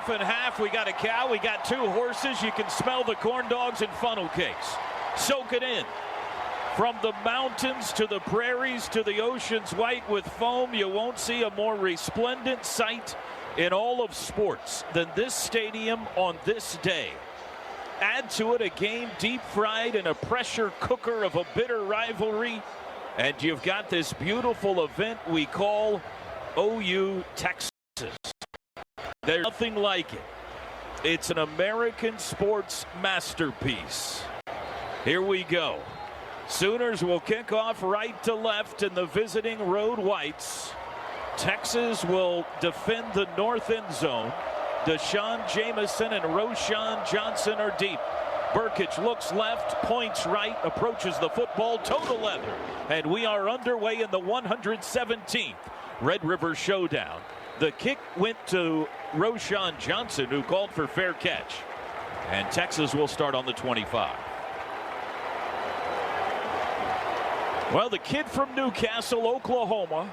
half and half. We got a cow, we got 2 horses. You can smell the corn dogs and funnel cakes. Soak it in. From the mountains to the prairies to the oceans white with foam, you won't see a more resplendent sight in all of sports than this stadium on this day. Add to it a game deep fried in a pressure cooker of a bitter rivalry, and you've got this beautiful event we call OU Texas. There's nothing like it. It's an American sports masterpiece. Here we go. Sooners will kick off right to left in the visiting road whites. Texas will defend the north end zone. Deshaun Jameson and Roshan Johnson are deep. Burkich looks left, points right, approaches the football, toe to leather. And we are underway in the 117th Red River Showdown. The kick went to Roshan Johnson, who called for fair catch. And Texas will start on the 25. Well, the kid from Newcastle, Oklahoma,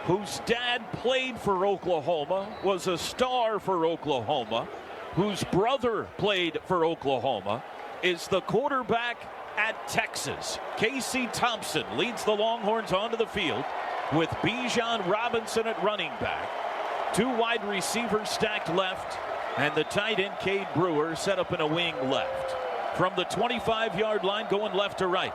whose dad played for Oklahoma, was a star for Oklahoma, whose brother played for Oklahoma, is the quarterback at Texas. Casey Thompson leads the Longhorns onto the field with Bijan Robinson at running back. 2 wide receivers stacked left, and the tight end Cade Brewer set up in a wing left. From the 25-yard line going left to right.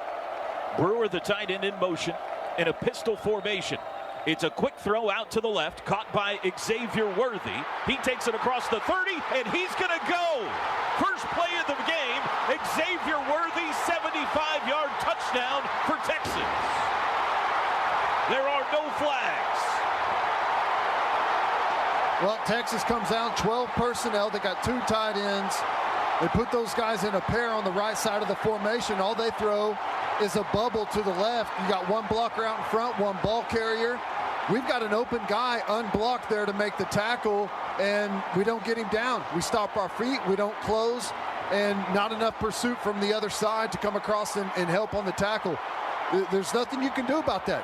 Brewer, the tight end, in motion in a pistol formation. It's a quick throw out to the left, caught by Xavier Worthy. He takes it across the 30, and he's going to go. First play of the game, Xavier Worthy, 75-yard touchdown for Texas. There are no flags. Well, Texas comes out, 12 personnel. They got 2 tight ends. They put those guys in a pair on the right side of the formation. All they throw is a bubble to the left. You got 1 blocker out in front, 1 ball carrier. We've got an open guy unblocked there to make the tackle, and we don't get him down. We stop our feet, we don't close, and not enough pursuit from the other side to come across and help on the tackle. There's nothing you can do about that.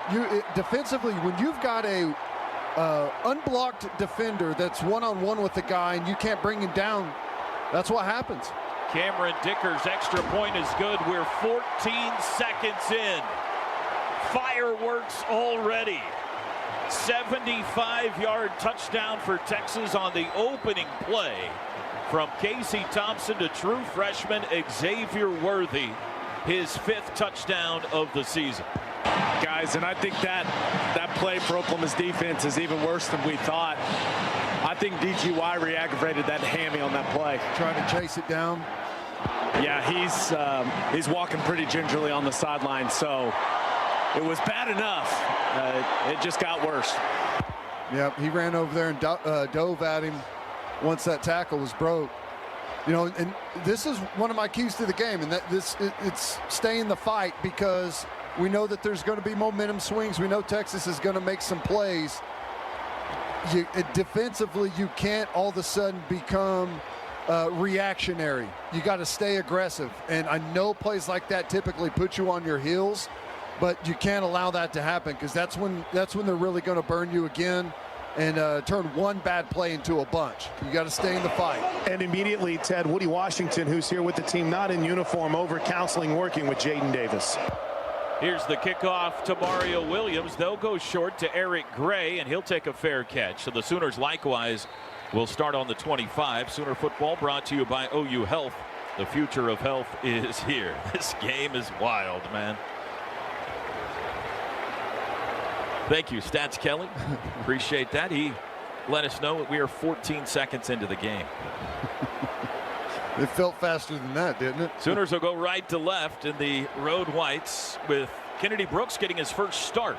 Defensively, when you've got a unblocked defender that's one-on-one with the guy and you can't bring him down, that's what happens. Cameron Dicker's extra point is good. We're 14 seconds in. Fireworks already. 75-yard touchdown for Texas on the opening play from Casey Thompson to true freshman Xavier Worthy, his 5th touchdown of the season. Guys, and I think that play for Oklahoma's defense is even worse than we thought. I think DGY re-aggravated that hammy on that play. Trying to chase it down. Yeah, he's walking pretty gingerly on the sideline, so it was bad enough. It just got worse. Yep, he ran over there and dove at him once that tackle was broke. You know, and this is one of my keys to the game, and it's staying the fight, because we know that there's going to be momentum swings. We know Texas is going to make some plays. Defensively, you can't all of a sudden become reactionary. You got to stay aggressive, and I know plays like that typically put you on your heels, but you can't allow that to happen, because that's when they're really going to burn you again and turn one bad play into a bunch. You got to stay in the fight. And immediately, Ted, Woody Washington, who's here with the team, not in uniform, over counseling, working with Jaden Davis. Here's the kickoff to Mario Williams. They'll go short to Eric Gray, and he'll take a fair catch. So the Sooners likewise will start on the 25. Sooner football brought to you by OU Health. The future of health is here. This game is wild, man. Thank you, Stats Kelly. Appreciate that. He let us know that we are 14 seconds into the game. It felt faster than that, didn't it? Sooners will go right to left in the road whites, with Kennedy Brooks getting his first start.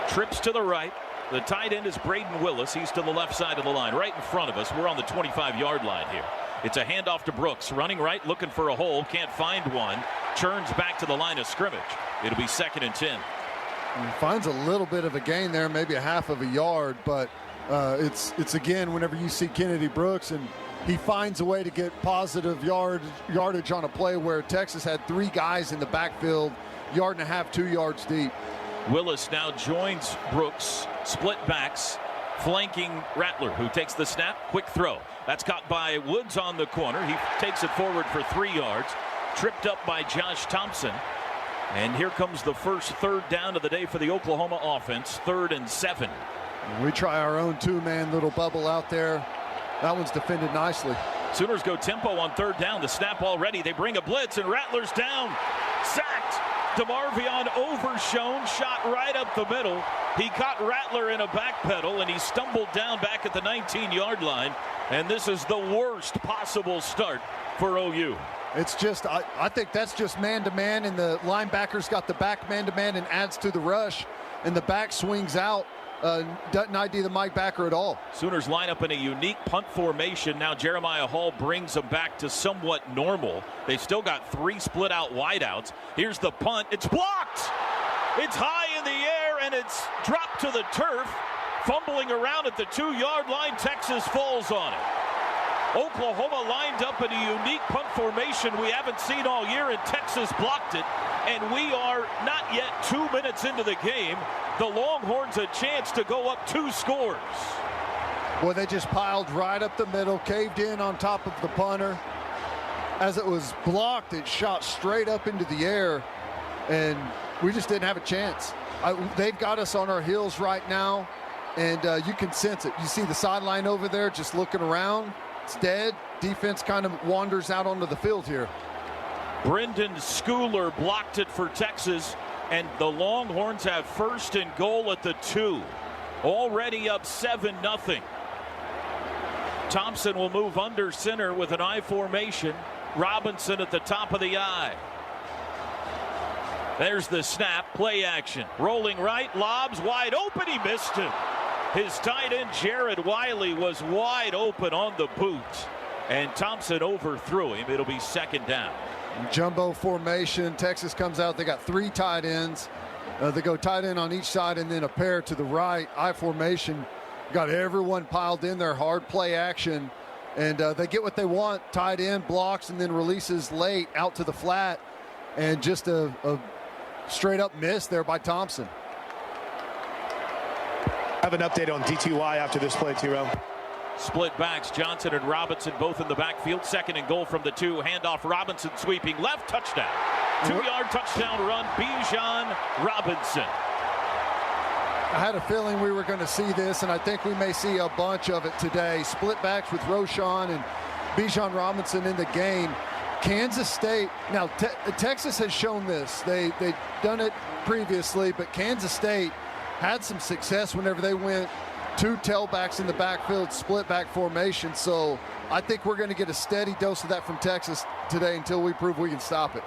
Trips to the right. The tight end is Braden Willis. He's to the left side of the line, right in front of us. We're on the 25-yard line here. It's a handoff to Brooks, running right, looking for a hole, can't find one. Churns back to the line of scrimmage. It'll be 2nd and 10. He finds a little bit of a gain there, maybe a half of a yard, but it's again, whenever you see Kennedy Brooks and he finds a way to get positive yardage on a play where Texas had 3 guys in the backfield, 1.5 yards, 2 yards deep. Willis now joins Brooks, split backs, flanking Rattler, who takes the snap. Quick throw. That's caught by Woods on the corner. He takes it forward for 3 yards. Tripped up by Josh Thompson. And here comes the first third down of the day for the Oklahoma offense. 3rd and 7. We try our own 2-man little bubble out there. That one's defended nicely. Sooners go tempo on 3rd down. The snap already. They bring a blitz, and Rattler's down. Sacked. DeMarvion overshown, shot right up the middle. He caught Rattler in a back pedal, and he stumbled down back at the 19-yard line. And this is the worst possible start for OU. It's just, I think that's just man-to-man, and the linebacker's got the back man-to-man and adds to the rush, and the back swings out. Doesn't ID the Mike backer at all. Sooners line up in a unique punt formation. Now Jeremiah Hall brings them back to somewhat normal. They still got 3 split out wideouts. Here's the punt. It's blocked. It's high in the air, and it's dropped to the turf. Fumbling around at the 2-yard line. Texas falls on it. Oklahoma lined up in a unique punt formation we haven't seen all year, and Texas blocked it. And we are not yet 2 minutes into the game. The Longhorns a chance to go up 2 scores. Boy, they just piled right up the middle, caved in on top of the punter. As it was blocked, it shot straight up into the air, and we just didn't have a chance. They've got us on our heels right now, and you can sense it. You see the sideline over there just looking around. It's dead. Defense kind of wanders out onto the field here. Brendan Schooler blocked it for Texas, and the Longhorns have 1st and goal at the 2. Already up 7-0. Thompson will move under center with an I formation. Robinson at the top of the I. There's the snap, play action. Rolling right, lobs wide open, he missed it. His tight end Jared Wiley was wide open on the boot, and Thompson overthrew him. It'll be 2nd down. Jumbo formation. Texas comes out. They got 3 tight ends. They go tight end on each side and then a pair to the right. I formation. Got everyone piled in there. Hard play action. And they get what they want. Tight end blocks and then releases late out to the flat. And just a straight up miss there by Thompson. Have an update on DTY after this play, T-Row. Split backs, Johnson and Robinson both in the backfield. 2nd and goal from the 2. Handoff, Robinson sweeping left, touchdown. 2-yard touchdown run, Bijan Robinson. I had a feeling we were going to see this, and I think we may see a bunch of it today. Split backs with Roschon and Bijan Robinson in the game. Kansas State, now Texas has shown this. They've done it previously, but Kansas State had some success whenever they went 2 tailbacks in the backfield, split back formation. So I think we're going to get a steady dose of that from Texas today until we prove we can stop it.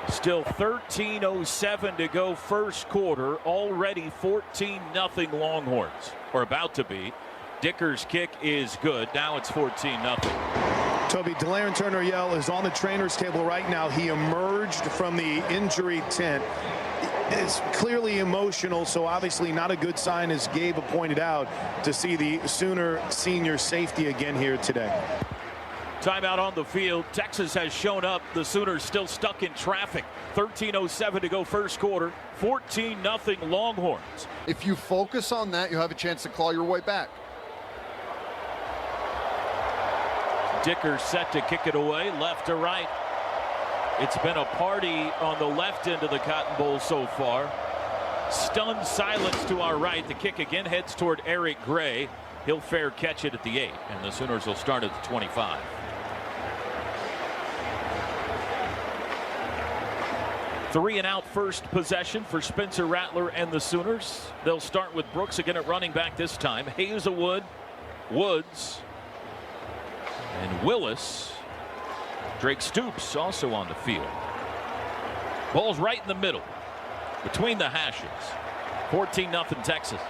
Still 13:07 to go 1st quarter. Already 14-0 Longhorns, or about to be. Dicker's kick is good. Now it's 14-0. Toby, De'Laren Turner-Yell is on the trainer's table right now. He emerged from the injury tent. It's clearly emotional, so obviously not a good sign, as Gabe pointed out, to see the Sooner senior safety again here today. Timeout on the field. Texas has shown up. The Sooners still stuck in traffic. 13:07 to go 1st quarter. 14-0 Longhorns. If you focus on that, you'll have a chance to claw your way back. Dicker set to kick it away, left to right. It's been a party on the left end of the Cotton Bowl so far. Stunned silence to our right. The kick again heads toward Eric Gray. He'll fair catch it at the 8, and the Sooners will start at the 25. Three and out first possession for Spencer Rattler and the Sooners. They'll start with Brooks again at running back this time. Hazelwood, Woods, and Willis. Drake Stoops also on the field. Ball's right in the middle, between the hashes. 14-0 Texas.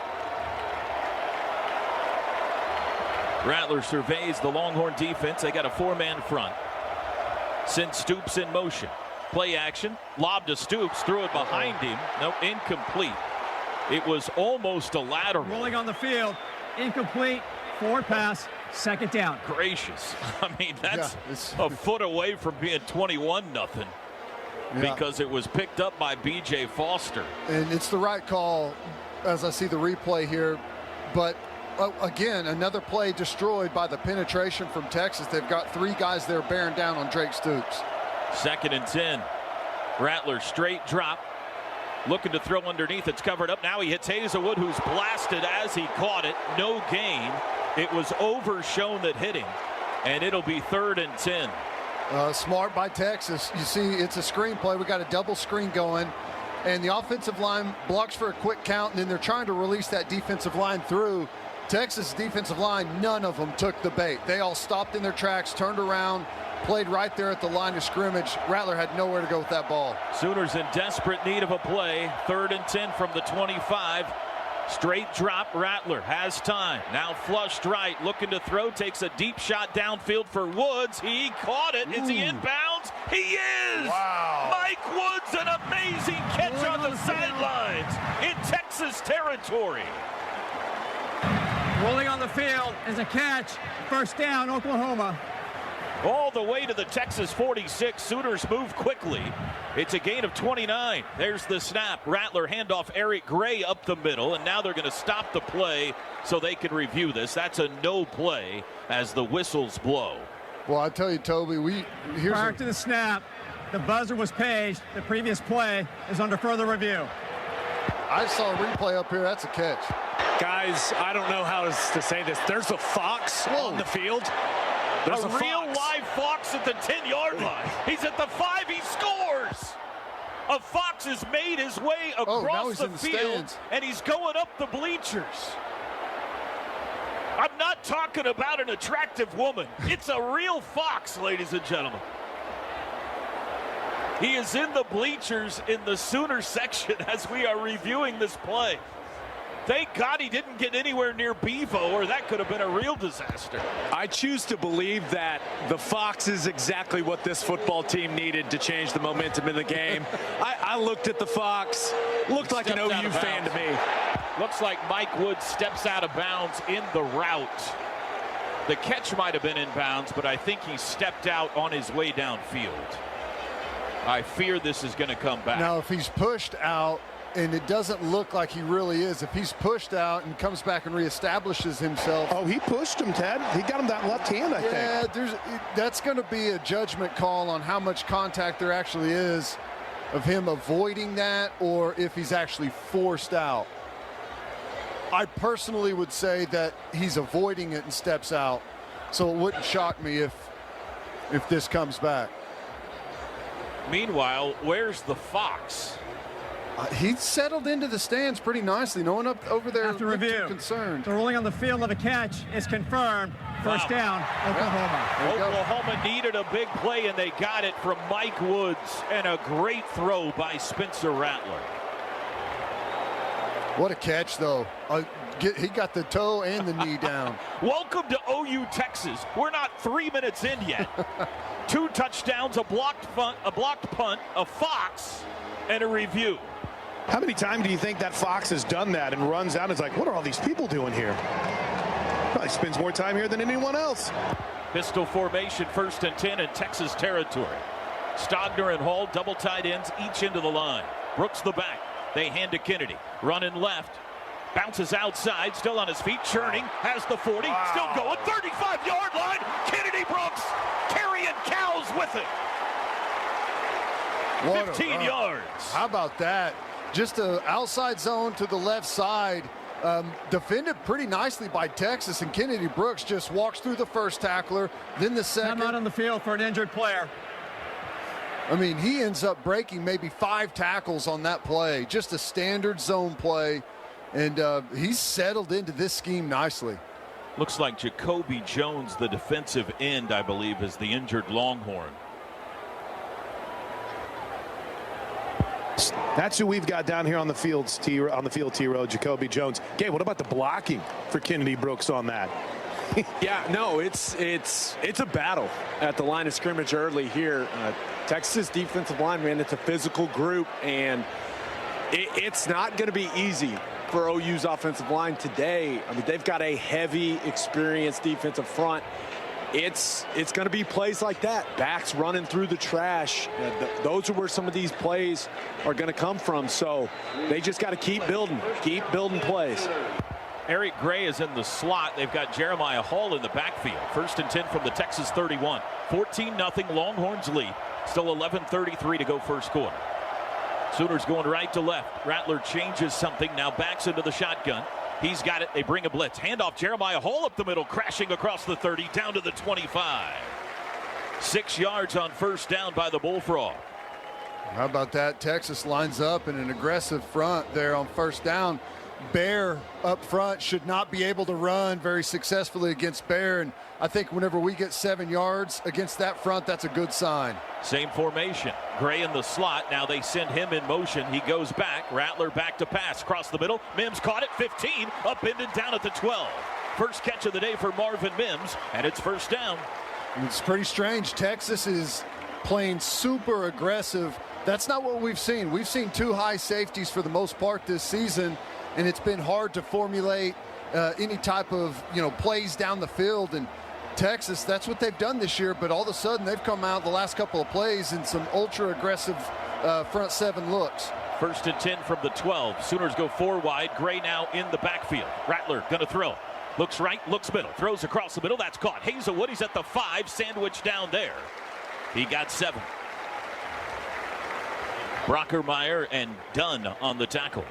Rattler surveys the Longhorn defense. They got a 4-man front. Sends Stoops in motion. Play action. Lob to Stoops. Threw it behind him. No, incomplete. It was almost a lateral. Rolling on the field. Incomplete. Forward pass. 2nd down. Gracious. I mean, that's a foot away from being 21-0. Because it was picked up by B.J. Foster. And it's the right call as I see the replay here. But Again, another play destroyed by the penetration from Texas. They've got 3 guys there bearing down on Drake Stoops. 2nd and 10. Rattler straight drop. Looking to throw underneath. It's covered up. Now he hits Hazelwood, who's blasted as he caught it. No gain. It was overshown that hit him. And it'll be 3rd and 10. Smart by Texas. You see, it's a screen play. We got a double screen going. And the offensive line blocks for a quick count, and then they're trying to release that defensive line through. Texas defensive line, none of them took the bait. They all stopped in their tracks, turned around, played right there at the line of scrimmage. Rattler had nowhere to go with that ball. Sooners in desperate need of a play. 3rd and 10 from the 25. Straight drop. Rattler has time. Now flushed right. Looking to throw. Takes a deep shot downfield for Woods. He caught it. Is he inbounds? He is! Wow. Mike Woods, an amazing catch on the sidelines in Texas territory. Rolling on the field is a catch. 1st down, Oklahoma. All the way to the Texas 46. Sooners move quickly. It's a gain of 29. There's the snap. Rattler handoff Eric Gray up the middle, and now they're going to stop the play so they can review this. That's a no play as the whistles blow. Well, I tell you, Toby, Prior to the snap, the buzzer was paged. The previous play is under further review. I saw a replay up here. That's a catch. Guys, I don't know how to say this. There's a fox on the field. There's a real live fox at the 10-yard line. He's at the 5. He scores. A fox has made his way across the field, and he's going up the bleachers. I'm not talking about an attractive woman. It's a real fox, ladies and gentlemen. He is in the bleachers in the Sooner section as we are reviewing this play. Thank God he didn't get anywhere near Bevo, or that could have been a real disaster. I choose to believe that the fox is exactly what this football team needed to change the momentum in the game. I looked at the fox, looked like an OU fan to me. Looks like Mike Woods steps out of bounds in the route. The catch might have been in bounds, but I think he stepped out on his way downfield. I fear this is going to come back. Now, if he's pushed out, and it doesn't look like he really is, if he's pushed out and comes back and reestablishes himself. Oh, he pushed him, Ted. He got him that left hand, I think. Yeah, that's going to be a judgment call on how much contact there actually is of him avoiding that, or if he's actually forced out. I personally would say that he's avoiding it and steps out, so it wouldn't shock me if this comes back. Meanwhile, where's the fox? He settled into the stands pretty nicely. No one up over there After review, concerned. The ruling on the field of a catch is confirmed. 1st down, Oklahoma. Oklahoma needed a big play, and they got it from Mike Woods, and a great throw by Spencer Rattler. What a catch, though. He got the toe and the knee down. Welcome to OU, Texas. We're not 3 minutes in yet. 2 touchdowns, a blocked punt, a fox, and a review. How many times do you think that fox has done that and runs out and is like, what are all these people doing here? Probably spends more time here than anyone else. Pistol formation, 1st and 10 in Texas territory. Stogner and Hall, double tight ends, each into the line. Brooks the back. They hand to Kennedy. Running left. Bounces outside, still on his feet, churning, has the 40, still going, 35-yard line. Kennedy Brooks carrying cows with it. 15 yards. How about that? Just an outside zone to the left side. Defended pretty nicely by Texas, and Kennedy Brooks just walks through the first tackler, then the second. I'm out on the field for an injured player. I mean, he ends up breaking maybe 5 tackles on that play. Just a standard zone play, and he's settled into this scheme nicely. Looks like Jacoby Jones, the defensive end, I believe, is the injured Longhorn. That's who we've got down here on the field, T-Row, Jacoby Jones. Okay, what about the blocking for Kennedy Brooks on that? Yeah, no, it's a battle at the line of scrimmage early here. Texas defensive line, man, it's a physical group, and it's not going to be easy for OU's offensive line today. I mean, they've got a heavy, experienced defensive front. It's going to be plays like that. Backs running through the trash. Those are where some of these plays are going to come from. So they just got to keep building plays. Eric Gray is in the slot. They've got Jeremiah Hall in the backfield. 1st and 10 from the Texas 31. 14-0 Longhorns lead. Still 11:33 to go first quarter. Sooners going right to left. Rattler changes something. Now backs into the shotgun. He's got it. They bring a blitz. Handoff. Jeremiah Hall up the middle, crashing across the 30, down to the 25. 6 yards on first down by the Bullfrog. How about that? Texas lines up in an aggressive front there on first down. Bear up front should not be able to run very successfully against Bear, and I think whenever we get 7 yards against that front, that's a good sign. Same formation. Gray in the slot. Now they send him in motion. He goes back. Rattler back to pass. Across the middle. Mims caught it. 15. Upended down at the 12. First catch of the day for Marvin Mims, and it's first down. It's pretty strange. Texas is playing super aggressive. That's not what we've seen. We've seen 2 high safeties for the most part this season, and it's been hard to formulate any type of plays down the field. And Texas, that's what they've done this year, but all of a sudden they've come out the last couple of plays in some ultra aggressive front 7 looks. 1st and 10 from the 12. Sooners go 4 wide. Gray now in the backfield. Rattler gonna throw. Looks right, looks middle, throws across the middle. That's caught. Hazelwood, he's at the 5, sandwiched down there. He got 7. Brockermeyer and Dunn on the tackle.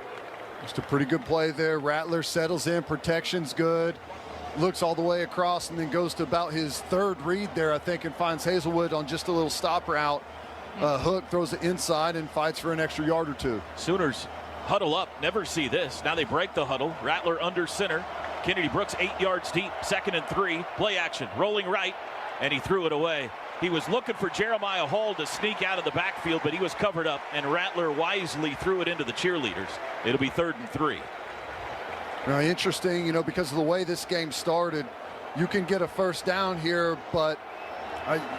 Just a pretty good play there. Rattler settles in, protection's good, looks all the way across, and then goes to about his 3rd read there, I think, and finds Hazelwood on just a little stop route. Hook throws it inside and fights for an extra yard or 2. Sooners huddle up, never see this. Now they break the huddle. Rattler under center. Kennedy Brooks 8 yards deep, 2nd and 3. Play action, rolling right, and he threw it away. He was looking for Jeremiah Hall to sneak out of the backfield, but he was covered up, and Rattler wisely threw it into the cheerleaders. It'll be 3rd and 3. Now, interesting, because of the way this game started, you can get a first down here, but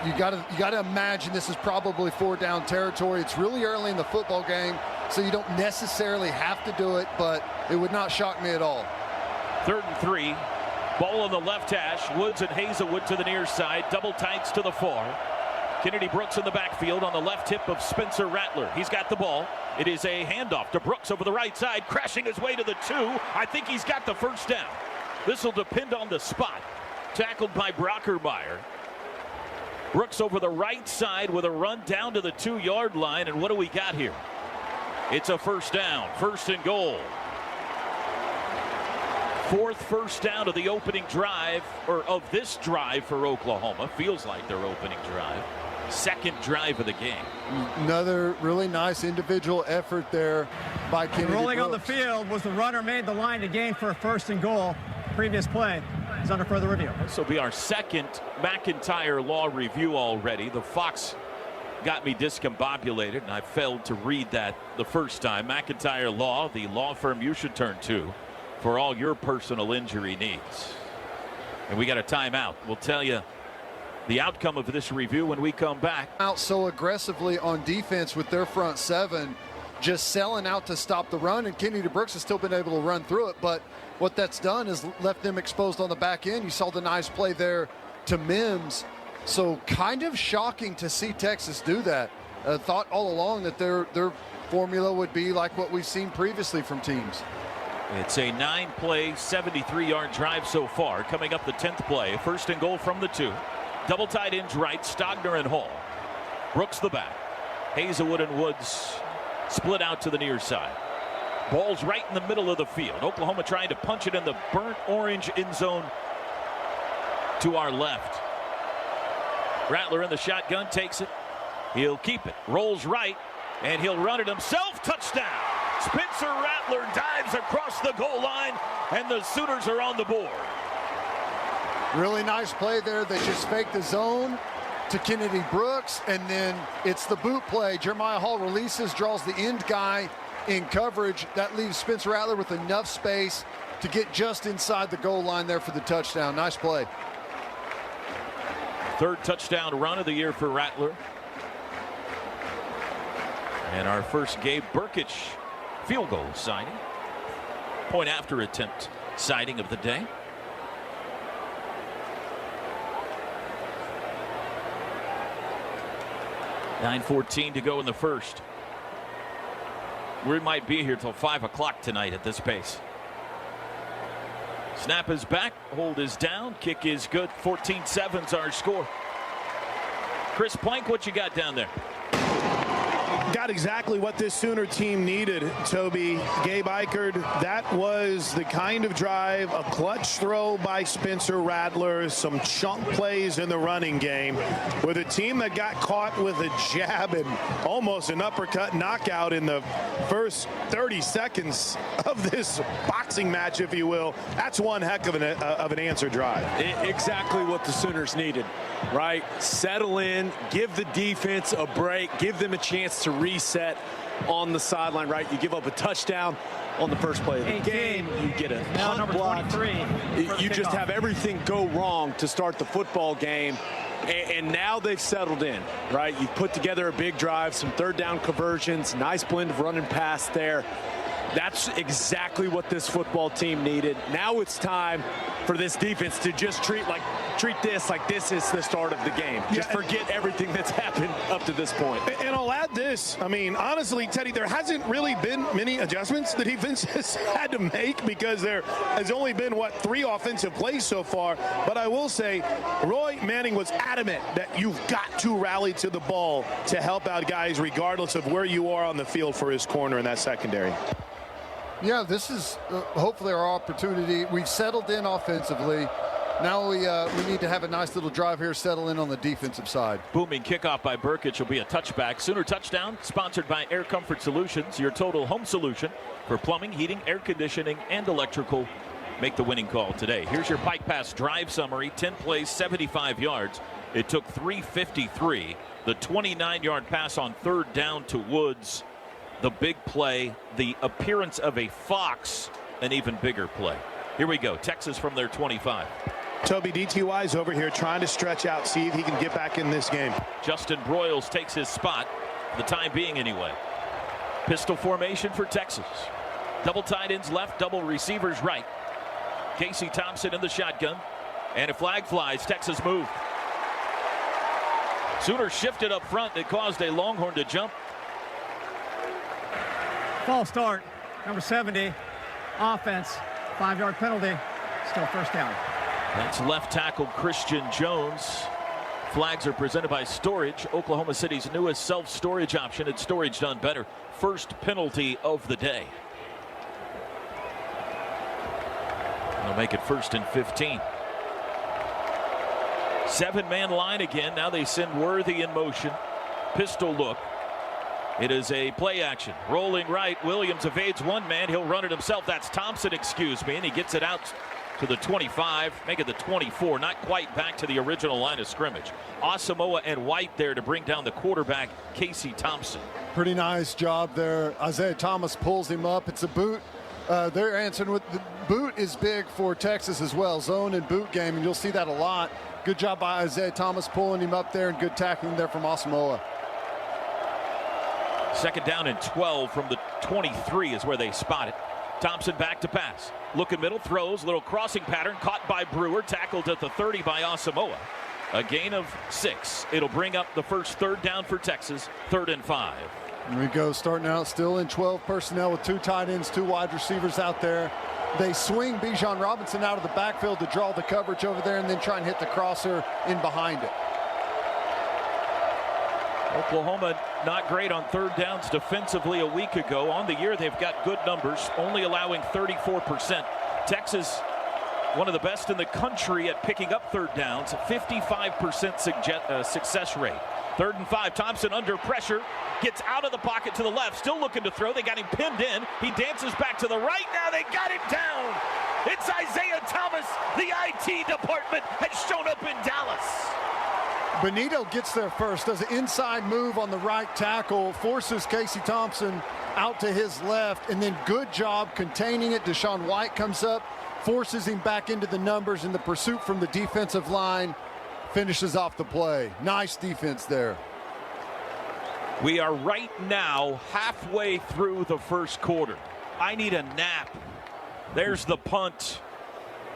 you got to imagine this is probably 4-down territory. It's really early in the football game, so you don't necessarily have to do it, but it would not shock me at all. 3rd and 3. Ball on the left hash. Woods and Hazelwood to the near side. Double tights to the far. Kennedy Brooks in the backfield on the left hip of Spencer Rattler. He's got the ball. It is a handoff to Brooks over the right side, crashing his way to the 2. I think he's got the first down. This will depend on the spot. Tackled by Brockermeyer. Brooks over the right side with a run down to the 2-yard line. And what do we got here? It's a first down. 1st and goal. 4th first down of the opening drive, or of this drive for Oklahoma. Feels like their opening drive. 2nd drive of the game. Another really nice individual effort there by Kennedy Rolling Brooks. on the field was the runner made the line to gain for a 1st and goal. Previous play is under further review. This will be our 2nd McIntyre Law review already. The Fox got me discombobulated, and I failed to read that the first time. McIntyre Law, the law firm you should turn to for all your personal injury needs. And we got a timeout. We'll tell you the outcome of this review when we come back. Out so aggressively on defense with their front 7, just selling out to stop the run, and Kennedy Brooks has still been able to run through it, but what that's done is left them exposed on the back end. You saw the nice play there to Mims. So kind of shocking to see Texas do that. Thought all along that their formula would be like what we've seen previously from teams. It's a 9-play, 73-yard drive so far. Coming up the 10th play. 1st and goal from the 2. Double tight ends right, Stogner and Hall. Brooks the back. Hazelwood and Woods split out to the near side. Ball's right in the middle of the field. Oklahoma trying to punch it in the burnt orange end zone to our left. Rattler in the shotgun, takes it. He'll keep it. Rolls right, and he'll run it himself. Touchdown. Spencer Rattler dives across the goal line, and the Sooners are on the board. Really nice play there. They just fake the zone to Kennedy Brooks, and then it's the boot play. Jeremiah Hall releases, draws the end guy in coverage. That leaves Spencer Rattler with enough space to get just inside the goal line there for the touchdown. Nice play. 3rd touchdown run of the year for Rattler. And our first Gabe Burkich field goal signing. Point after attempt sighting of the day. $9:14 to go in the first. We might be here till 5 o'clock tonight at this pace. Snap is back, hold is down, kick is good. 14-7's our score. Chris Plank, what you got down there? Got exactly what this Sooner team needed, Toby. Gabe Eichert, that was the kind of drive, a clutch throw by Spencer Rattler, some chunk plays in the running game, with a team that got caught with a jab and almost an uppercut knockout in the first 30 seconds of this boxing match, if you will. That's one heck of an answer drive. Exactly what the Sooners needed, right? Settle in, give the defense a break, give them a chance to reset on the sideline, right? You give up a touchdown on the first play of the game. You get a punt block. You just have everything go wrong to start the football game. And now they've settled in, right? You've put together a big drive, some third down conversions, nice blend of run and pass there. That's exactly what this football team needed. Now it's time for this defense to just treat this like this is the start of the game. Just forget everything that's happened up to this point. And I'll add this. I mean, honestly, Teddy, there hasn't really been many adjustments the defense has had to make because there has only been, 3 offensive plays so far. But I will say, Roy Manning was adamant that you've got to rally to the ball to help out guys regardless of where you are on the field for his corner in that secondary. Yeah, this is hopefully our opportunity. We've settled in offensively. Now we need to have a nice little drive here, settle in on the defensive side. Booming kickoff by Burkich will be a touchback. Sooner touchdown, sponsored by Air Comfort Solutions, your total home solution for plumbing, heating, air conditioning, and electrical. Make the winning call today. Here's your Pike Pass drive summary. 10 plays, 75 yards. It took 3:53. The 29-yard pass on third down to Woods. The big play, the appearance of a fox, an even bigger play. Here we go. Texas from their 25. Toby, DTY's over here trying to stretch out, see if he can get back in this game. Justin Broyles takes his spot, for the time being anyway. Pistol formation for Texas. Double tight ends left, double receivers right. Casey Thompson in the shotgun. And a flag flies. Texas moved. Sooners shifted up front. It caused a Longhorn to jump. False start, number 70, offense, 5-yard penalty, still first down. That's left tackle Christian Jones. Flags are presented by Storage, Oklahoma City's newest self-storage option. It's storage done better. First penalty of the day. They'll make it 1st and 15. 7-man line again. Now they send Worthy in motion. Pistol look. It is a play action. Rolling right. Williams evades one man. He'll run it himself. That's Thompson, excuse me. And he gets it out to the 25. Make it the 24. Not quite back to the original line of scrimmage. Asamoah and White there to bring down the quarterback, Casey Thompson. Pretty nice job there. Isaiah Thomas pulls him up. It's a boot. They're answering with the boot is big for Texas as well. Zone and boot game, and you'll see that a lot. Good job by Isaiah Thomas pulling him up there, and good tackling there from Asamoah. 2nd down and 12 from the 23 is where they spot it. Thompson back to pass. Looking middle, throws, little crossing pattern, caught by Brewer, tackled at the 30 by Asamoah. A gain of 6. It'll bring up the first 3rd down for Texas, 3rd and 5. Here we go, starting out still in 12 personnel with 2 tight ends, 2 wide receivers out there. They swing Bijan Robinson out of the backfield to draw the coverage over there and then try and hit the crosser in behind it. Oklahoma not great on 3rd downs defensively a week ago. On the year, they've got good numbers, only allowing 34%. Texas, one of the best in the country at picking up 3rd downs, 55% success rate. 3rd and 5, Thompson under pressure, gets out of the pocket to the left, still looking to throw. They got him pinned in. He dances back to the right. Now they got him down. It's Isaiah Thomas. The IT department has shown up in Dallas. Benito gets there first, does an inside move on the right tackle, forces Casey Thompson out to his left, and then good job containing it. Deshaun White comes up, forces him back into the numbers, and the pursuit from the defensive line finishes off the play. Nice defense there. We are right now halfway through the first quarter. I need a nap. There's the punt.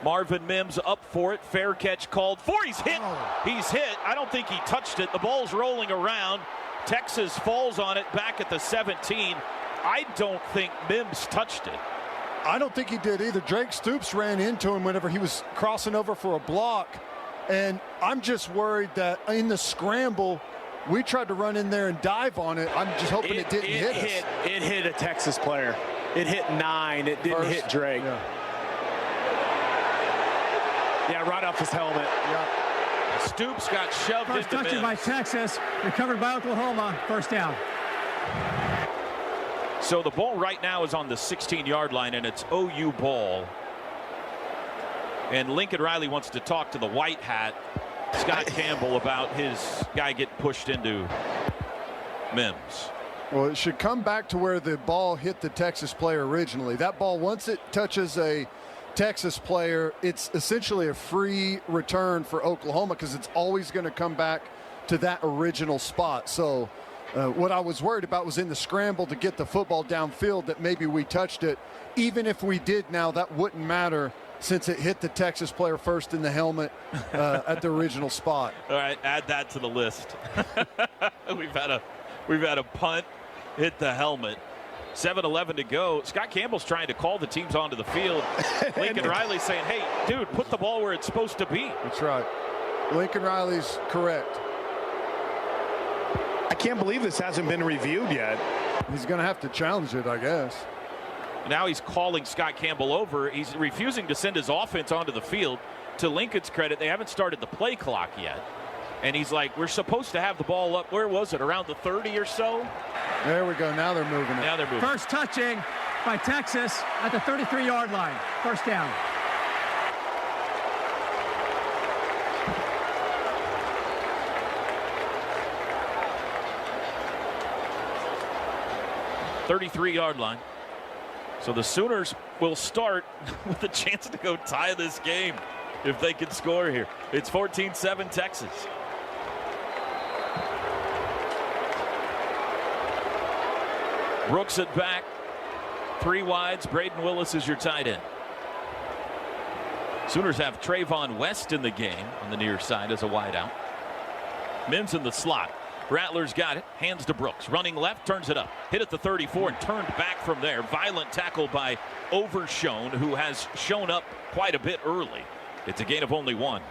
Marvin Mims up for it. Fair catch called for. He's hit. He's hit. I don't think he touched it. The ball's rolling around. Texas falls on it back at the 17. I don't think Mims touched it. I don't think he did either. Drake Stoops ran into him whenever he was crossing over for a block. And I'm just worried that in the scramble, we tried to run in there and dive on it. I'm just hoping it didn't hit us. It hit a Texas player. It hit 9. It didn't hit Drake. Yeah, right off his helmet. Yeah. Stoops got shoved First into touching by Texas, recovered by Oklahoma, first down. So the ball right now is on the 16-yard line, and it's OU ball. And Lincoln Riley wants to talk to the white hat, Scott Campbell, about his guy getting pushed into Mims. Well, it should come back to where the ball hit the Texas player originally. That ball, once it touches a Texas player, it's essentially a free return for Oklahoma because it's always going to come back to that original spot. So what I was worried about was in the scramble to get the football downfield that maybe we touched it. Even if we did now, that wouldn't matter since it hit the Texas player first in the helmet at the original spot. All right, add that to the list. We've had a punt hit the helmet. 7:11 to go. Scott Campbell's trying to call the teams onto the field. Lincoln Riley saying, hey, dude, put the ball where it's supposed to be. That's right. Lincoln Riley's correct. I can't believe this hasn't been reviewed yet. He's going to have to challenge it, I guess. Now he's calling Scott Campbell over. He's refusing to send his offense onto the field. To Lincoln's credit, they haven't started the play clock yet. And he's like, we're supposed to have the ball up. Where was it? Around the 30 or so? There we go. Now they're moving it. Now they're moving. First touching by Texas at the 33-yard line. First down. .33-yard line. So the Sooners will start with a chance to go tie this game if they can score here. It's 14-7 Texas. Brooks at back. 3 wides. Braden Willis is your tight end. Sooners have Trayvon West in the game on the near side as a wideout. Mims in the slot. Rattler's got it. Hands to Brooks. Running left. Turns it up. Hit at the 34 and turned back from there. Violent tackle by Overshone, who has shown up quite a bit early. It's a gain of only 1.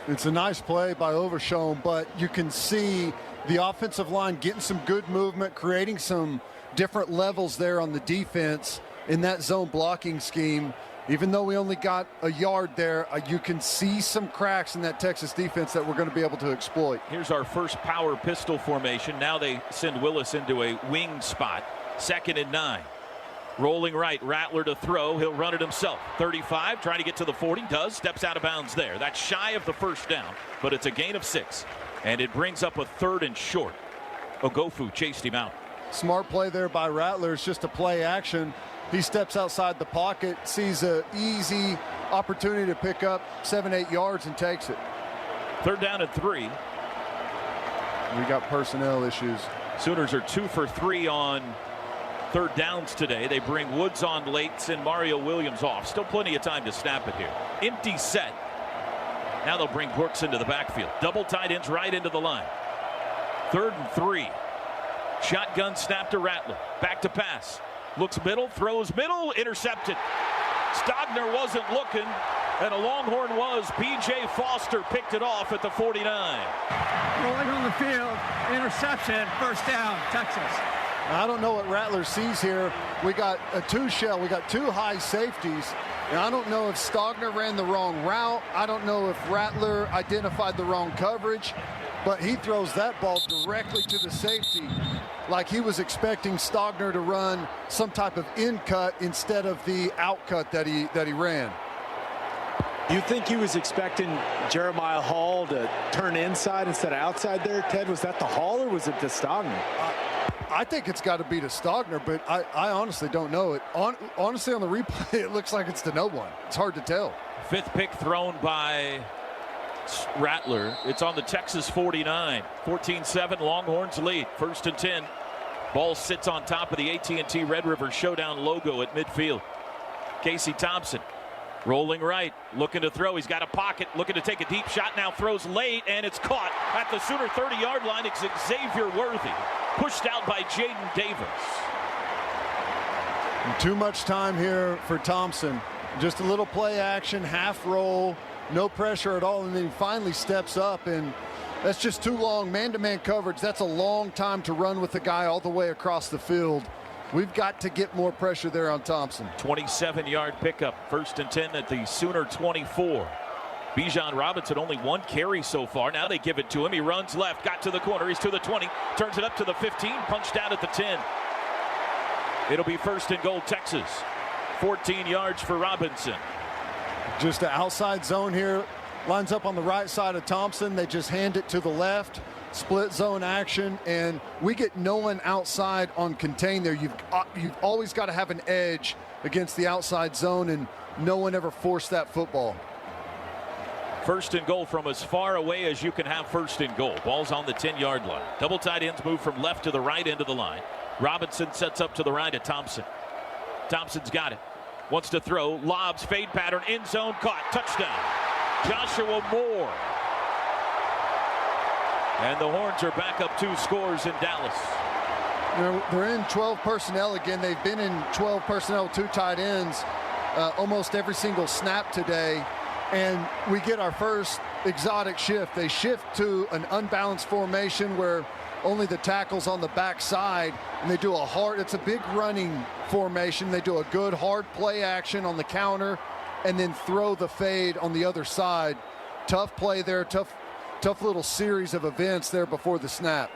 It's a nice play by Overshone, but you can see the offensive line getting some good movement, creating some different levels there on the defense in that zone blocking scheme. Even though we only got a yard there, you can see some cracks in that Texas defense that we're going to be able to exploit. Here's our first power pistol formation. Now they send Willis into a wing spot. 2nd and 9. Rolling right, Rattler to throw. He'll run it himself. 35, trying to get to the 40. Does. Steps out of bounds there. That's shy of the first down, but it's a gain of 6. And it brings up a 3rd and short. Ogofu chased him out. Smart play there by Rattler. It's just a play action. He steps outside the pocket, sees an easy opportunity to pick up 7-8 yards and takes it. 3rd down and 3. We got personnel issues. Sooners are 2 for 3 on 3rd downs today. They bring Woods on late, send Mario Williams off. Still plenty of time to snap it here. Empty set. Now they'll bring Brooks into the backfield. Double tight ends right into the line. 3rd and 3. Shotgun snap to Rattler. Back to pass. Looks middle, throws middle, intercepted. Stogner wasn't looking, and a Longhorn was. P.J. Foster picked it off at the 49. Rolling on the field, interception, first down, Texas. I don't know what Rattler sees here. We got a 2-shell. We got 2 high safeties. And I don't know if Stogner ran the wrong route. I don't know if Rattler identified the wrong coverage. But he throws that ball directly to the safety, like he was expecting Stogner to run some type of in cut instead of the out cut that he ran. You think he was expecting Jeremiah Hall to turn inside instead of outside there, Ted? Was that the Hall or was it to Stogner? I think it's got to be to Stogner, but I honestly don't know it. Honestly, on the replay, it looks like it's to no one. It's hard to tell. 5th pick thrown by Rattler. It's on the Texas 49. 14-7, Longhorns lead. 1st and 10. Ball sits on top of the AT&T Red River Showdown logo at midfield. Casey Thompson rolling right, looking to throw. He's got a pocket, looking to take a deep shot. Now throws late, and it's caught at the Sooner 30-yard line. It's Xavier Worthy, pushed out by Jaden Davis. And too much time here for Thompson. Just a little play action, half roll, no pressure at all, and then he finally steps up, and that's just too long. Man-to-man coverage, that's a long time to run with the guy all the way across the field. We've got to get more pressure there on Thompson. 27-yard pickup, 1st and 10 at the Sooner 24. Bijan Robinson only 1 carry so far. Now they give it to him. He runs left, got to the corner. He's to the 20, turns it up to the 15, punched out at the 10. It'll be 1st and goal, Texas. 14 yards for Robinson. Just an outside zone here. Lines up on the right side of Thompson. They just hand it to the left. Split zone action, and we get no one outside on contain there. You've always got to have an edge against the outside zone, and no one ever forced that football. 1st and goal from as far away as you can have 1st and goal. Ball's on the 10-yard line. Double tight ends move from left to the right end of the line. Robinson sets up to the right of Thompson. Thompson's got it. Wants to throw. Lobs, fade pattern, end zone, caught. Touchdown. Joshua Moore. And the Horns are back up 2 scores in Dallas. They're in 12 personnel again. They've been in 12 personnel, 2 tight ends, almost every single snap today. And we get our first exotic shift. They shift to an unbalanced formation where only the tackle's on the backside, and they do it's a big running formation. They do a good hard play action on the counter and then throw the fade on the other side. Tough play there, tough little series of events there before the snap.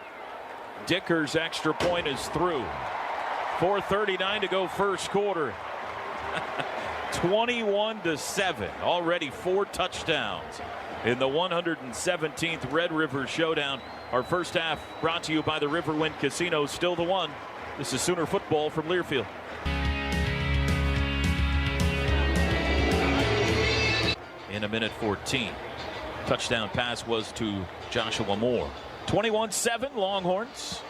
Dicker's extra point is through. 4:39 to go 1st quarter. 21-7. Already 4 touchdowns in the 117th Red River Showdown. Our first half brought to you by the Riverwind Casino. Still the one. This is Sooner football from Learfield. In a minute 14. Touchdown pass was to Joshua Moore. 21-7 Longhorns.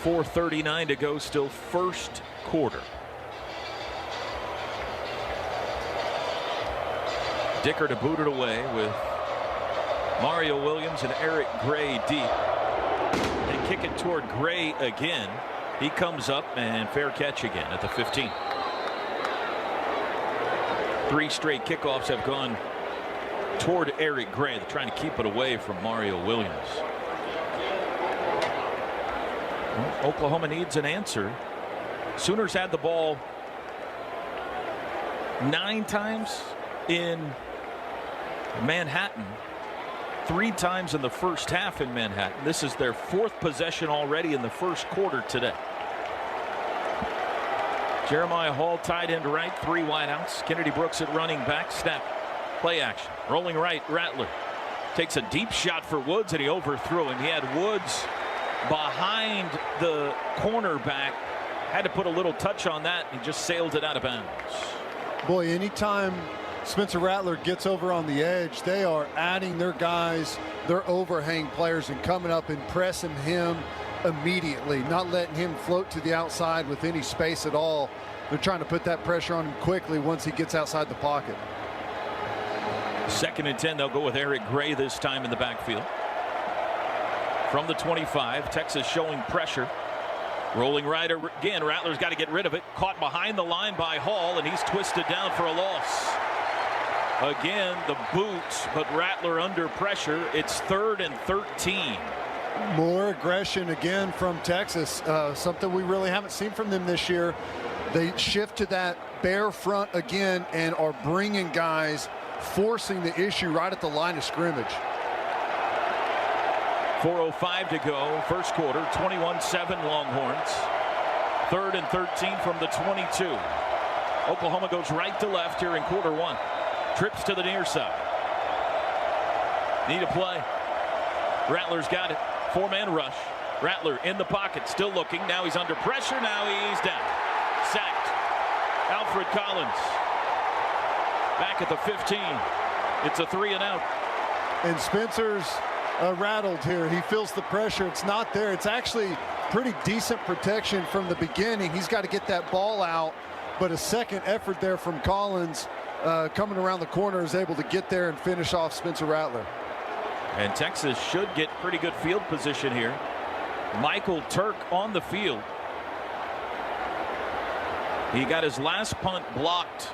4:39 to go, still 1st quarter. Dicker to boot it away with Mario Williams and Eric Gray deep. They kick it toward Gray again. He comes up and fair catch again at the 15. 3 straight kickoffs have gone toward Eric Gray. They're trying to keep it away from Mario Williams. Well, Oklahoma needs an answer. Sooners had the ball 9 times in Manhattan, 3 times in the first half in Manhattan. This is their 4th possession already in the 1st quarter today. Jeremiah Hall tight end right, 3 wideouts. Kennedy Brooks at running back. Snap. Play action. Rolling right, Rattler takes a deep shot for Woods, and he overthrew him. He had Woods behind the cornerback. Had to put a little touch on that. He just sailed it out of bounds. Boy, anytime Spencer Rattler gets over on the edge, they are adding their guys, their overhang players, and coming up and pressing him immediately, not letting him float to the outside with any space at all. They're trying to put that pressure on him quickly once he gets outside the pocket. 2nd and 10, they'll go with Eric Gray this time in the backfield. From the 25, Texas showing pressure. Rolling right again, Rattler's got to get rid of it. Caught behind the line by Hall, and he's twisted down for a loss. Again, the boot, but Rattler under pressure. It's 3rd and 13. More aggression again from Texas, something we really haven't seen from them this year. They shift to that bare front again and are bringing guys, forcing the issue right at the line of scrimmage. 4:05 to go, 1st quarter, 21-7 Longhorns. 3rd and 13 from the 22. Oklahoma goes right to left here in quarter 1. Trips to the near side. Need a play. Rattler's got it. 4-man rush. Rattler in the pocket, still looking. Now he's under pressure. Now he's down. Sacked. Alfred Collins. Back at the 15. It's a 3 and out. And Spencer's rattled here. He feels the pressure. It's not there. It's actually pretty decent protection from the beginning. He's got to get that ball out, but a second effort there from Collins coming around the corner is able to get there and finish off Spencer Rattler. And Texas should get pretty good field position here. Michael Turk on the field. He got his last punt blocked.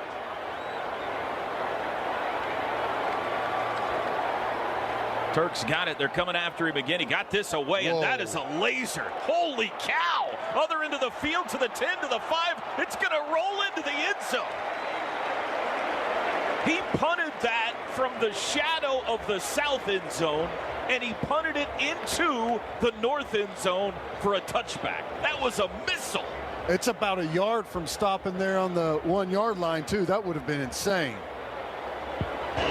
Turks got it. They're coming after him again. He got this away, and that is a laser. Holy cow. Other end of the field to the 10, to the 5. It's going to roll into the end zone. He punted that from the shadow of the south end zone, and he punted it into the north end zone for a touchback. That was a missile. It's about a yard from stopping there on the 1 yard line, too. That would have been insane.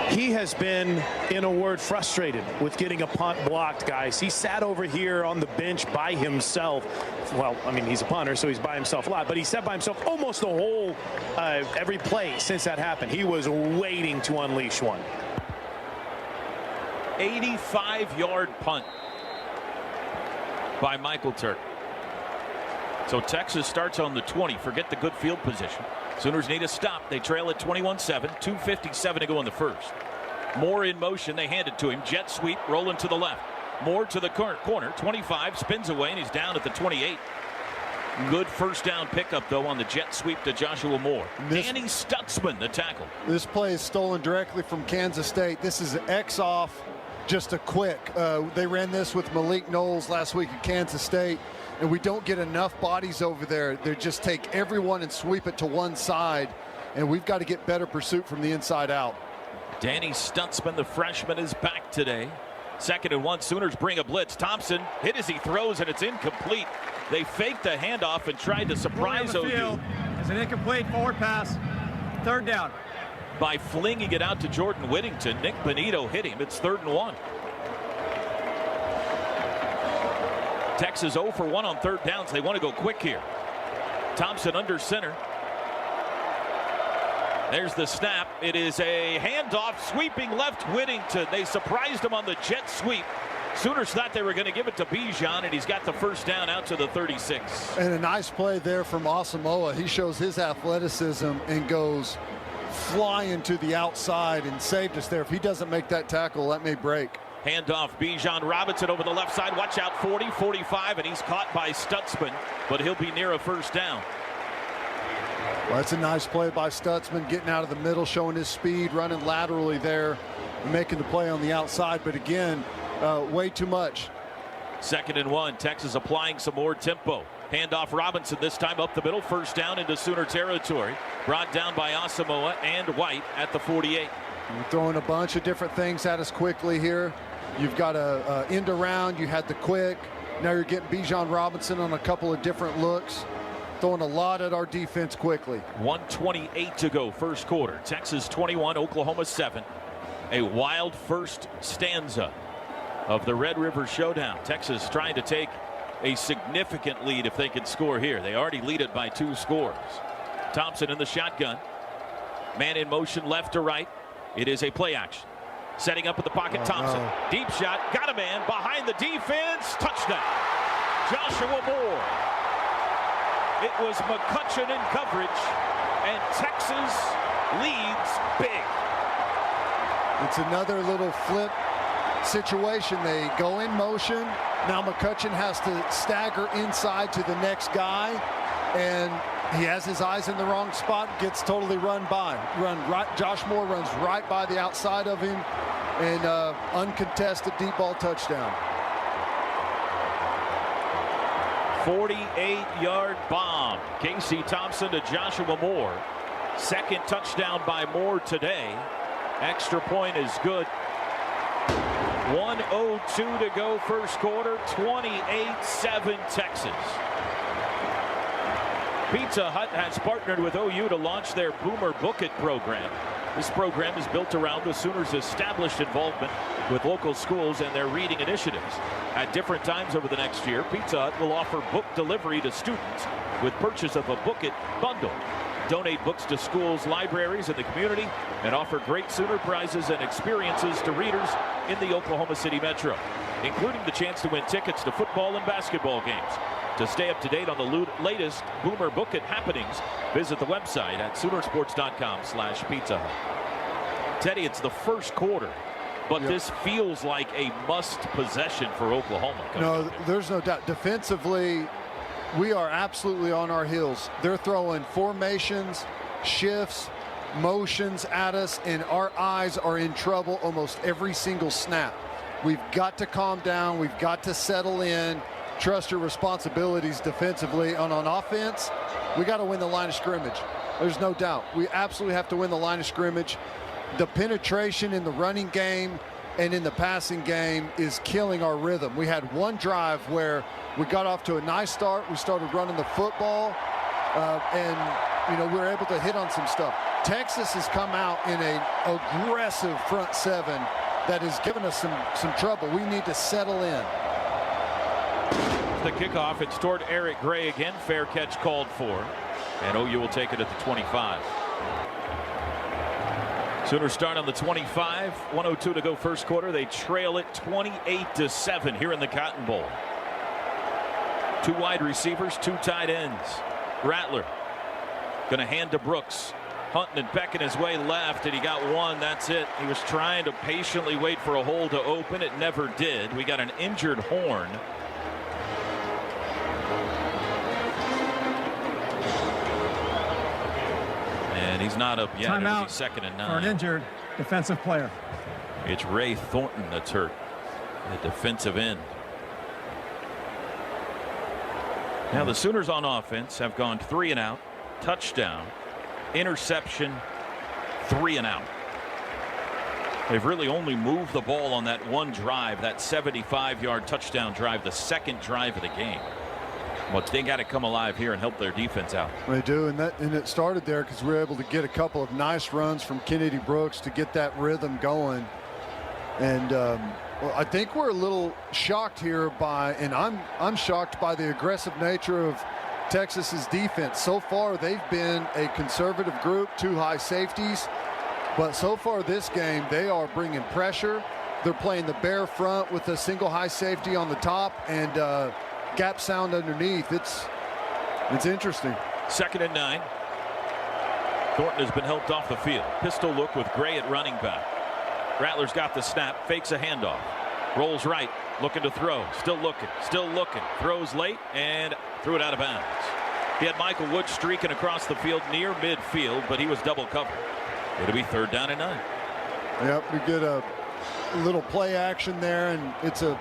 He has been, in a word, frustrated with getting a punt blocked, guys. He sat over here on the bench by himself. Well, I mean, he's a punter, so he's by himself a lot, but he sat by himself almost the whole, every play since that happened. He was waiting to unleash one. 85-yard punt by Michael Turk. So Texas starts on the 20. Forget the good field position. Sooners need a stop. They trail at 21-7. 2:57 to go in the first. Moore in motion. They hand it to him. Jet sweep. Rolling to the left. Moore to the corner. 25. Spins away, and he's down at the 28. Good first down pickup, though, on the jet sweep to Joshua Moore. Danny Stutzman, the tackle. This play is stolen directly from Kansas State. This is an X off, just a quick. They ran this with Malik Knowles last week at Kansas State. And we don't get enough bodies over there. They just take everyone and sweep it to one side. And we've got to get better pursuit from the inside out. Danny Stutzman, the freshman, is back today. 2nd and 1. Sooners bring a blitz. Thompson hit as he throws, and it's incomplete. They faked the handoff and tried to surprise OU. It's an incomplete forward pass. 3rd down. By flinging it out to Jordan Whittington. Nick Benito hit him. It's 3rd and 1. Texas 0 for 1 on 3rd downs. They want to go quick here. Thompson under center. There's the snap. It is a handoff, sweeping left Whittington. They surprised him on the jet sweep. Sooners thought they were going to give it to Bijan, and he's got the first down out to the 36. And a nice play there from Asamoah. He shows his athleticism and goes flying to the outside and saved us there. If he doesn't make that tackle, that may break. Handoff, Bijan Robinson over the left side. Watch out, 40, 45, and he's caught by Stutzman, but he'll be near a first down. Well, that's a nice play by Stutzman, getting out of the middle, showing his speed, running laterally there, making the play on the outside. But again, way too much. 2nd and 1. Texas applying some more tempo. Handoff Robinson this time up the middle. First down into Sooner territory. Brought down by Asamoah and White at the 48. You're throwing a bunch of different things at us quickly here. You've got a end around. You had the quick. Now you're getting Bijan Robinson on a couple of different looks. Throwing a lot at our defense quickly. 1:28 to go, first quarter. Texas 21, Oklahoma 7. A wild first stanza of the Red River Showdown. Texas trying to take a significant lead if they can score here. They already lead it by 2 scores. Thompson in the shotgun. Man in motion left to right. It is a play action. Setting up in the pocket, Thompson. No. Deep shot, got a man behind the defense. Touchdown. Joshua Moore. It was McCutcheon in coverage, and Texas leads big. It's another little flip situation. They go in motion. Now McCutcheon has to stagger inside to the next guy, and he has his eyes in the wrong spot, gets totally run right. Josh Moore runs right by the outside of him, and uncontested deep ball touchdown. 48-yard bomb. Casey Thompson to Joshua Moore. 2nd touchdown by Moore today. Extra point is good. 1:02 to go, first quarter. 28-7 Texas. Pizza Hut has partnered with OU to launch their Boomer Book It program. This program is built around the Sooners' established involvement with local schools and their reading initiatives. At different times over the next year, Pizza Hut will offer book delivery to students with purchase of a Book It bundle. Donate books to schools, libraries, and the community, and offer great Sooner prizes and experiences to readers in the Oklahoma City metro, including the chance to win tickets to football and basketball games. To stay up to date on the latest Boomer Book It happenings, visit the website at Soonersports.com/Pizza Hut. Teddy, it's the first quarter, but this feels like a must possession for Oklahoma. No, there's no doubt. Defensively, we are absolutely on our heels. They're throwing formations, shifts, motions at us, and our eyes are in trouble almost every single snap. We've got to calm down. We've got to settle in, trust your responsibilities defensively. And on offense, we got to win the line of scrimmage. There's no doubt. We absolutely have to win the line of scrimmage. The penetration in the running game and in the passing game is killing our rhythm. We had one drive where we got off to a nice start. We started running the football, and we were able to hit on some stuff. Texas has come out in an aggressive front seven that has given us some trouble. We need to settle in. The kickoff, it's toward Eric Gray again. Fair catch called for, and OU will take it at the 25. Sooners start on the 25. 1:02 to go first quarter. They trail it 28-7 here in the Cotton Bowl. 2 wide receivers, 2 tight ends. Rattler going to hand to Brooks. Hunting and pecking his way left, and he got one. That's it. He was trying to patiently wait for a hole to open. It never did. We got an injured Horn. And he's not up yet. It'll be 2nd and 9. For an injured defensive player. It's Ray Thornton that's hurt, the defensive end. Now the Sooners on offense have gone 3 and out, touchdown, interception, 3 and out. They've really only moved the ball on that one drive, that 75-yard touchdown drive, the 2nd drive of the game. But they got to come alive here and help their defense out. They do, and it started there because we were able to get a couple of nice runs from Kennedy Brooks to get that rhythm going. And well, I think we're a little shocked here and I'm shocked by the aggressive nature of Texas's defense. So far, they've been a conservative group, 2 high safeties. But so far this game, they are bringing pressure. They're playing the bare front with a single high safety on the top and gap sound underneath. It's interesting. 2nd and 9. Thornton has been helped off the field. Pistol look with Gray at running back. Rattler's got the snap, fakes a handoff, rolls right, looking to throw, still looking, throws late and threw it out of bounds. He had Michael Wood streaking across the field near midfield, but he was double covered. It'll be 3rd down and 9. Yep, we get a little play action there, and it's a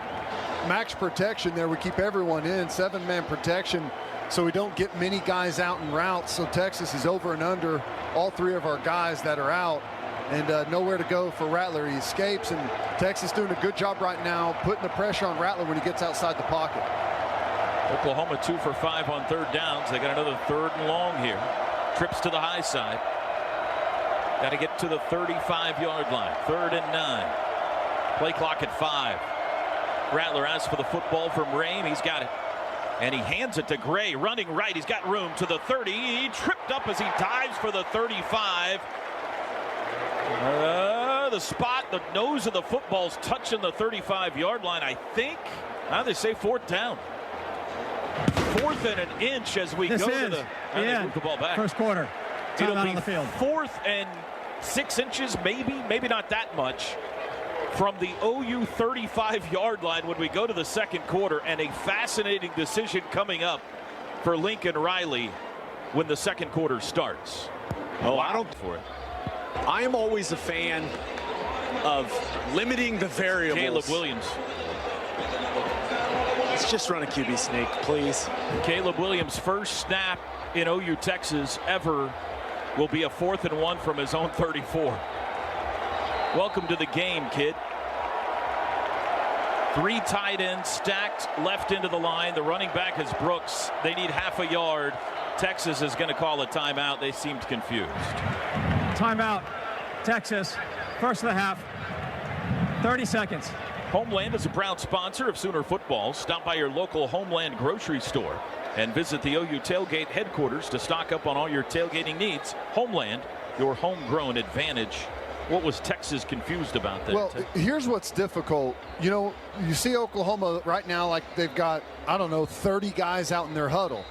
max protection there. We keep everyone in 7-man protection, so we don't get many guys out in routes. So Texas is over and under all 3 of our guys that are out, and nowhere to go for Rattler. He escapes, and Texas doing a good job right now putting the pressure on Rattler when he gets outside the pocket. Oklahoma 2 for 5 on 3rd downs. They got another 3rd and long here. Trips to the high side. Got to get to the 35-yard line. 3rd and 9. Play clock at 5. Rattler asks for the football from Rain. He's got it. And he hands it to Gray, running right. He's got room to the 30. He tripped up as he dives for the 35. The spot, the nose of the football's touching the 35-yard line, I think. Now they say 4th down. 4th and an inch as we go to the. They move the ball back. First quarter. It'll be on the field. 4th and 6 inches, maybe not that much, from the OU 35-yard line when we go to the 2nd quarter, and a fascinating decision coming up for Lincoln Riley when the 2nd quarter starts. Oh, I don't for it. I am always a fan of limiting the variables. Caleb Williams. Let's just run a QB sneak, please. Caleb Williams' first snap in OU Texas ever will be a 4th and 1 from his own 34. Welcome to the game, kid. 3 tight ends stacked left into the line. The running back is Brooks. They need half a yard. Texas is going to call a timeout. They seemed confused. Timeout. Texas. First of the half. 30 seconds. Homeland is a proud sponsor of Sooner football. Stop by your local Homeland grocery store and visit the OU Tailgate headquarters to stock up on all your tailgating needs. Homeland, your homegrown advantage. What was Texas confused about that? Well, here's what's difficult. You see Oklahoma right now like they've got, 30 guys out in their huddle.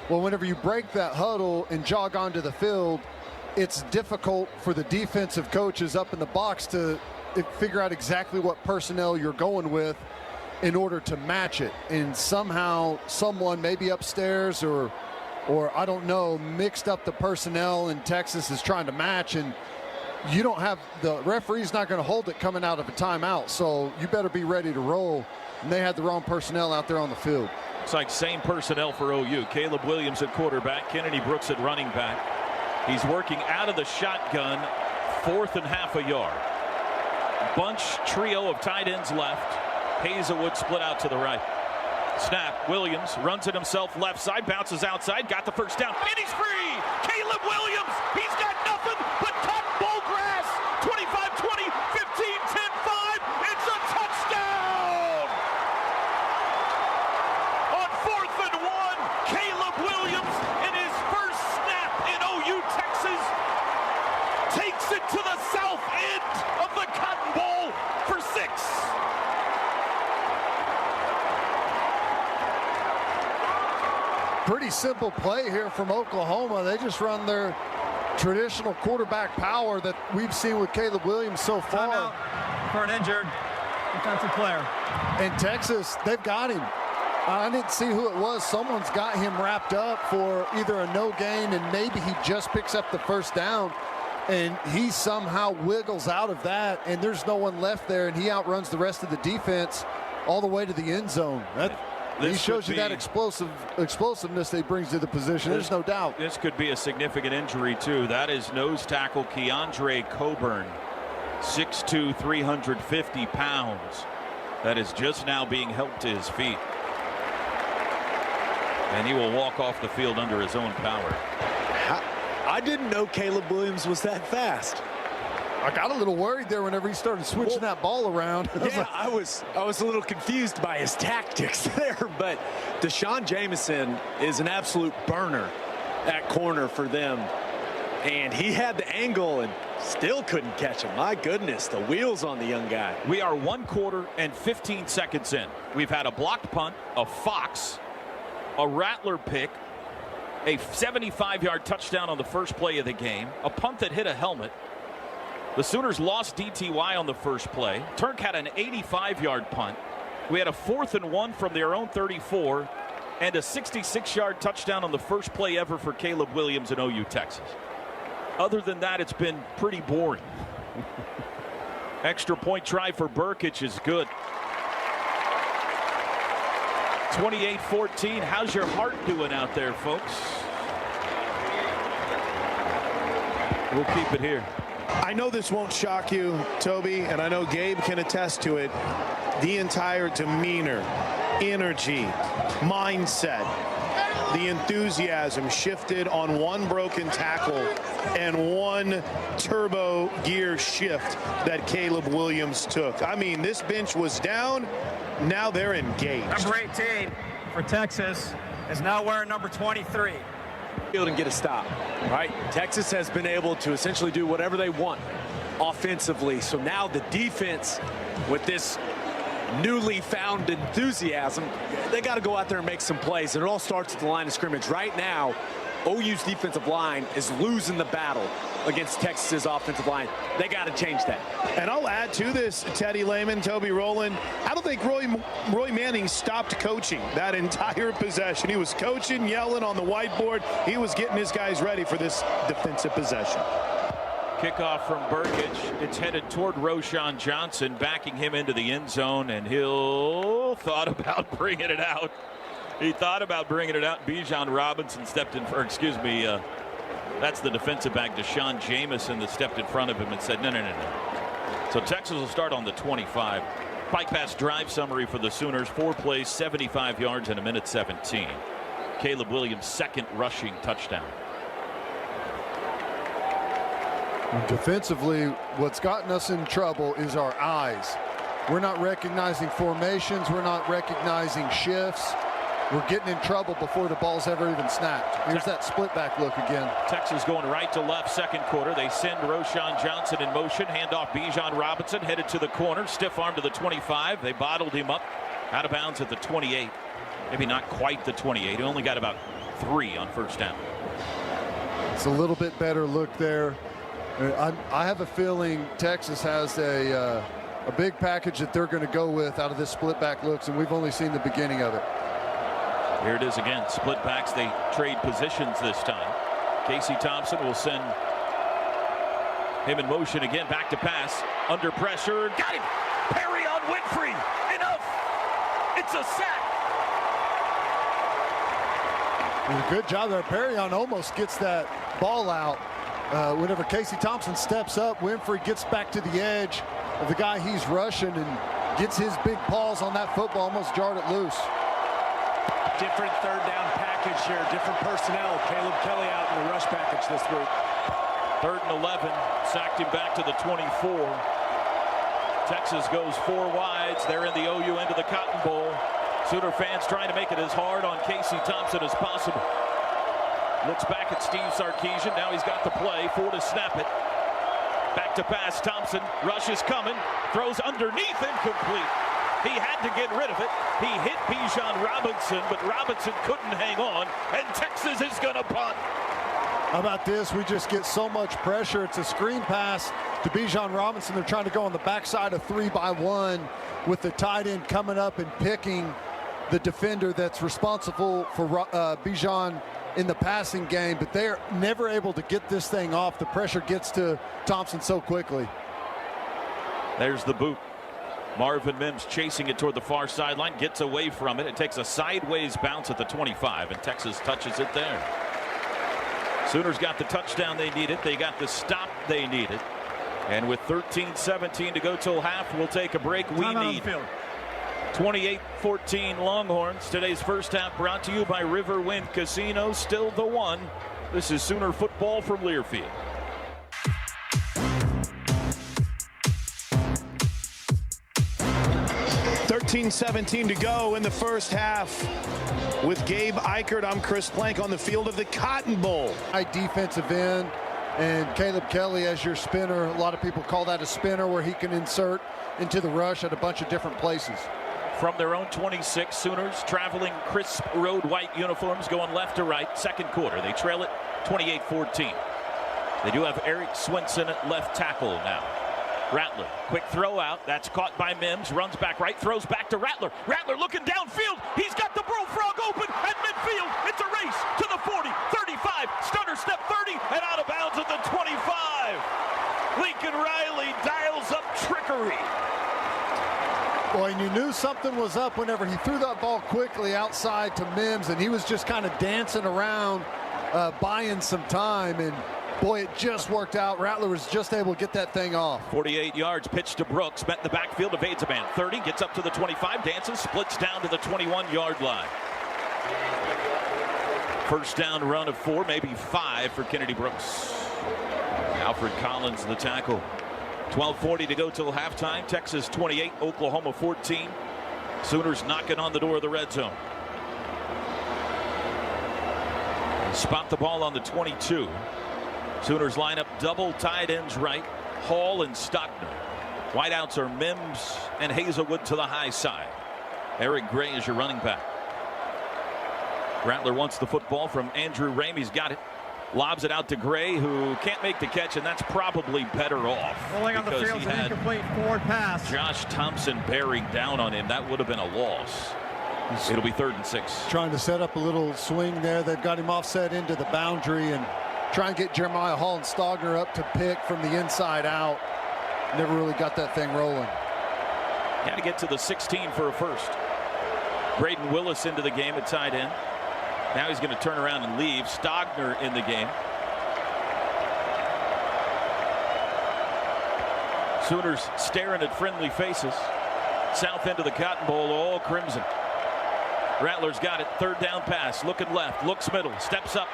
Well, whenever you break that huddle and jog onto the field, it's difficult for the defensive coaches up in the box to figure out exactly what personnel you're going with. in order to match it. And somehow someone, maybe upstairs or I don't know, mixed up the personnel, and Texas is trying to match, and you don't have the referee's not going to hold it coming out of a timeout, so you better be ready to roll. And they had the wrong personnel out there on the field. It's like same personnel for OU. Caleb Williams at quarterback, Kennedy Brooks at running back. He's working out of the shotgun, 4th and half a yard. Bunch trio of tight ends left. Hazelwood split out to the right. Snap. Williams runs it himself left side, bounces outside, got the first down, and he's free. Caleb Williams, he's got nothing but cotton bowl grass. 25-20, 15-10-5. It's a touchdown. On 4th and 1, Caleb Williams, in his first snap in OU Texas, takes it to the south end of the Cotton Bowl for 6. Pretty simple play here from Oklahoma. They just run their traditional quarterback power that we've seen with Caleb Williams so far. Timeout for an injured defensive player. And Texas, they've got him. I didn't see who it was. Someone's got him wrapped up for either a no gain, and maybe he just picks up the first down, and he somehow wiggles out of that, and there's no one left there, and he outruns the rest of the defense all the way to the end zone. He shows you that explosiveness that he brings to the position. There's no doubt. This could be a significant injury, too. That is nose tackle Keandre Coburn, 6'2", 350 pounds. That is just now being helped to his feet. And he will walk off the field under his own power. I didn't know Caleb Williams was that fast. I got a little worried there whenever he started switching that ball around. I was a little confused by his tactics there, but Deshaun Jameson is an absolute burner at corner for them, and he had the angle and still couldn't catch him. My goodness, the wheels on the young guy. We are 1 quarter and 15 seconds in. We've had a blocked punt, a Fox, a Rattler pick, a 75-yard touchdown on the first play of the game, a punt that hit a helmet. The Sooners lost DTY on the first play. Turk had an 85-yard punt. We had a 4th and 1 from their own 34 and a 66-yard touchdown on the first play ever for Caleb Williams in OU Texas. Other than that, it's been pretty boring. Extra point try for Burkich is good. 28-14. How's your heart doing out there, folks? We'll keep it here. I know this won't shock you, Toby, and I know Gabe can attest to it. The entire demeanor, energy, mindset, the enthusiasm shifted on one broken tackle and one turbo gear shift that Caleb Williams took. I mean, this bench was down. Now they're engaged. Number 18 for Texas is now wearing number 23. And get a stop, right? Texas has been able to essentially do whatever they want offensively. So now the defense, with this newly found enthusiasm, they got to go out there and make some plays. And it all starts at the line of scrimmage. Right now, OU's defensive line is losing the battle against Texas's offensive line. They got to change that. And I'll add to this, Teddy Lehman, Toby Rowland. I don't think Roy Manning stopped coaching that entire possession. He was coaching, yelling on the whiteboard. He was getting his guys ready for this defensive possession. Kickoff from Burkich. It's headed toward Roschon Johnson, backing him into the end zone, and Hill thought about bringing it out. He thought about bringing it out. Bijan Robinson stepped in, or excuse me, that's the defensive back, Deshaun Jameson, that stepped in front of him and said, no. So Texas will start on the 25. Pike Pass drive summary for the Sooners. 4 plays, 75 yards, and a minute 17. Caleb Williams' second rushing touchdown. Defensively, what's gotten us in trouble is our eyes. We're not recognizing formations. We're not recognizing shifts. We're getting in trouble before the ball's ever even snapped. Here's that split back look again. Texas going right to left second quarter. They send Roschon Johnson in motion. Handoff Bijan Robinson headed to the corner. Stiff arm to the 25. They bottled him up out of bounds at the 28. Maybe not quite the 28. He only got about 3 on first down. It's a little bit better look there. I have a feeling Texas has a a big package that they're going to go with out of this split back looks, and we've only seen the beginning of it. Here it is again. Split backs. They trade positions this time. Casey Thompson will send him in motion again. Back to pass. Under pressure. Got him. Perry on Winfrey. Enough. It's a sack. A good job there. Perry on almost gets that ball out. Whenever Casey Thompson steps up, Winfrey gets back to the edge of the guy he's rushing and gets his big paws on that football, almost jarred it loose. Different third down package here, different personnel. Caleb Kelly out in the rush package this week. 3rd and 11, sacked him back to the 24. Texas goes 4 wides. They're in the OU end of the Cotton Bowl. Sooner fans trying to make it as hard on Casey Thompson as possible. Looks back at Steve Sarkisian. Now he's got the play. 4 to snap it. Back to pass. Thompson. Rush is coming. Throws underneath. Incomplete. He had to get rid of it. He hit Bijan Robinson, but Robinson couldn't hang on. And Texas is going to punt. How about this? We just get so much pressure. It's a screen pass to Bijan Robinson. They're trying to go on the backside of 3-by-1 with the tight end coming up and picking the defender that's responsible for Bijan in the passing game, but they're never able to get this thing off. The pressure gets to Thompson so quickly. There's the boot. Marvin Mims chasing it toward the far sideline, gets away from it. It takes a sideways bounce at the 25, and Texas touches it there. Sooners got the touchdown they needed. They got the stop they needed. And with 13-17 to go till half, we'll take a break. We need 28-14 Longhorns. Today's first half brought to you by Riverwind Casino. Still the one. This is Sooner football from Learfield. .17 to go in the first half. With Gabe Eichert, I'm Chris Plank on the field of the Cotton Bowl. High defensive end and Caleb Kelly as your spinner. A lot of people call that a spinner, where he can insert into the rush at a bunch of different places. From their own 26, Sooners traveling crisp road white uniforms, going left to right. Second quarter, they trail it 28-14. They do have Eric Swinson at left tackle now. Rattler, quick throw out. That's caught by Mims. Runs back right, throws back to Rattler. Rattler looking downfield. He's got the bullfrog open at midfield. It's a race to the 40, 35, stutter step 30, and out of bounds at the 25. Lincoln Riley dials up trickery. Boy, and you knew something was up whenever he threw that ball quickly outside to Mims, and he was just kind of dancing around, buying some time, and boy, it just worked out. Rattler was just able to get that thing off. 48 yards, pitch to Brooks, met in the backfield, evades a man. 30, gets up to the 25, dances, splits down to the 21-yard line. First down run of 4, maybe 5 for Kennedy Brooks. Alfred Collins, the tackle. 12:40 to go till halftime. Texas 28, Oklahoma 14. Sooners knocking on the door of the red zone. Spot the ball on the 22. Sooners line up double tight ends right. Hall and Stockner. Wideouts are Mims and Hazelwood to the high side. Eric Gray is your running back. Rattler wants the football from Andrew Ramey's got it. Lobs it out to Gray, who can't make the catch, and that's probably better off. Rolling on the field, an incomplete forward pass. Josh Thompson bearing down on him. That would have been a loss. It'll be 3rd and 6. Trying to set up a little swing there. They've got him offset into the boundary and try and get Jeremiah Hall and Stogner up to pick from the inside out. Never really got that thing rolling. Got to get to the 16 for a first. Braden Willis into the game at tight end. Now he's going to turn around and leave. Stogner in the game. Sooners staring at friendly faces. South end of the Cotton Bowl, all crimson. Rattler's got it. 3rd down pass. Looking left. Looks middle. Steps up.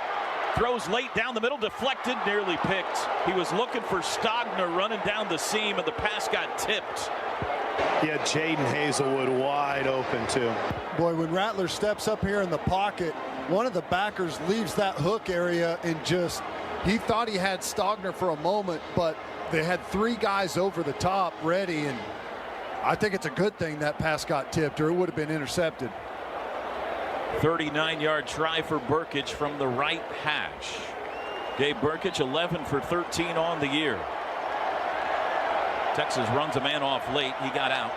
Throws late down the middle. Deflected. Nearly picked. He was looking for Stogner running down the seam, and the pass got tipped. Yeah, Jaden Hazelwood wide open, too. Boy, when Rattler steps up here in the pocket, one of the backers leaves that hook area and just, he thought he had Stogner for a moment, but they had 3 guys over the top ready, and I think it's a good thing that pass got tipped, or it would have been intercepted. 39-yard try for Burkich from the right hash. Gabe Burkich 11 for 13 on the year. Texas runs a man off late. He got out.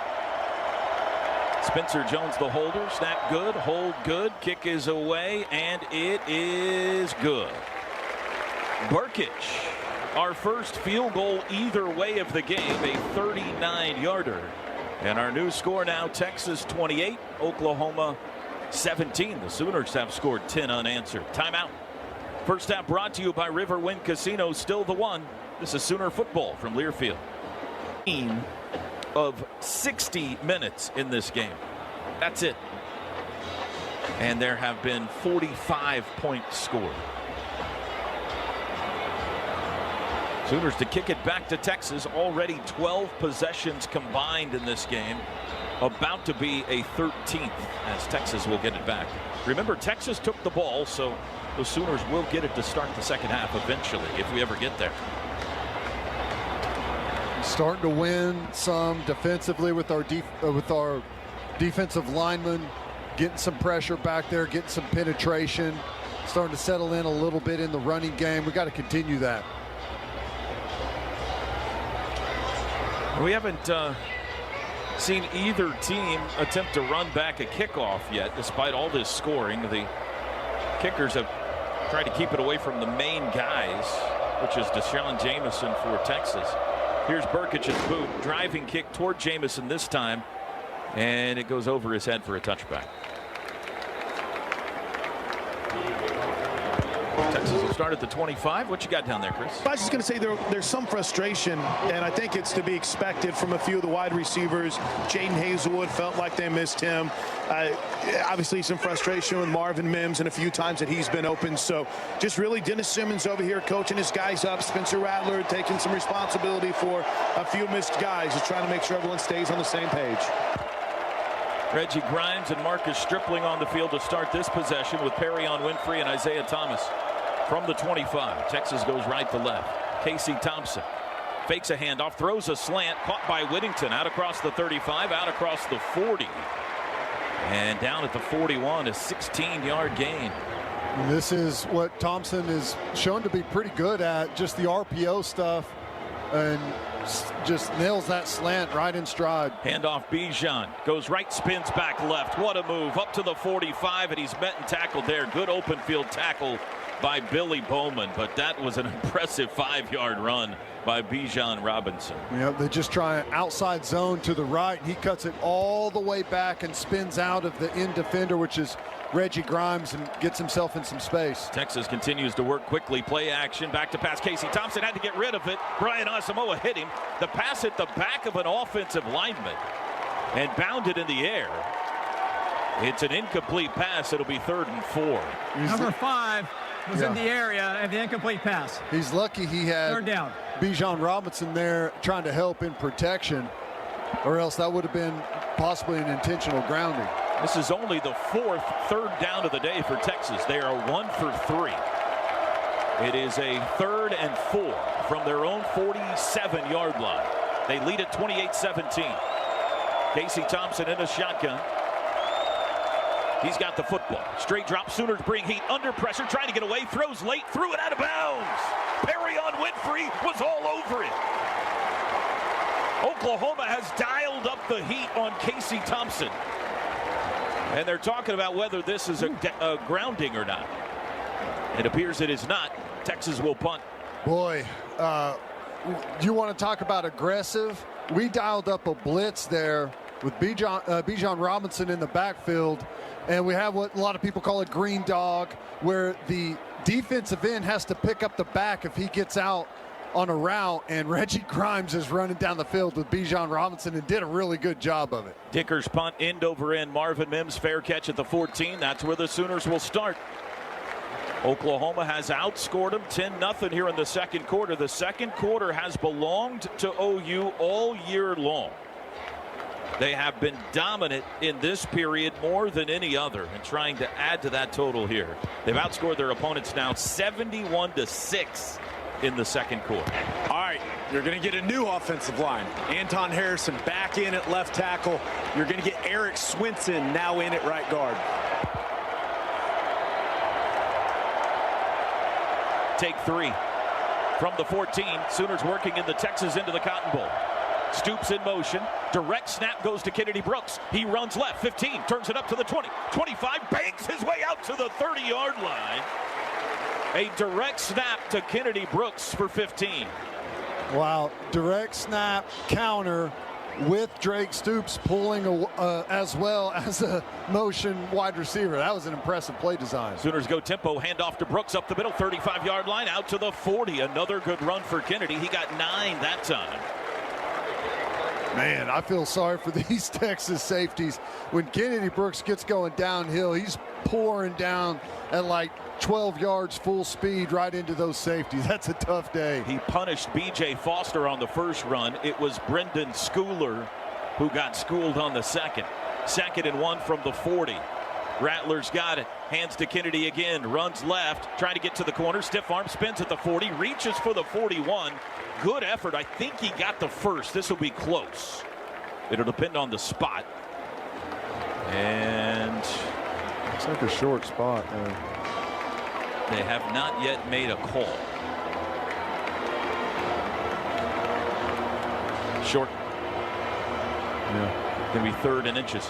Spencer Jones, the holder. Snap good. Hold good. Kick is away, and it is good. Burkich, our first field goal either way of the game, a 39-yarder. And our new score now, Texas 28, Oklahoma 17. The Sooners have scored 10 unanswered. Timeout. First half brought to you by Riverwind Casino, still the one. This is Sooner football from Learfield. Of 60 minutes in this game. That's it. And there have been 45 points scored. Sooners to kick it back to Texas. Already 12 possessions combined in this game. About to be a 13th as Texas will get it back. Remember, Texas took the ball, so the Sooners will get it to start the second half eventually if we ever get there. Starting to win some defensively with our defensive linemen, getting some pressure back there, getting some penetration, starting to settle in a little bit in the running game. We got to continue that. We haven't seen either team attempt to run back a kickoff yet, despite all this scoring. The kickers have tried to keep it away from the main guys, which is Deshaun Jamison for Texas. Here's Burkich's boot, driving kick toward Jamison this time, and it goes over his head for a touchback. Texas will start at the 25. What you got down there, Chris? I was just going to say there's some frustration, and I think it's to be expected from a few of the wide receivers. Jaden Hazelwood felt like they missed him. Obviously some frustration with Marvin Mims and a few times that he's been open. So just really Dennis Simmons over here coaching his guys up. Spencer Rattler taking some responsibility for a few missed guys, just trying to make sure everyone stays on the same page. Reggie Grimes and Marcus Stripling on the field to start this possession with Perrion Winfrey and Isaiah Thomas. From the 25, Texas goes right to left. Casey Thompson fakes a handoff, throws a slant, caught by Whittington, out across the 35, out across the 40. And down at the 41, a 16-yard gain. This is what Thompson is shown to be pretty good at, just the RPO stuff, and just nails that slant right in stride. Handoff Bijan, goes right, spins back left. What a move, up to the 45, and he's met and tackled there. Good open field tackle by Billy Bowman, but that was an impressive 5-yard run by Bijan Robinson. Yeah, they just try an outside zone to the right. He cuts it all the way back and spins out of the end defender, which is Reggie Grimes, and gets himself in some space. Texas continues to work quickly. Play action, back to pass. Casey Thompson had to get rid of it. Brian Asamoah hit him. The pass hit the back of an offensive lineman and bounded in the air. It's an incomplete pass. It'll be 3rd and 4. Number 5 was in the area and the incomplete pass. He's lucky he had 3rd down. Bijan Robinson there trying to help in protection, or else that would have been possibly an intentional grounding. This is only the 4th 3rd down of the day for Texas. They are 1 for 3. It is a 3rd and 4 from their own 47-yard line. They lead at 28-17. Casey Thompson in a shotgun. He's got the football. Straight drop. Sooners bring heat under pressure, trying to get away. Throws late, threw it out of bounds. Perrion Winfrey was all over it. Oklahoma has dialed up the heat on Casey Thompson. And they're talking about whether this is a grounding or not. It appears it is not. Texas will punt. Boy, you want to talk about aggressive? We dialed up a blitz there with Bijan Robinson in the backfield, and we have what a lot of people call a green dog, where the defensive end has to pick up the back if he gets out on a route, and Reggie Grimes is running down the field with Bijan Robinson and did a really good job of it. Dicker's punt, end over end. Marvin Mims, fair catch at the 14. That's where the Sooners will start. Oklahoma has outscored them 10-0 here in the second quarter. The second quarter has belonged to OU all year long. They have been dominant in this period more than any other, and trying to add to that total here. They've outscored their opponents now 71-6 in the second quarter. All right, you're going to get a new offensive line. Anton Harrison back in at left tackle. You're going to get Eric Swinson now in at right guard. Take 3 from the 14. Sooners working in the Texas into the Cotton Bowl. Stoops in motion. Direct snap goes to Kennedy Brooks. He runs left. 15. Turns it up to the 20. 25. Bangs his way out to the 30-yard line. A direct snap to Kennedy Brooks for 15. Wow. Direct snap counter with Drake Stoops pulling as well as a motion wide receiver. That was an impressive play design. Sooners go tempo. Handoff to Brooks up the middle. 35-yard line out to the 40. Another good run for Kennedy. He got 9 that time. Man, I feel sorry for these Texas safeties. When Kennedy Brooks gets going downhill, he's pouring down at like 12 yards full speed right into those safeties. That's a tough day. He punished B.J. Foster on the first run. It was Brendan Schooler who got schooled on the second. 2nd and 1 from the 40. Rattler's got it. Hands to Kennedy again. Runs left. Trying to get to the corner. Stiff arm. Spins at the 40. Reaches for the 41. Good effort. I think he got the first. This will be close. It'll depend on the spot. And it's like a short spot. They have not yet made a call. Short. Yeah. Going to be 3rd and inches.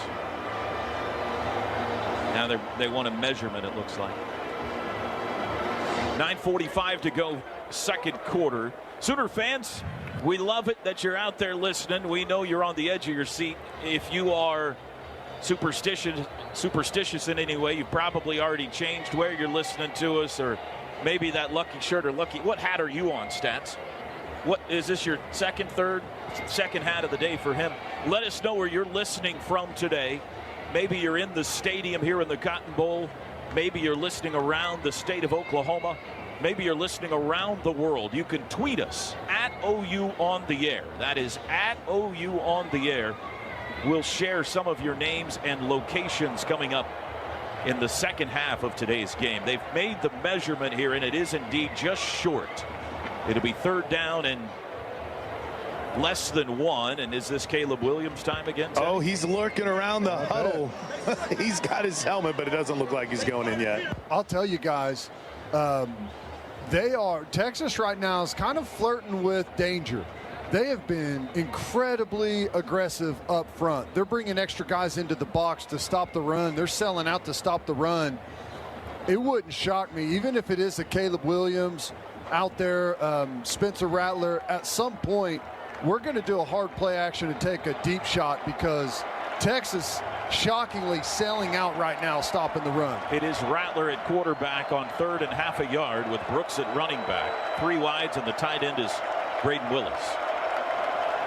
Now they want a measurement, it looks like. 9:45 to go, 2nd quarter. Sooner fans, we love it that you're out there listening. We know you're on the edge of your seat. If you are superstitious in any way, you've probably already changed where you're listening to us, or maybe that lucky shirt or lucky. What hat are you on, Stats? What is this, your second hat of the day for him? Let us know where you're listening from today. Maybe you're in the stadium here in the Cotton Bowl. Maybe you're listening around the state of Oklahoma. Maybe you're listening around the world. You can tweet us at OU on the air. That is at OU on the air. We'll share some of your names and locations coming up in the second half of today's game. They've made the measurement here, and it is indeed just short. It'll be 3rd down and less than 1. And is this Caleb Williams time again, Teddy? Oh, he's lurking around the huddle. He's got his helmet, but it doesn't look like he's going in yet. I'll tell you guys, Texas right now is kind of flirting with danger. They have been incredibly aggressive up front. They're bringing extra guys into the box to stop the run. They're selling out to stop the run. It wouldn't shock me, even if it is a Caleb Williams out there, Spencer Rattler, at some point, we're going to do a hard play action and take a deep shot, because Texas shockingly selling out right now, stopping the run. It is Rattler at quarterback on 3rd and half a yard with Brooks at running back. 3 wides, and the tight end is Braden Willis.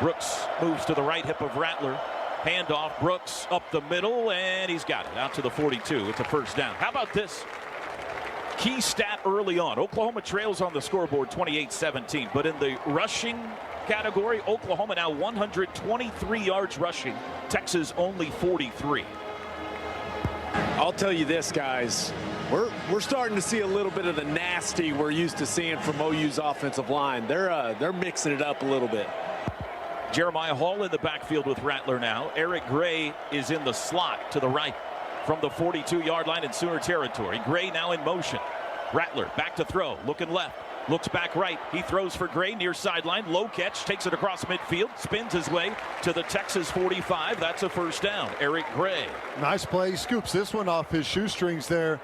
Brooks moves to the right hip of Rattler. Handoff, Brooks up the middle, and he's got it out to the 42. It's a 1st down. How about this? Key stat early on. Oklahoma trails on the scoreboard 28-17, but in the rushing category, Oklahoma now 123 yards rushing. Texas only 43. I'll tell you this, guys. We're starting to see a little bit of the nasty we're used to seeing from OU's offensive line. They're mixing it up a little bit. Jeremiah Hall in the backfield with Rattler now. Eric Gray is in the slot to the right from the 42-yard line in Sooner territory. Gray now in motion. Rattler back to throw, looking left. Looks back right. He throws for Gray near sideline. Low catch. Takes it across midfield. Spins his way to the Texas 45. That's a 1st down. Eric Gray. Nice play. He scoops this one off his shoestrings there.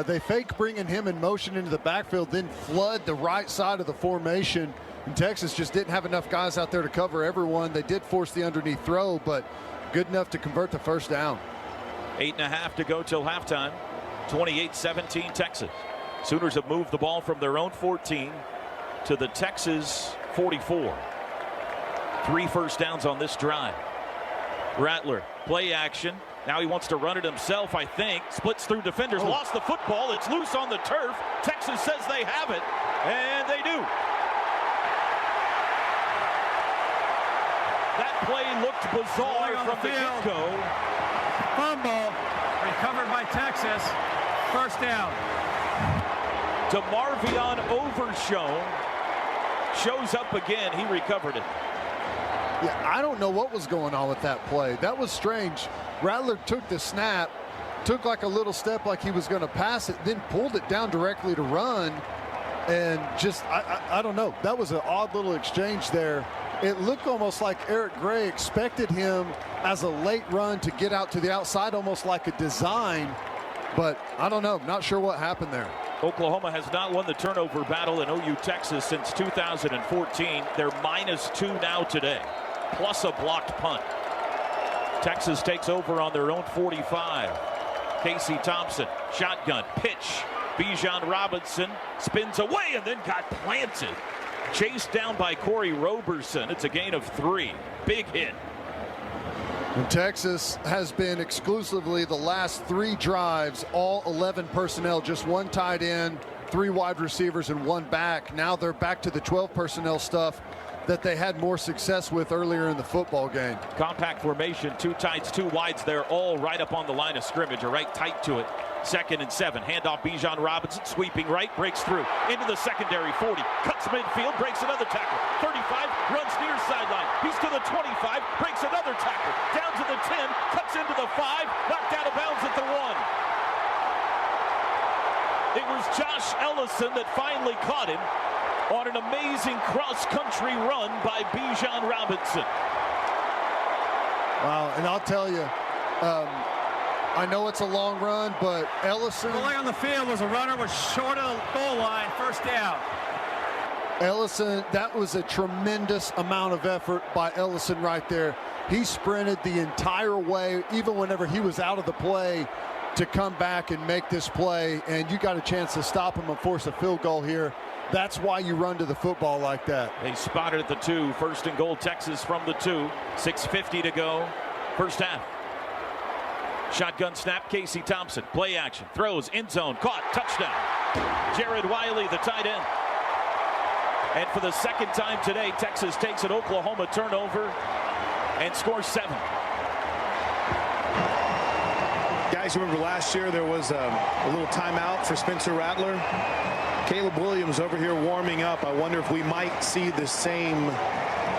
They fake bringing him in motion into the backfield, then flood the right side of the formation. And Texas just didn't have enough guys out there to cover everyone. They did force the underneath throw, but good enough to convert the 1st down. 8.5 to go till halftime. 28-17 Texas. Sooners have moved the ball from their own 14 to the Texas 44. 3 1st downs on this drive. Rattler, play action. Now he wants to run it himself, I think. Splits through defenders, lost the football. It's loose on the turf. Texas says they have it, and they do. That play looked bizarre from the get-go. Fumble recovered by Texas. 1st down. DeMarvion Overshown shows up again. He recovered it. Yeah, I don't know what was going on with that play. That was strange. Rattler took the snap, took like a little step like he was going to pass it, then pulled it down directly to run. And just, I don't know. That was an odd little exchange there. it looked almost like Eric Gray expected him as a late run to get out to the outside, almost like a design. But I don't know. Not sure what happened there. Oklahoma has not won the turnover battle in OU Texas since 2014. They're -2 now today, plus a blocked punt. Texas takes over on their own 45. Casey Thompson, shotgun, pitch. Bijan Robinson spins away and then got planted. Chased down by Corey Roberson. It's a gain of 3. Big hit. And Texas has been exclusively the last 3 drives, all 11 personnel, just 1 tight end, 3 wide receivers, and 1 back. Now they're back to the 12 personnel stuff that they had more success with earlier in the football game. Compact formation, 2 tights, 2 wides. They're all right up on the line of scrimmage, or right tight to it. 2nd and 7. Handoff Bijan Robinson, sweeping right, breaks through into the secondary 40, cuts midfield, breaks another tackle. 35, runs near sideline. He's to the 25, breaks another tackle. Down to the 10, cuts into the 5, knocked out of bounds at the 1. It was Josh Ellison that finally caught him on an amazing cross-country run by Bijan Robinson. Wow, and I'll tell you, I know it's a long run, but Ellison... The play on the field was a runner was short of the goal line, first down. Ellison, that was a tremendous amount of effort by Ellison right there. He sprinted the entire way, even whenever he was out of the play, to come back and make this play, and you got a chance to stop him and force a field goal here. That's why you run to the football like that. They spotted at the 2, 1st and goal, Texas from the 2. 6:50 to go, first half. Shotgun snap, Casey Thompson, play action, throws, end zone, caught, touchdown. Jared Wiley, the tight end. And for the 2nd time today, Texas takes an Oklahoma turnover and scores 7. Guys, remember last year there was a little timeout for Spencer Rattler. Caleb Williams over here warming up. I wonder if we might see the same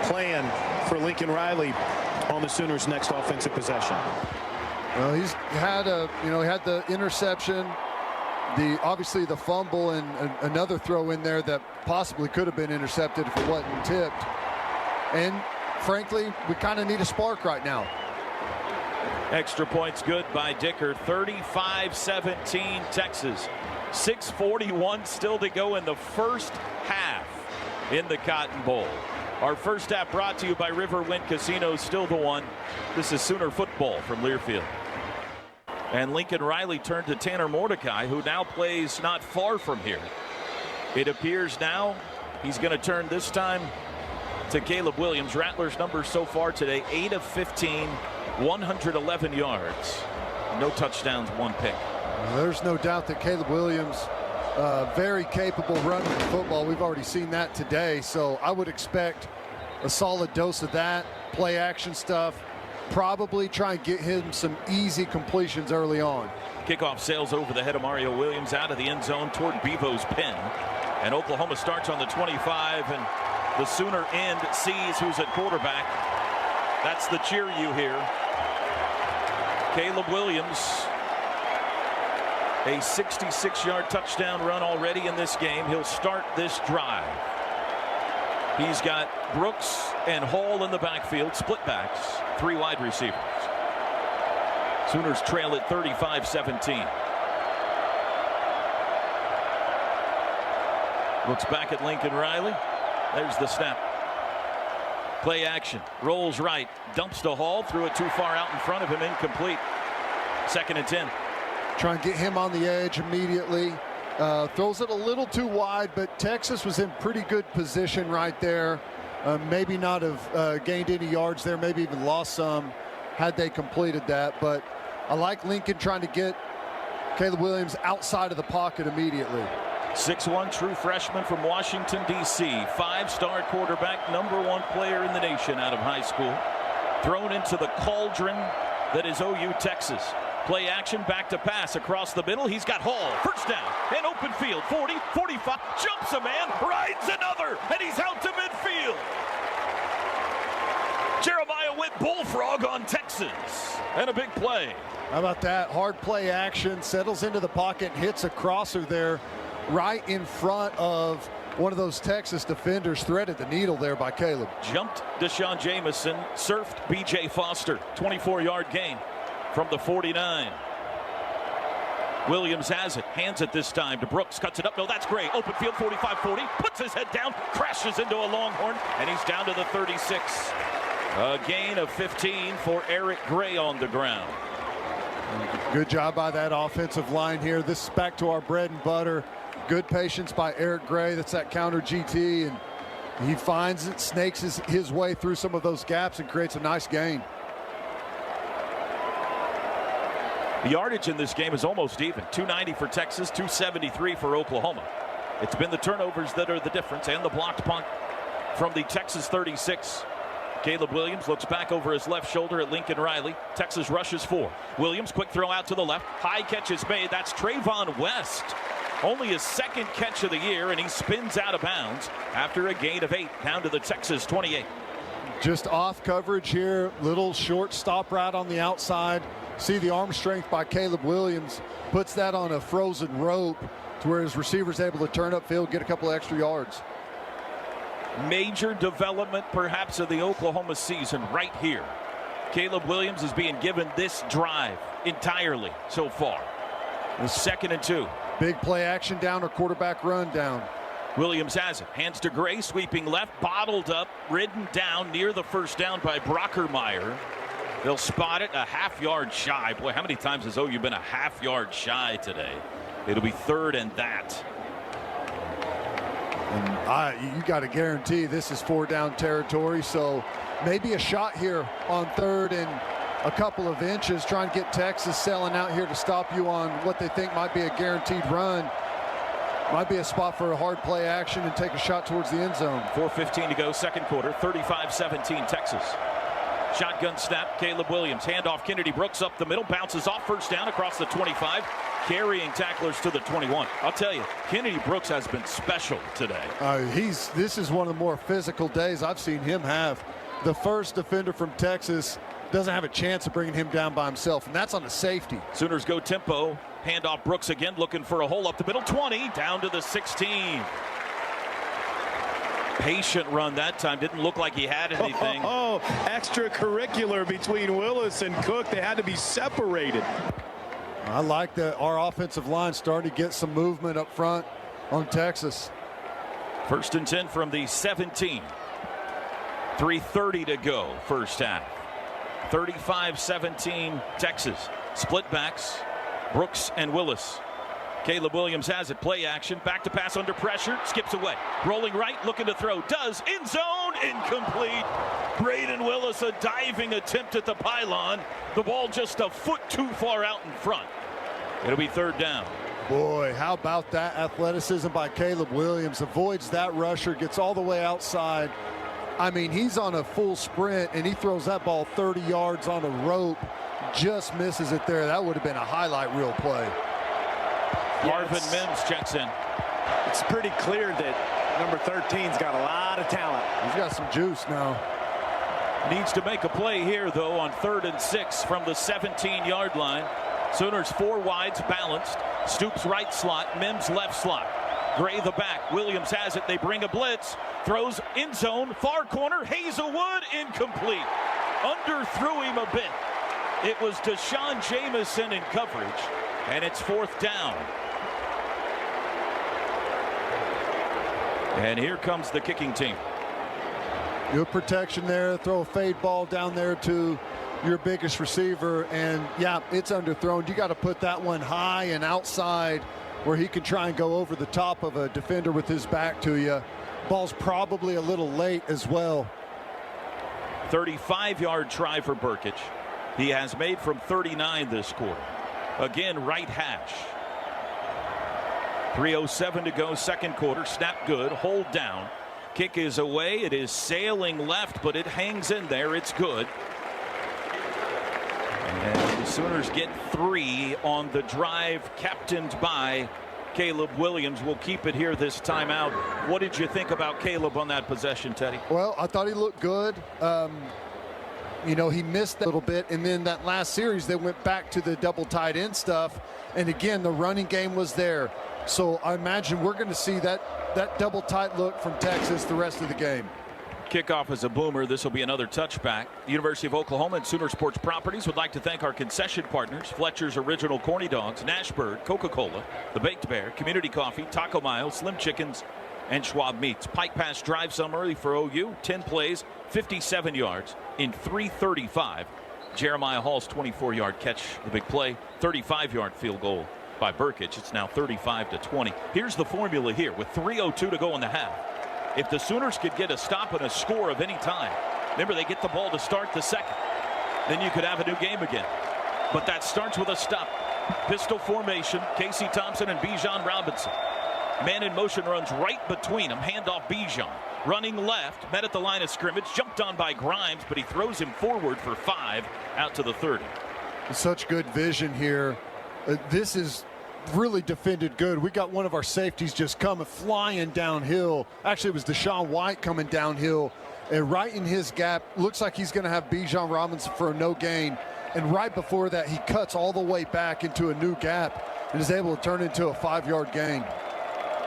plan for Lincoln Riley on the Sooners' next offensive possession. Well, he's had he had the interception, obviously the fumble, and another throw in there that possibly could have been intercepted if it wasn't tipped. And frankly, we kind of need a spark right now. Extra points good by Dicker. 35-17 Texas. 6:41 still to go in the first half in the Cotton Bowl. Our first half brought to you by Riverwind Casino, still the one. This is Sooner football from Learfield. And Lincoln Riley turned to Tanner Mordecai, who now plays not far from here. It appears now he's going to turn this time to Caleb Williams. Rattler's numbers so far today, 8 of 15, 111 yards. No touchdowns, 1 pick. There's no doubt that Caleb Williams, very capable running the football. We've already seen that today, so I would expect a solid dose of that, play action stuff. Probably try and get him some easy completions early on. Kickoff sails over the head of Mario Williams out of the end zone toward Bevo's pen. And Oklahoma starts on the 25, and the Sooner end sees who's at quarterback. That's the cheer you hear. Caleb Williams, a 66-yard touchdown run already in this game. He'll start this drive. He's got Brooks and Hall in the backfield, split backs, 3 wide receivers. Sooners trail at 35-17. Looks back at Lincoln Riley. There's the snap. Play action, rolls right, dumps to Hall, threw it too far out in front of him, incomplete. 2nd and 10. Try and get him on the edge immediately. Throws it a little too wide, but Texas was in pretty good position right there. Maybe not have gained any yards there, maybe even lost some had they completed that. But I like Lincoln trying to get Caleb Williams outside of the pocket immediately. 6'1", true freshman from Washington, D.C. 5-star quarterback, #1 player in the nation out of high school. Thrown into the cauldron that is OU Texas. Play action, back to pass across the middle. He's got Hall. First down and open field. 40, 45. Jumps a man, rides another, and he's out to midfield. Jeremiah went bullfrog on Texas. And a big play. How about that? Hard play action. Settles into the pocket, hits a crosser there right in front of one of those Texas defenders threaded the needle there by Caleb. Jumped Deshaun Jameson, surfed B.J. Foster. 24-yard gain from the 49. Williams has it, hands it this time to Brooks, cuts it up. No, that's great. Open field, 45-40, puts his head down, crashes into a Longhorn, and he's down to the 36. A gain of 15 for Eric Gray on the ground. Good job by that offensive line here. This is back to our bread and butter. Good patience by Eric Gray. That's that counter GT, and he finds it, snakes his way through some of those gaps and creates a nice gain. The yardage in this game is almost even. 290 for Texas, 273 for Oklahoma. It's been the turnovers that are the difference and the blocked punt from the Texas 36. Caleb Williams looks back over his left shoulder at Lincoln Riley. Texas rushes 4. Williams, quick throw out to the left. High catch is made. That's Trayvon West. Only his second catch of the year, and he spins out of bounds after a gain of 8 down to the Texas 28. Just off coverage here. Little short stop route on the outside. See the arm strength by Caleb Williams. Puts that on a frozen rope to where his receiver's able to turn upfield, get a couple of extra yards. Major development perhaps of the Oklahoma season right here. Caleb Williams is being given this drive entirely so far. The 2nd and 2. Big play action down or quarterback run down. Williams has it. Hands to Gray, sweeping left, bottled up, ridden down near the first down by Brockermeyer. They'll spot it a half-yard shy. Boy, how many times has OU been a half-yard shy today? It'll be 3rd and that. And you got to guarantee this is 4-down territory, so maybe a shot here on 3rd and a couple of inches, trying to get Texas selling out here to stop you on what they think might be a guaranteed run. Might be a spot for a hard play action and take a shot towards the end zone. 4:15 to go, 2nd quarter, 35-17 Texas. Shotgun snap, Caleb Williams, handoff Kennedy Brooks up the middle, bounces off, first down across the 25, carrying tacklers to the 21. I'll tell you, Kennedy Brooks has been special today. This is one of the more physical days I've seen him have. The first defender from Texas doesn't have a chance of bringing him down by himself, and that's on a safety. Sooners go tempo, handoff Brooks again, looking for a hole up the middle, 20, down to the 16. Patient run that time. Didn't look like he had anything. Extracurricular between Willis and Cook. They had to be separated. I like that our offensive line starting to get some movement up front on Texas. 1st and 10 from the 17. 3:30 to go, first half. 35-17 Texas. Split backs, Brooks and Willis. Caleb Williams has it, play action, back to pass under pressure, skips away. Rolling right, looking to throw, does, end zone, incomplete. Braden Willis, a diving attempt at the pylon. The ball just a foot too far out in front. It'll be 3rd down. Boy, how about that athleticism by Caleb Williams. Avoids that rusher, gets all the way outside. I mean, he's on a full sprint, and he throws that ball 30 yards on a rope. Just misses it there. That would have been a highlight reel play. Marvin Mims checks in. It's pretty clear that number 13's got a lot of talent. He's got some juice now. Needs to make a play here, though, on 3rd and 6 from the 17-yard line. Sooners 4 wides, balanced. Stoops right slot, Mims left slot. Gray the back, Williams has it, they bring a blitz. Throws end zone, far corner, Hazelwood, incomplete. Underthrew him a bit. It was Deshaun Jameson in coverage, and it's 4th down. And here comes the kicking team. Good protection there. Throw a fade ball down there to your biggest receiver. And, yeah, it's underthrown. You got to put that one high and outside where he can try and go over the top of a defender with his back to you. Ball's probably a little late as well. 35-yard try for Burkich. He has made from 39 this quarter. Again, right hash. 3:07 to go, 2nd quarter. Snap good, hold down. Kick is away. It is sailing left, but it hangs in there. It's good. And the Sooners get 3 on the drive, captained by Caleb Williams. Will keep it here this timeout. What did you think about Caleb on that possession, Teddy? Well, I thought he looked good. You know, he missed that little bit, and then that last series they went back to the double tight end stuff, and again the running game was there. So I imagine we're going to see that double tight look from Texas the rest of the game. Kickoff is a boomer. This will be another touchback. The University of Oklahoma and Sooner Sports Properties would like to thank our concession partners: Fletcher's Original Corny Dogs, Nashbird, Coca-Cola, The Baked Bear, Community Coffee, Taco Mile, Slim Chickens, and Schwab Meats. Pike Pass drive summary for OU: 10 plays, 57 yards in 3:35. Jeremiah Hall's 24-yard catch, the big play, 35-yard field goal by Burkich. It's now 35-20. Here's the formula here with 3:02 to go in the half. If the Sooners could get a stop and a score of any time, remember they get the ball to start the second, then you could have a new game again. But that starts with a stop. Pistol formation, Casey Thompson and Bijan Robinson. Man in motion runs right between them. Handoff Bijan. Running left, met at the line of scrimmage, jumped on by Grimes, but he throws him forward for 5 out to the 30. Such good vision here. This is really defended good. We got one of our safeties just coming flying downhill. Actually, it was Deshaun White coming downhill, and right in his gap. Looks like he's going to have Bijan Robinson for a no gain. And right before that, he cuts all the way back into a new gap and is able to turn into a 5-yard gain.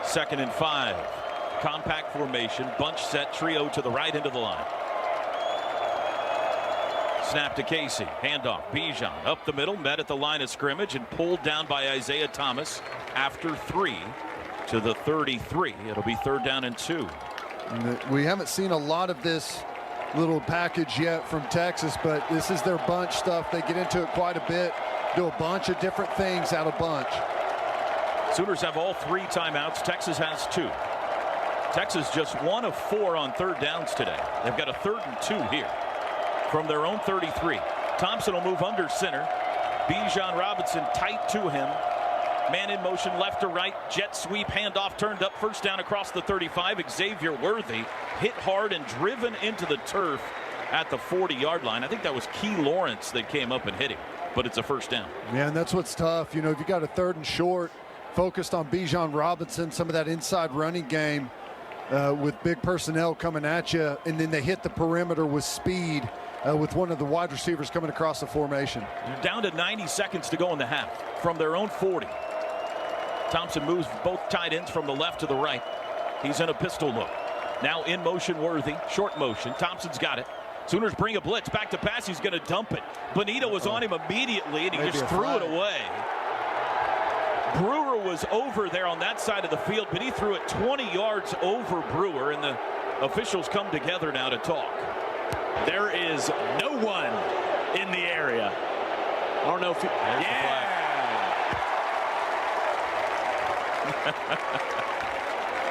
2nd and 5. Compact formation, bunch set, trio to the right into the line. Snap to Casey, handoff, Bijan up the middle, met at the line of scrimmage and pulled down by Isaiah Thomas after 3 to the 33. It'll be 3rd down and 2. We haven't seen a lot of this little package yet from Texas, but this is their bunch stuff. They get into it quite a bit, do a bunch of different things out of bunch. Sooners have all 3 timeouts. Texas has 2. Texas just 1 of 4 on 3rd downs today. They've got a 3rd and 2 here from their own 33. Thompson will move under center. Bijan Robinson tight to him. Man in motion left to right. Jet sweep, handoff turned up. 1st down across the 35. Xavier Worthy hit hard and driven into the turf at the 40-yard line. I think that was Key Lawrence that came up and hit him, but it's a 1st down. Yeah, and that's what's tough. You know, if you got a 3rd and short, focused on Bijan Robinson, some of that inside running game with big personnel coming at you, and then they hit the perimeter with speed. With one of the wide receivers coming across the formation. They're down to 90 seconds to go in the half from their own 40. Thompson moves both tight ends from the left to the right. He's in a pistol look. Now in motion Worthy, short motion. Thompson's got it. Sooners bring a blitz, back to pass. He's going to dump it. Bonito was on him immediately, and he just threw it away. Brewer was over there on that side of the field, but he threw it 20 yards over Brewer, and the officials come together now to talk. There is no one in the area. I don't know if he,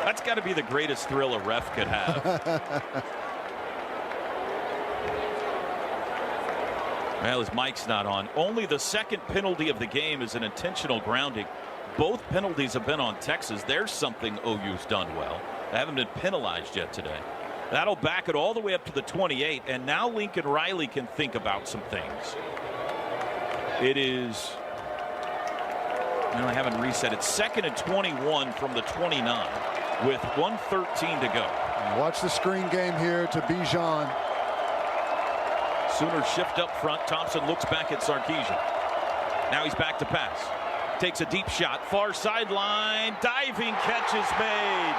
That's got to be the greatest thrill a ref could have. Well, his mic's not on. Only the 2nd penalty of the game is an intentional grounding. Both penalties have been on Texas. There's something OU's done well. They haven't been penalized yet today. That'll back it all the way up to the 28, and now Lincoln Riley can think about some things. It is, no, I haven't reset it. 2nd and 21 from the 29 with 1:13 to go. Watch the screen game here to Bijan. Sooners shift up front. Thompson looks back at Sarkisian. Now he's back to pass. Takes a deep shot. Far sideline. Diving catch is made.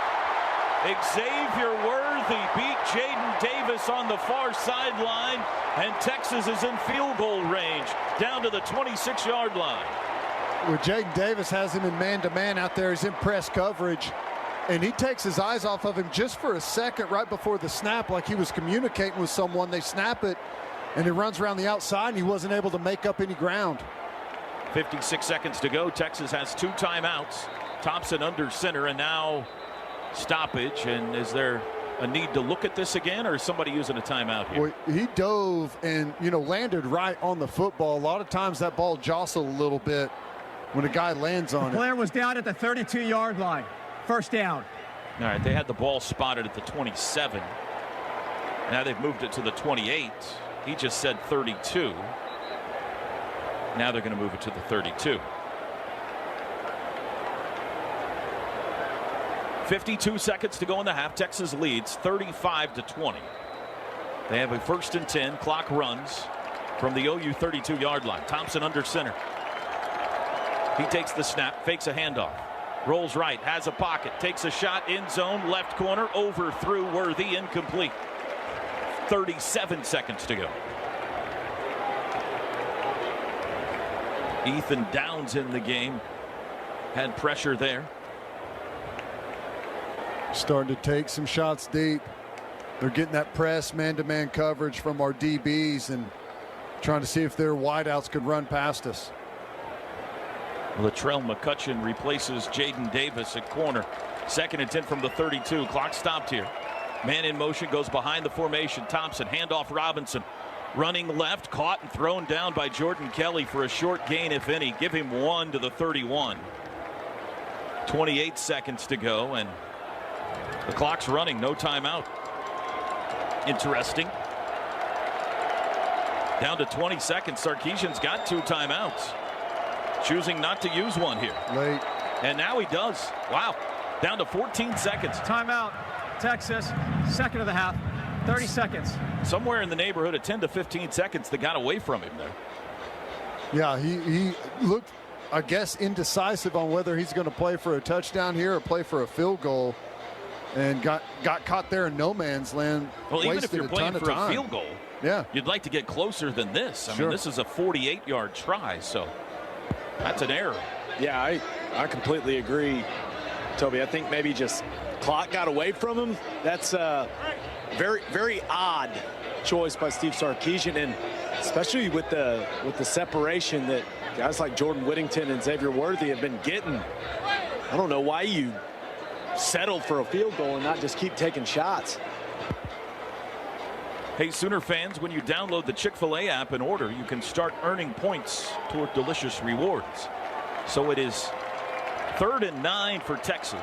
Xavier Worthy beat Jaden Davis on the far sideline, and Texas is in field goal range down to the 26-yard line. Well, Jaden Davis has him in man-to-man out there. He's in press coverage, and he takes his eyes off of him just for a second right before the snap, like he was communicating with someone. They snap it, and he runs around the outside, and he wasn't able to make up any ground. 56 seconds to go. Texas has 2 timeouts. Thompson under center, and now stoppage. And is there a need to look at this again, or is somebody using a timeout here? Well, he dove and, you know, landed right on the football. A lot of times that ball jostled a little bit when a guy lands on it. The player was down at the 32-yard line. 1st down. All right, they had the ball spotted at the 27. Now they've moved it to the 28. He just said 32. Now they're going to move it to the 32. 52 seconds to go in the half. Texas leads 35-20. They have a 1st and 10. Clock runs from the OU 32-yard line. Thompson under center. He takes the snap, fakes a handoff, rolls right, has a pocket, takes a shot, end zone, left corner, overthrew Worthy, incomplete. 37 seconds to go. Ethan Downs in the game. Had pressure there. Starting to take some shots deep. They're getting that press, man-to-man coverage from our DBs and trying to see if their wideouts could run past us. Latrell McCutcheon replaces Jaden Davis at corner. 2nd and 10 from the 32. Clock stopped here. Man in motion, goes behind the formation. Thompson, handoff Robinson. Running left, caught and thrown down by Jordan Kelly for a short gain, if any. Give him 1 to the 31. 28 seconds to go, and the clock's running. No timeout. Interesting. Down to 20 seconds. Sarkisian's got 2 timeouts. Choosing not to use one here. Late. And now he does. Wow. Down to 14 seconds. Timeout. Texas. 2nd of the half. 30 seconds. Somewhere in the neighborhood of 10 to 15 seconds that got away from him there. Yeah, he looked, I guess, indecisive on whether he's going to play for a touchdown here or play for a field goal, and got caught there in no man's land. Well, even if you're playing for a field goal, yeah, you'd like to get closer than this. I mean, this is a 48-yard try, so that's an error. Yeah, I completely agree, Toby. I think maybe just clock got away from him. That's a very, very odd choice by Steve Sarkisian, and especially with the separation that guys like Jordan Whittington and Xavier Worthy have been getting. I don't know why you settle for a field goal and not just keep taking shots. Hey, Sooner fans, when you download the Chick-fil-A app and order, you can start earning points toward delicious rewards. So it is 3rd and 9 for Texas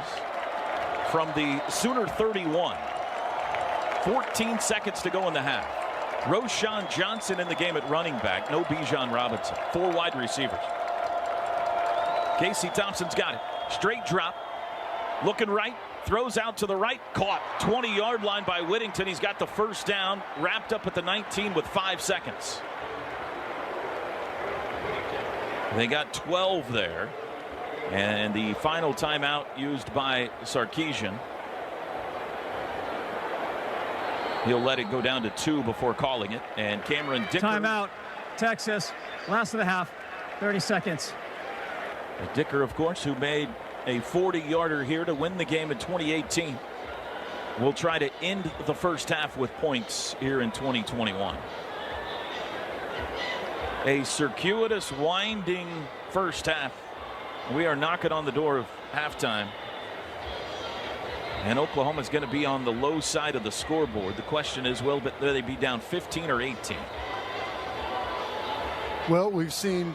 from the Sooner 31. 14 seconds to go in the half. Roshan Johnson in the game at running back. No Bijan Robinson. 4 wide receivers. Casey Thompson's got it. Straight drop. Looking right. Throws out to the right. Caught. 20-yard line by Whittington. He's got the first down. Wrapped up at the 19 with 5 seconds. They got 12 there. And the final timeout used by Sarkisian. He'll let it go down to 2 before calling it. And Cameron Dicker. Timeout. Texas. Last of the half. 30 seconds. Dicker, of course, who made a 40-yarder here to win the game in 2018. Will try to end the first half with points here in 2021. A circuitous, winding first half. We are knocking on the door of halftime. And Oklahoma's going to be on the low side of the scoreboard. The question is, will they be down 15 or 18? Well, we've seen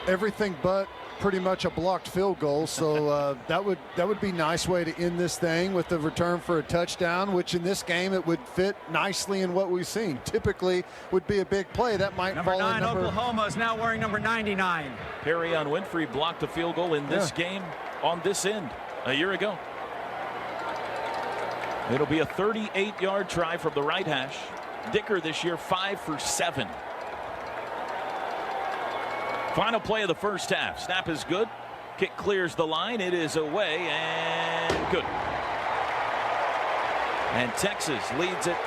everything but pretty much a blocked field goal, so that would be a nice way to end this thing with the return for a touchdown, which in this game it would fit nicely in what we've seen. Typically would be a big play that might number fall 9 in Oklahoma is now wearing number 99. Perrion Winfrey blocked a field goal in this game on this end a year ago. It'll be a 38-yard try from the right hash. Dicker this year 5 for 7. Final play of the first half. Snap is good. Kick clears the line. It is away and good. And Texas leads it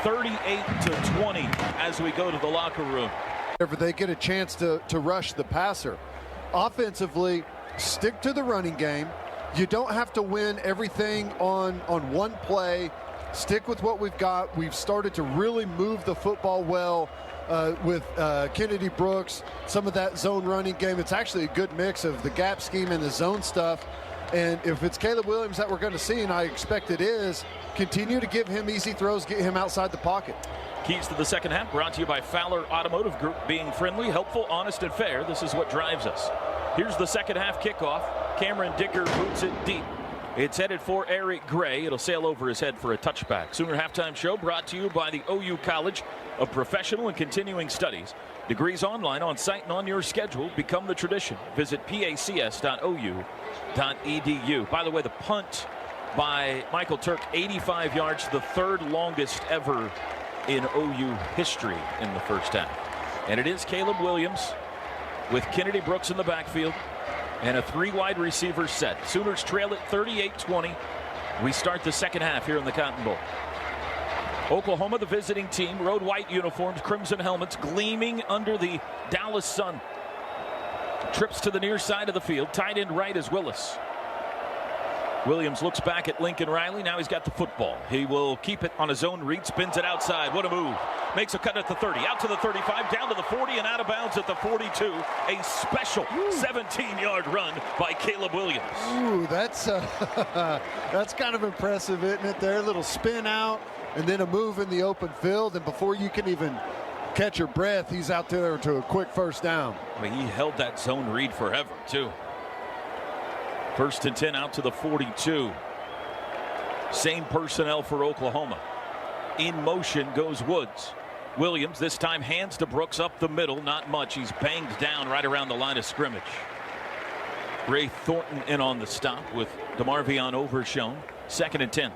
38-20 as we go to the locker room. Whenever they get a chance to rush the passer. Offensively, stick to the running game. You don't have to win everything on one play. Stick with what we've got. We've started to really move the football well with Kennedy Brooks, some of that zone running game. It's actually a good mix of the gap scheme and the zone stuff. And if it's Caleb Williams that we're going to see, and I expect it is, continue to give him easy throws, get him outside the pocket. Keys to the second half brought to you by Fowler Automotive Group. Being friendly, helpful, honest, and fair. This is what drives us. Here's the second half kickoff. Cameron Dicker boots it deep. It's headed for Eric Gray. It'll sail over his head for a touchback. Sooner halftime show brought to you by the OU College of Professional and Continuing Studies. Degrees online, on site, and on your schedule. Become the tradition. Visit pacs.ou.edu. By the way, the punt by Michael Turk, 85 yards, the 3rd longest ever in OU history in the first half. And it is Caleb Williams with Kennedy Brooks in the backfield and a 3 wide receiver set. Sooners trail at 38-20. We start the second half here in the Cotton Bowl. Oklahoma, the visiting team, road white uniforms, crimson helmets gleaming under the Dallas sun. Trips to the near side of the field. Tight end right is Willis. Williams looks back at Lincoln Riley. Now he's got the football. He will keep it on his own read, spins it outside. What a move. Makes a cut at the 30, out to the 35, down to the 40, and out of bounds at the 42. A special 17-yard run by Caleb Williams. Ooh, that's kind of impressive, isn't it? There, a little spin out, and then a move in the open field, and before you can even catch your breath, he's out there to a quick first down. I mean, he held that zone read forever, too. 1st and 10 out to the 42. Same personnel for Oklahoma. In motion goes Woods. Williams this time hands to Brooks up the middle. Not much. He's banged down right around the line of scrimmage. Ray Thornton in on the stop with DeMarvion Overshown. 2nd and 10.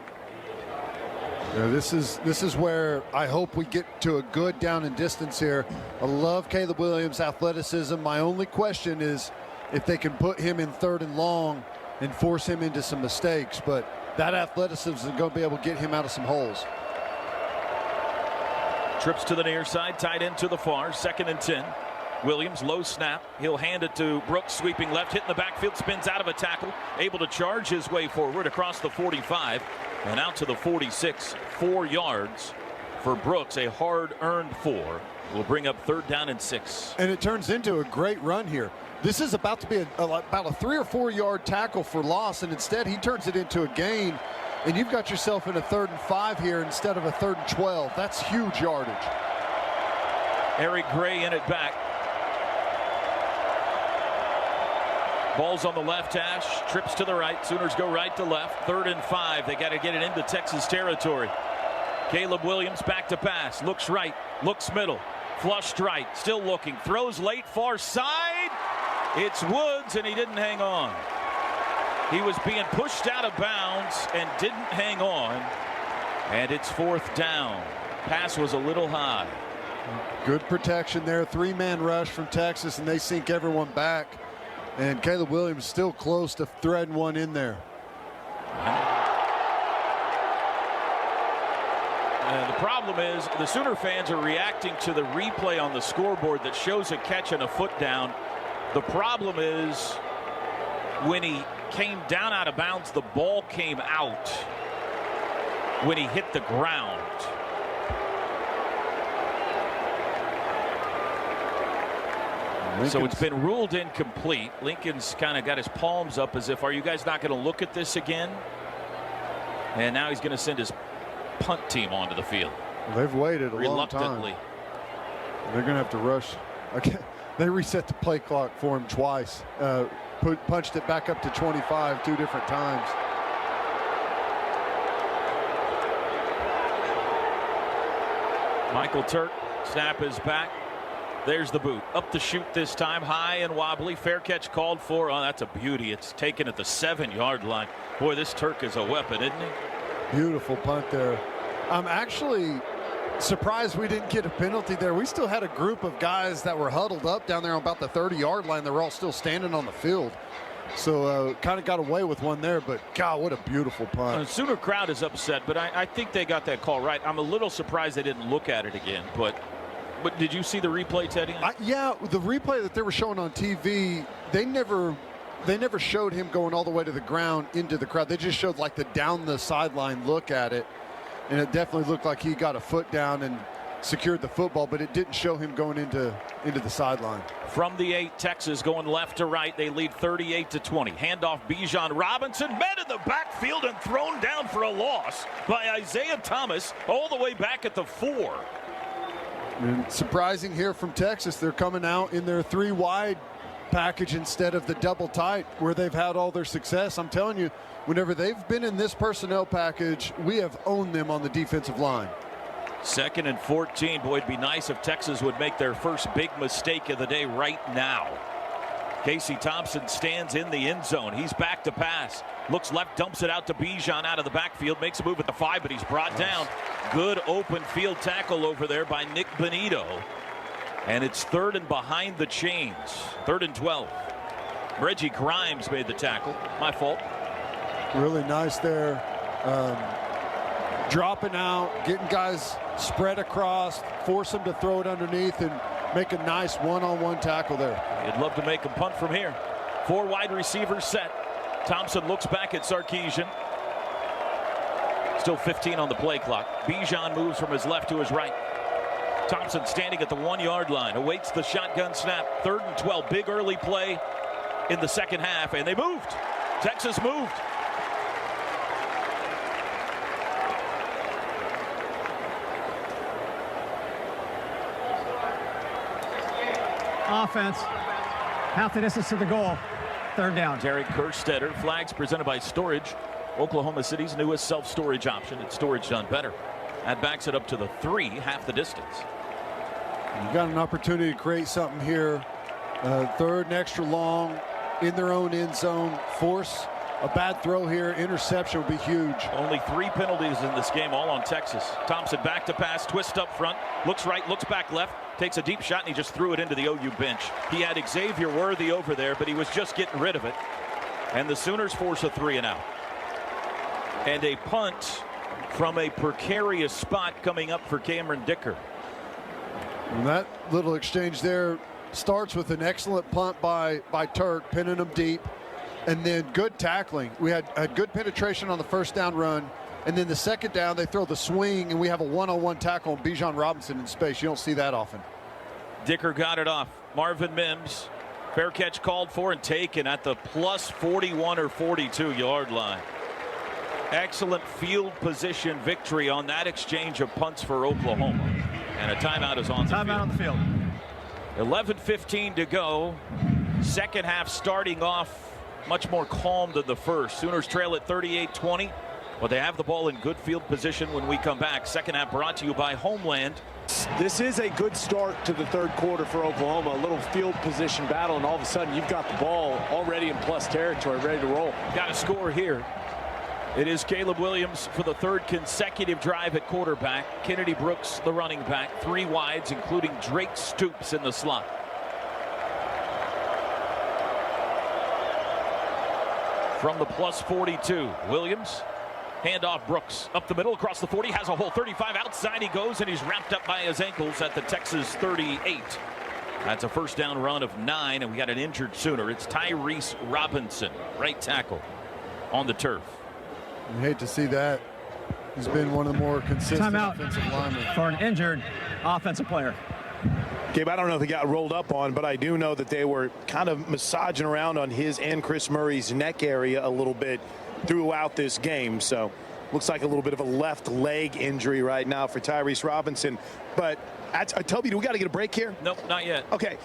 Yeah, this is where I hope we get to a good down and distance here. I love Caleb Williams' athleticism. My only question is if they can put him in 3rd and long and force him into some mistakes, but that athleticism is going to be able to get him out of some holes. Trips to the near side, tight end to the far. 2nd and 10. Williams, low snap. He'll hand it to Brooks, sweeping left, hitting the backfield, spins out of a tackle, able to charge his way forward across the 45 and out to the 46. 4 yards for Brooks, a hard-earned 4. Will bring up 3rd down and 6. And it turns into a great run here. This is about to be about a 3 or 4 yard tackle for loss, and instead he turns it into a gain, and you've got yourself in a 3rd and 5 here instead of a 3rd and 12. That's huge yardage. Eric Gray in it back. Ball's on the left hash, trips to the right. Sooners go right to left. 3rd and 5. They got to get it into Texas territory. Caleb Williams back to pass. Looks right, looks middle, flushed right, still looking. Throws late, far side. It's Woods, and he didn't hang on. He was being pushed out of bounds and didn't hang on. And it's 4th down. Pass was a little high. Good protection there. 3-man rush from Texas, and they sink everyone back. And Caleb Williams still close to threading one in there. The problem is the Sooner fans are reacting to the replay on the scoreboard that shows a catch and a foot down. The problem is when he came down out of bounds, the ball came out when he hit the ground. So it's been ruled incomplete. Lincoln's kind of got his palms up as if, are you guys not going to look at this again? And now he's going to send his punt team onto the field. Well, they've waited a long time. Reluctantly. They're going to have to rush. They reset the play clock for him twice. Punched it back up to 25 2 different times. Michael Turk, snap is back. There's the boot. Up the chute this time, high and wobbly. Fair catch called for. Oh, that's a beauty. It's taken at the 7-yard line. Boy, this Turk is a weapon, isn't he? Beautiful punt there. I'm actually surprised we didn't get a penalty there. We still had a group of guys that were huddled up down there on about the 30-yard line. They were all still standing on the field. So kind of got away with one there, but God, what a beautiful punt. The Sooner crowd is upset, but I think they got that call right. I'm a little surprised they didn't look at it again, but did you see the replay, Teddy? Yeah, the replay that they were showing on TV, they never showed him going all the way to the ground into the crowd. They just showed like the down the sideline look at it, and it definitely looked like he got a foot down and secured the football, but it didn't show him going into the sideline. From the 8, Texas going left to right. They lead 38-20. Handoff Bijan Robinson, met in the backfield and thrown down for a loss by Isaiah Thomas all the way back at the 4. And surprising here from Texas, they're coming out in their 3 wide package instead of the double tight where they've had all their success. I'm telling you, whenever they've been in this personnel package, we have owned them on the defensive line. 2nd and 14. Boy, it'd be nice if Texas would make their first big mistake of the day right now. Casey Thompson stands in the end zone. He's back to pass. Looks left, dumps it out to Bijan out of the backfield. Makes a move at the 5, but he's brought down Good open field tackle over there by Nick Benito. And it's 3rd and behind the chains. 3rd and 12. Reggie Grimes made the tackle. My fault. Really nice there. Dropping out, getting guys spread across, force them to throw it underneath, and make a nice one-on-one tackle there. You'd love to make a punt from here. 4 wide receivers set. Thompson looks back at Sarkisian. Still 15 on the play clock. Bijan moves from his left to his right. Thompson standing at the 1-yard line, awaits the shotgun snap. 3rd and 12, big early play in the second half, and they moved. Texas moved. Offense, half the distance to the goal. 3rd down. Derek Kerstetter, flags presented by Storage, Oklahoma City's newest self-storage option. It's storage done better. That backs it up to the 3, half the distance. You got an opportunity to create something here. 3rd and extra long in their own end zone. Force a bad throw here. Interception would be huge. Only 3 penalties in this game, all on Texas. Thompson back to pass, twist up front, looks right, looks back left, takes a deep shot, and he just threw it into the OU bench. He had Xavier Worthy over there, but he was just getting rid of it. And the Sooners force a 3 and out. And a punt from a precarious spot coming up for Cameron Dicker. And that little exchange there starts with an excellent punt by Turk, pinning him deep, and then good tackling. We had good penetration on the 1st down run, and then the 2nd down they throw the swing, and we have a one-on-one tackle on Bijan Robinson in space. You don't see that often. Dicker got it off. Marvin Mims, fair catch called for and taken at the plus 41 or 42-yard line. Excellent field position victory on that exchange of punts for Oklahoma. And a timeout is on the field. Timeout on the field. 11:15 to go. Second half starting off much more calm than the first. Sooners trail at 38-20, but they have the ball in good field position when we come back. Second half brought to you by Homeland. This is a good start to the 3rd quarter for Oklahoma. A little field position battle, and all of a sudden you've got the ball already in plus territory, ready to roll. Got a score here. It is Caleb Williams for the 3rd consecutive drive at quarterback. Kennedy Brooks, the running back. 3 wides, including Drake Stoops in the slot. From the plus 42, Williams, handoff Brooks. Up the middle, across the 40, has a hole. 35 outside he goes, and he's wrapped up by his ankles at the Texas 38. That's a 1st down run of 9, and we got an injured Sooner. It's Tyrese Robinson, right tackle, on the turf. You hate to see that. He's been one of the more consistent offensive linemen. For an injured offensive player. Gabe, I don't know if he got rolled up on, but I do know that they were kind of massaging around on his and Chris Murray's neck area a little bit throughout this game. So looks like a little bit of a left leg injury right now for Tyrese Robinson. But Toby, do we got to get a break here? Nope, not yet. Okay,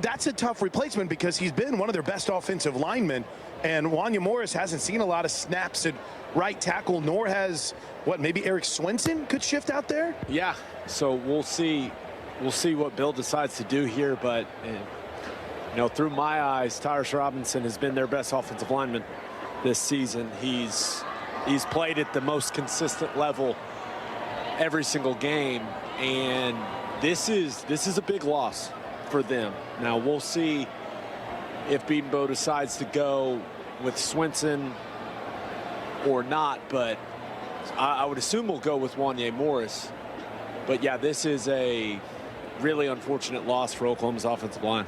that's a tough replacement because he's been one of their best offensive linemen. And Wanya Morris hasn't seen a lot of snaps at right tackle, nor has, maybe Eric Swenson could shift out there? Yeah, so we'll see what Bill decides to do here, but through my eyes, Tyrese Robinson has been their best offensive lineman this season. He's played at the most consistent level every single game, and this is a big loss for them. Now we'll see if Beatonbow decides to go with Swenson or not, but I would assume we'll go with Wanya Morris. But yeah, this is a really unfortunate loss for Oklahoma's offensive line.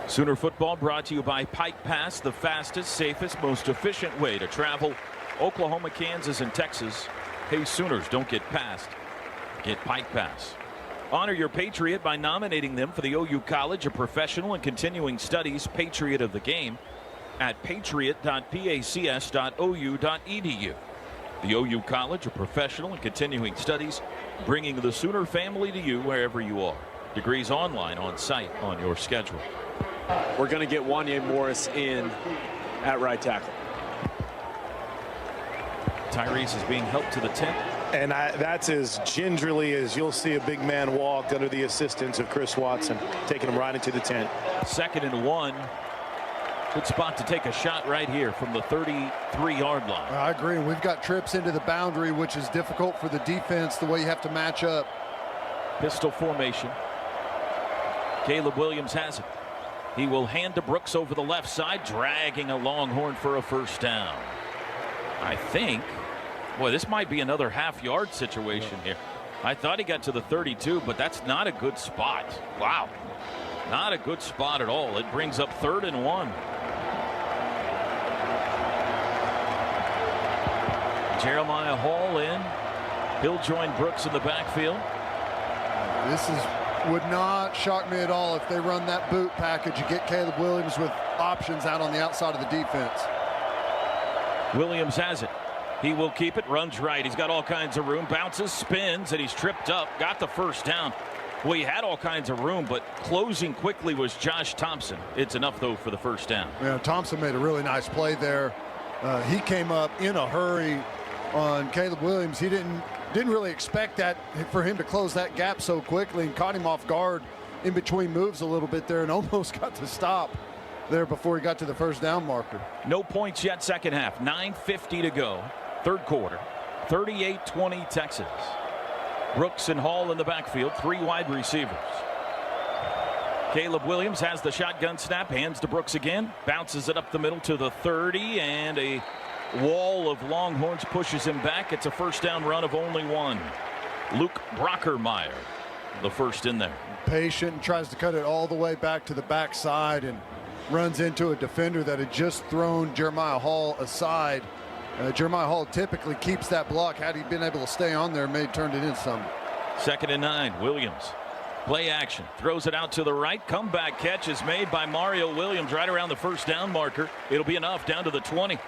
Sooner football brought to you by Pike Pass, the fastest, safest, most efficient way to travel Oklahoma, Kansas, and Texas. Hey, Sooners, don't get passed. Get Pike Pass. Honor your Patriot by nominating them for the OU College of Professional and Continuing Studies Patriot of the Game at patriot.pacs.ou.edu. The OU College of Professional and Continuing Studies, bringing the Sooner family to you wherever you are. Degrees online, on site, on your schedule. We're going to get Wanya Morris in at right tackle. Tyrese is being helped to the tent. And that's as gingerly as you'll see a big man walk under the assistance of Chris Watson, taking him right into the tent. 2nd and 1. Good spot to take a shot right here from the 33-yard line. I agree. We've got trips into the boundary, which is difficult for the defense, the way you have to match up. Pistol formation. Caleb Williams has it. He will hand to Brooks over the left side, dragging a Longhorn for a first down. I think, boy, this might be another half-yard situation here. I thought he got to the 32, but that's not a good spot. Wow. Not a good spot at all. It brings up 3rd and 1. Jeremiah Hall in. He'll join Brooks in the backfield. This would not shock me at all if they run that boot package. You get Caleb Williams with options out on the outside of the defense. Williams has it. He will keep it, runs right. He's got all kinds of room, bounces, spins, and he's tripped up, got the first down. Well, he had all kinds of room, but closing quickly was Josh Thompson. It's enough, though, for the first down. Yeah, Thompson made a really nice play there. He came up in a hurry on Caleb Williams. He didn't really expect that for him to close that gap so quickly, and caught him off guard in between moves a little bit there and almost got to stop there before he got to the first down marker. No points yet, second half. 9:50 to go. Third quarter. 38-20 Texas. Brooks and Hall in the backfield. 3 wide receivers. Caleb Williams has the shotgun snap. Hands to Brooks again. Bounces it up the middle to the 30. And a wall of Longhorns pushes him back. It's a first down run of only 1. Luke Brockermeyer, the first in there. Patient, and tries to cut it all the way back to the backside and runs into a defender that had just thrown Jeremiah Hall aside. Jeremiah Hall typically keeps that block. Had he been able to stay on there, may have turned it in some. 2nd and 9. Williams. Play action. Throws it out to the right. Comeback catch is made by Mario Williams right around the first down marker. It'll be enough down to the 20.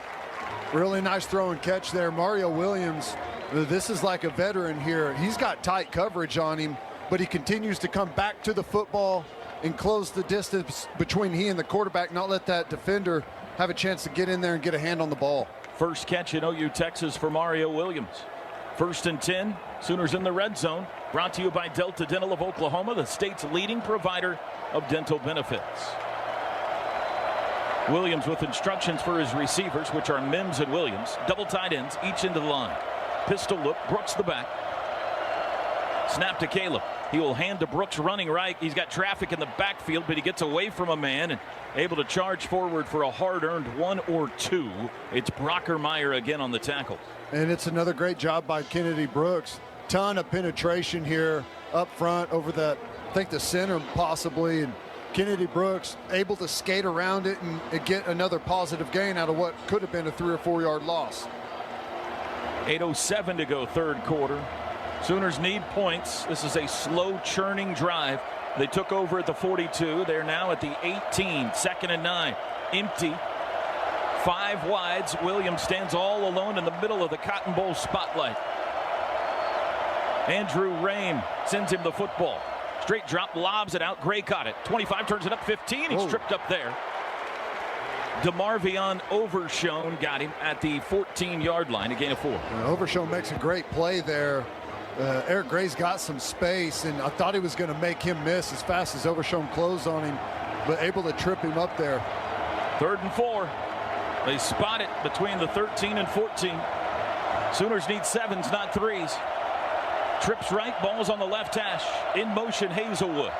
Really nice throw and catch there. Mario Williams, this is like a veteran here. He's got tight coverage on him, but he continues to come back to the football and close the distance between he and the quarterback, not let that defender have a chance to get in there and get a hand on the ball. First catch in OU Texas for Mario Williams. 1st and 10. Sooners in the red zone. Brought to you by Delta Dental of Oklahoma, the state's leading provider of dental benefits. Williams with instructions for his receivers, which are Mims and Williams. Double tight ends, each into the line. Pistol look, Brooks the back. Snap to Caleb. He will hand to Brooks running right. He's got traffic in the backfield, but he gets away from a man and able to charge forward for a hard-earned 1 or 2. It's Brockermeyer again on the tackle. And it's another great job by Kennedy Brooks. Ton of penetration here up front over the, I think the center possibly, and Kennedy Brooks able to skate around it and get another positive gain out of what could have been a 3 or 4 yard loss. 8:07 to go, third quarter. Sooners need points. This is a slow churning drive. They took over at the 42. They're now at the 18. 2nd and 9. Empty. 5 wides. Williams stands all alone in the middle of the Cotton Bowl spotlight. Andrew Rain sends him the football. Straight drop, lobs it out. Gray caught it. 25, turns it up 15. He's tripped up there. DeMarvion Overshone got him at the 14-yard line, a gain of 4. Overshone makes a great play there. Eric Gray's got some space, and I thought he was going to make him miss as fast as Overshone closed on him, but able to trip him up there. 3rd and 4. They spot it between the 13 and 14. Sooners need 7s, not 3s. Trips right, ball's on the left hash. In motion, Hazelwood.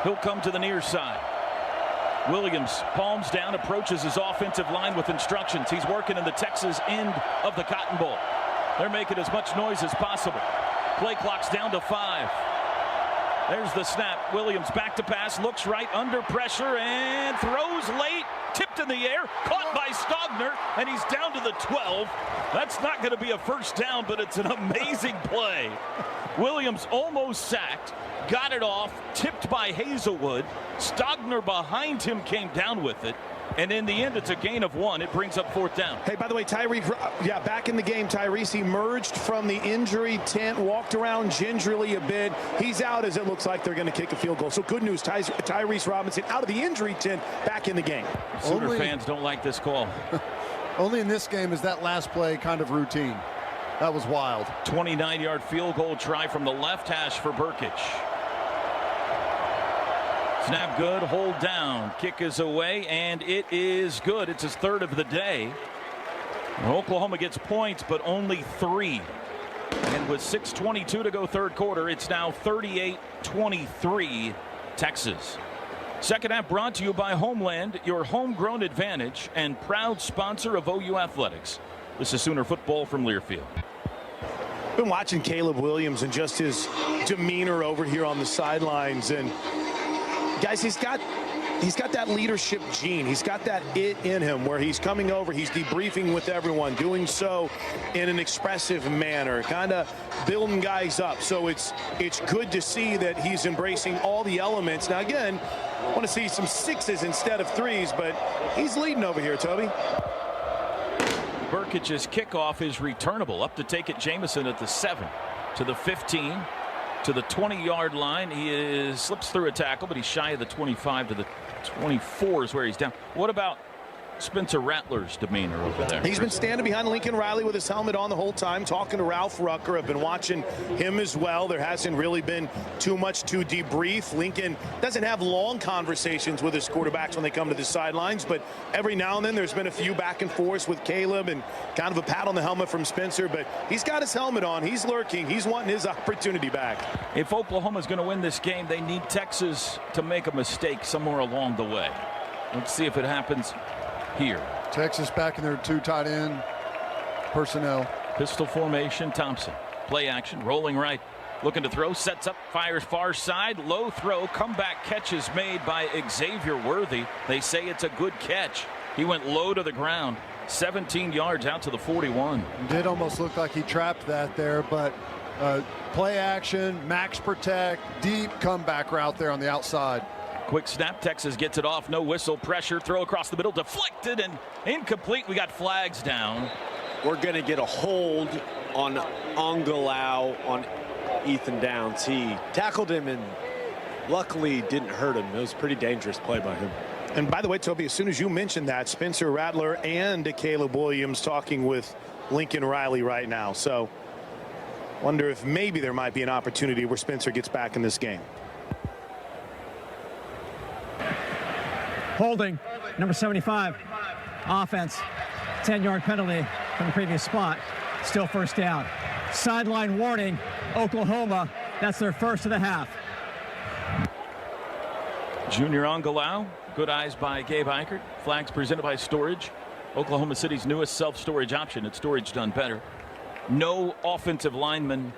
He'll come to the near side. Williams palms down, approaches his offensive line with instructions. He's working in the Texas end of the Cotton Bowl. They're making as much noise as possible. Play clock's down to 5. There's the snap. Williams back to pass, looks right, under pressure, and throws late. Tipped in the air, caught by Stogner, and he's down to the 12. That's not going to be a first down, but it's an amazing play. Williams almost sacked, got it off, tipped by Hazelwood. Stogner behind him came down with it. And in the end, it's a gain of 1. It brings up 4th down. Hey, by the way, back in the game, Tyrese emerged from the injury tent, walked around gingerly a bit. He's out as it looks like they're going to kick a field goal. So good news, Tyrese Robinson out of the injury tent, back in the game. Sooner fans don't like this call. Only in this game is that last play kind of routine. That was wild. 29-yard field goal try from the left hash for Burkich. Snap good, hold down, kick is away, and it is good. It's his third of the day. Oklahoma gets points, but only 3. And with 6:22 to go third quarter, it's now 38-23 Texas. Second half brought to you by Homeland, your homegrown advantage and proud sponsor of OU Athletics. This is Sooner football from Learfield. Been watching Caleb Williams and just his demeanor over here on the sidelines, and guys, he's got that leadership gene. He's got that it in him where he's coming over, he's debriefing with everyone, doing so in an expressive manner, kind of building guys up. So it's good to see that he's embracing all the elements. Now again, I want to see some 6s instead of 3s, but he's leading over here, Toby. Burkich's kickoff is returnable. Up to take it, Jamison at the 7 to the 15 to the 20-yard line. He slips through a tackle, but he's shy of the 25 to the 24 is where he's down. What about Spencer Rattler's demeanor over there? He's been standing behind Lincoln Riley with his helmet on the whole time, talking to Ralph Rucker. I've been watching him as well. There hasn't really been too much to debrief. Lincoln doesn't have long conversations with his quarterbacks when they come to the sidelines, but every now and then there's been a few back and forth with Caleb and kind of a pat on the helmet from Spencer, but he's got his helmet on. He's lurking. He's wanting his opportunity back. If Oklahoma's going to win this game, they need Texas to make a mistake somewhere along the way. Let's see if it happens here. Texas back in their 2 tight end personnel. Pistol formation, Thompson. Play action, rolling right. Looking to throw, sets up, fires far side. Low throw, comeback catch is made by Xavier Worthy. They say it's a good catch. He went low to the ground. 17 yards out to the 41. It did almost look like he trapped that there, but play action, max protect, deep comeback route there on the outside. Quick snap, Texas gets it off, no whistle, pressure, throw across the middle, deflected and incomplete. We got flags down. We're going to get a hold on Angalau on Ethan Downs. He tackled him and luckily didn't hurt him. It was a pretty dangerous play by him. And by the way, Toby, as soon as you mentioned that, Spencer Rattler and Caleb Williams talking with Lincoln Riley right now. So wonder if maybe there might be an opportunity where Spencer gets back in this game. Holding, number 75. Offense, 10-yard penalty from the previous spot. Still first down. Sideline warning, Oklahoma. That's their first of the half. Junior Angalau, good eyes by Gabe Eichert. Flags presented by Storage. Oklahoma City's newest self-storage option. It's Storage done better. No offensive lineman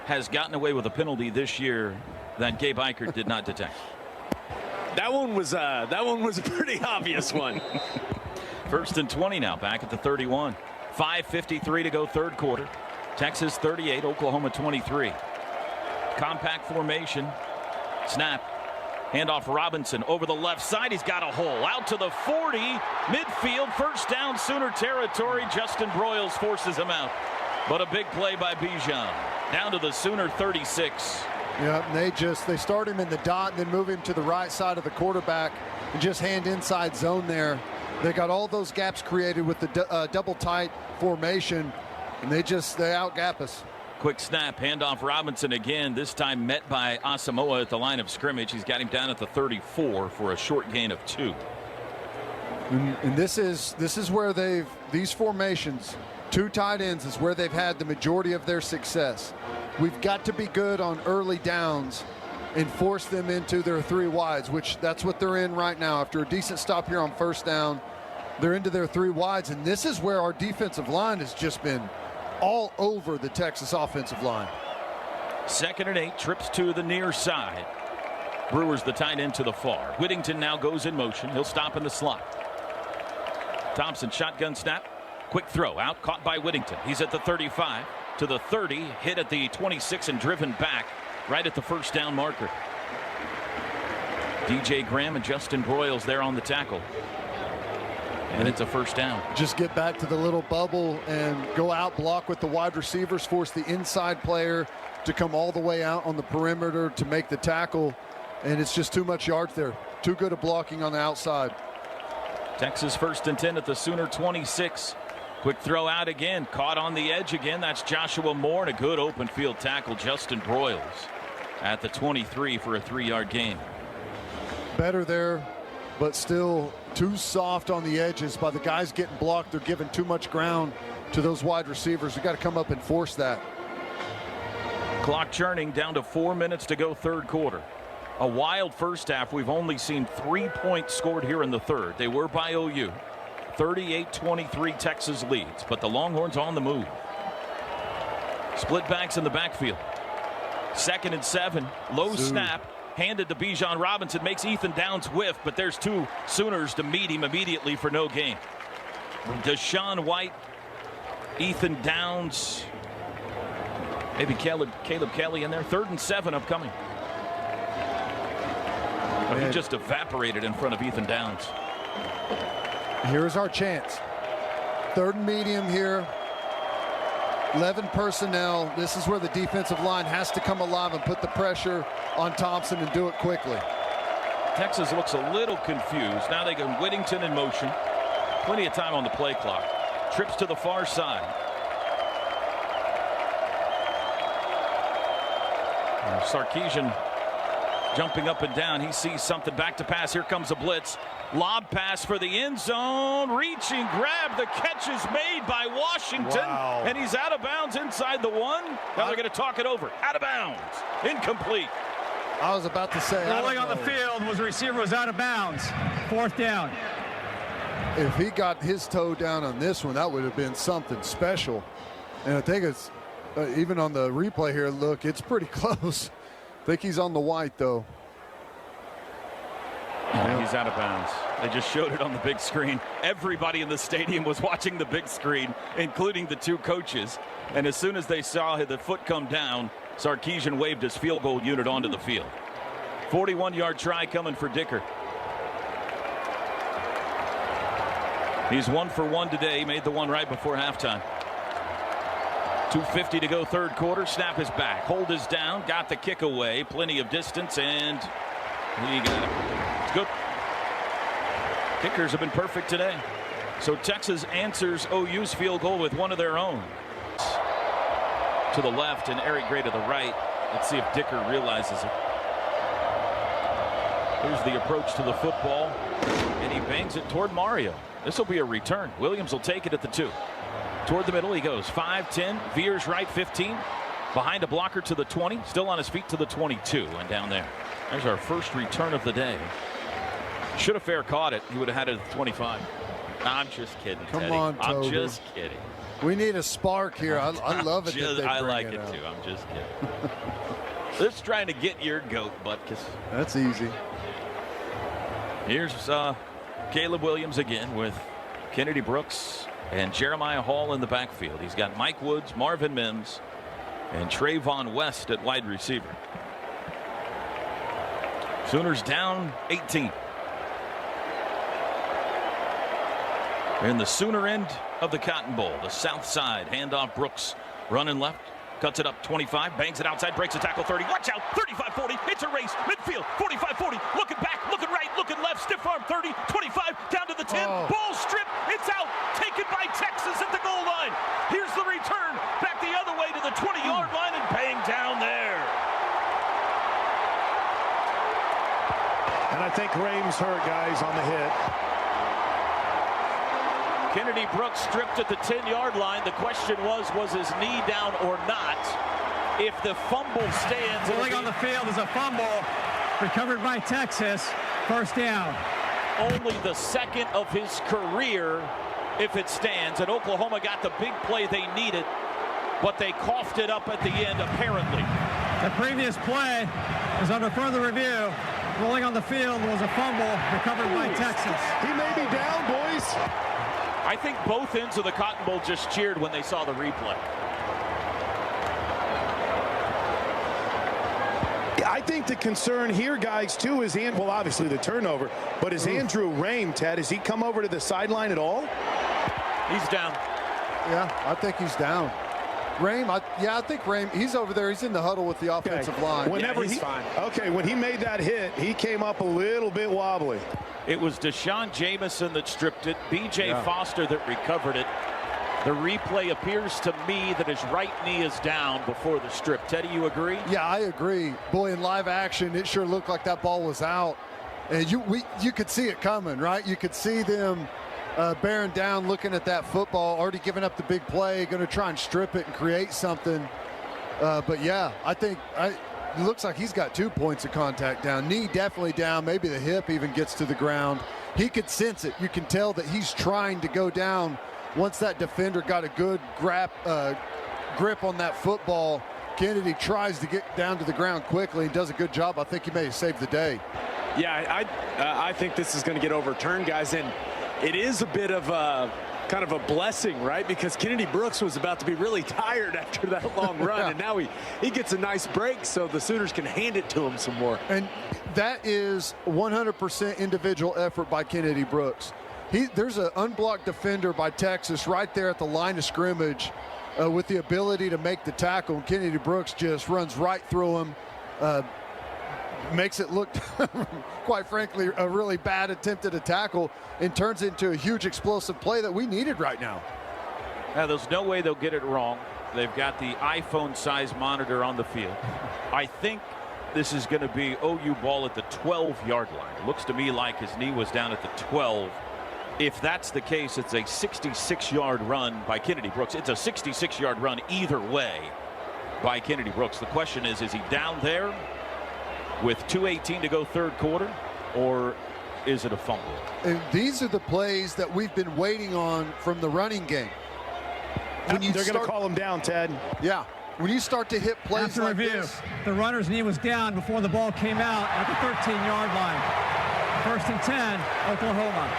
has gotten away with a penalty this year that Gabe Eichert did not detect. That one was a pretty obvious one. First and 20 now, back at the 31. 5:53 to go third quarter. Texas 38, Oklahoma 23. Compact formation. Snap. Handoff Robinson over the left side. He's got a hole out to the 40. Midfield, first down, Sooner territory. Justin Broyles forces him out. But a big play by Bijan. Down to the Sooner 36. Yeah, and they start him in the dot and then move him to the right side of the quarterback and just hand inside zone there. They got all those gaps created with the double tight formation, and they out-gap us. Quick snap, handoff Robinson again, this time met by Asamoah at the line of scrimmage. He's got him down at the 34 for a short gain of 2. And this is where these formations, 2 tight ends, is where they've had the majority of their success. We've got to be good on early downs and force them into their 3 wides, which that's what they're in right now. After a decent stop here on first down, they're into their 3 wides, and this is where our defensive line has just been all over the Texas offensive line. 2nd and 8, trips to the near side. Brewers the tight end to the far. Whittington now goes in motion. He'll stop in the slot. Thompson shotgun snap. Quick throw out, caught by Whittington. He's at the 35 to the 30, hit at the 26 and driven back right at the first down marker. DJ Graham and Justin Broyles there on the tackle. And it's a first down. Just get back to the little bubble and go out, block with the wide receivers, force the inside player to come all the way out on the perimeter to make the tackle. And it's just too much yards there. Too good of blocking on the outside. Texas 1st and 10 at the Sooner 26. Quick throw out again, caught on the edge again. That's Joshua Moore, and a good open field tackle, Justin Broyles at the 23 for a 3-yard gain. better there, but still too soft on the edges by the guys getting blocked. They're giving too much ground to those wide receivers. We got to come up and force that. Clock churning, down to 4 minutes to go, third quarter. A wild first half. We've only seen 3 points scored here in the third. They were by OU. 38-23 Texas leads, but the Longhorns on the move. Split backs in the backfield. 2nd and 7. Low snap. Handed to Bijan Robinson. Makes Ethan Downs whiff, but there's 2 Sooners to meet him immediately for no gain. Deshaun White. Ethan Downs. Maybe Caleb Kelly in there. 3rd and 7 upcoming. But he just evaporated in front of Ethan Downs. Here's our chance. 3rd and medium here. 11 personnel. This is where the defensive line has to come alive and put the pressure on Thompson and do it quickly. Texas looks a little confused. Now they got Whittington in motion. Plenty of time on the play clock. Trips to the far side. Sarkisian jumping up and down. He sees something. Back to pass. Here comes a blitz. Lob pass for the end zone. Reaching grab. The catch is made by Washington. Wow. And he's out of bounds inside the 1. Now they're going to talk it over. Out of bounds. Incomplete. I was about to say. Rolling on the field was the receiver was out of bounds. 4th down. If he got his toe down on this one, that would have been something special. And I think it's even on the replay here, look, it's pretty close. I think he's on the white, though. He's out of bounds. They just showed it on the big screen. Everybody in the stadium was watching the big screen, including the 2 coaches. And as soon as they saw the foot come down, Sarkisian waved his field goal unit onto the field. 41-yard try coming for Dicker. He's 1 for 1 today. He made the one right before halftime. 2:50 to go, third quarter. Snap is back. Hold is down. Got the kick away. Plenty of distance, and he got it. It's good. Kickers have been perfect today. So Texas answers OU's field goal with one of their own. To the left and Eric Gray to the right. Let's see if Dicker realizes it. Here's the approach to the football, and he bangs it toward Mario. This will be a return. Williams will take it at the 2. Toward the middle he goes. 5-10, veers right 15. Behind a blocker to the 20. Still on his feet to the 22. And down there. There's our first return of the day. Should have fair caught it. He would have had it at the 25. I'm just kidding, Come Teddy. on, Toby. I'm just kidding. We need a spark here. I love it. I like it too. I'm just kidding. Just trying to get your goat, Butkus. That's easy. Here's Caleb Williams again with Kennedy Brooks and Jeremiah Hall in the backfield. He's got Mike Woods, Marvin Mims, and Trayvon West at wide receiver. Sooners down 18. In the Sooner end of the Cotton Bowl, the south side, handoff Brooks, running left, cuts it up 25, bangs it outside, breaks a tackle 30, watch out, 35-40, it's a race, midfield, 45-40, looking back, looking right, looking left, stiff arm 30, 25, down to the 10, ball strip, it's out, taken by Texas at the goal line. Here's the return, back the other way to the 20-yard line and bang down there. And I think Raheem's hurt, guys, on the hit. Kennedy Brooks stripped at the 10-yard line. The question was his knee down or not? If the fumble stands. Rolling on the field is a fumble recovered by Texas. First down. Only the 2nd of his career if it stands. And Oklahoma got the big play they needed, but they coughed it up at the end apparently. The previous play is under further review. Rolling on the field was a fumble recovered by Texas. He may be down, boys. I think both ends of the Cotton Bowl just cheered when they saw the replay. I think the concern here, guys, too, is well, obviously the turnover, but is Andrew Raym, Ted, has he come over to the sideline at all? He's down. Yeah, I think he's down. Raym, I think Raym, he's over there. He's in the huddle with the offensive line. Whenever he's fine. Okay, when he made that hit, he came up a little bit wobbly. It was Deshaun Jamison that stripped it. B.J. Foster that recovered it. The replay appears to me that his right knee is down before the strip. Teddy, you agree? Yeah, I agree. Boy, in live action, it sure looked like that ball was out. And you could see it coming, right? You could see them bearing down, looking at that football, already giving up the big play, going to try and strip it and create something. But yeah, I think it looks like he's got 2 points of contact down. Knee definitely down. Maybe the hip even gets to the ground. He could sense it. You can tell that he's trying to go down. Once that defender got a good grip on that football, Kennedy tries to get down to the ground quickly and does a good job. I think he may have saved the day. Yeah, I think this is going to get overturned, guys, and it is a bit of a kind of a blessing, right? Because Kennedy Brooks was about to be really tired after that long run, yeah. And now he gets a nice break, so the Sooners can hand it to him some more. And that is 100% individual effort by Kennedy Brooks. There's an unblocked defender by Texas right there at the line of scrimmage with the ability to make the tackle, and Kennedy Brooks just runs right through him. Makes it look, quite frankly, a really bad attempt at a tackle and turns into a huge explosive play that we needed right now. Now, there's no way they'll get it wrong. They've got the iPhone-sized monitor on the field. I think this is going to be OU ball at the 12-yard line. It looks to me like his knee was down at the 12. If that's the case, it's a 66-yard run by Kennedy Brooks. It's a 66-yard run either way by Kennedy Brooks. The question is he down there with 2:18 to go third quarter, or is it a fumble? And these are the plays that we've been waiting on from the running game. They're going to call him down, Ted. Yeah. When you start to hit plays After like review, this. the runner's knee was down before the ball came out at the 13-yard line. 1st and 10, Oklahoma.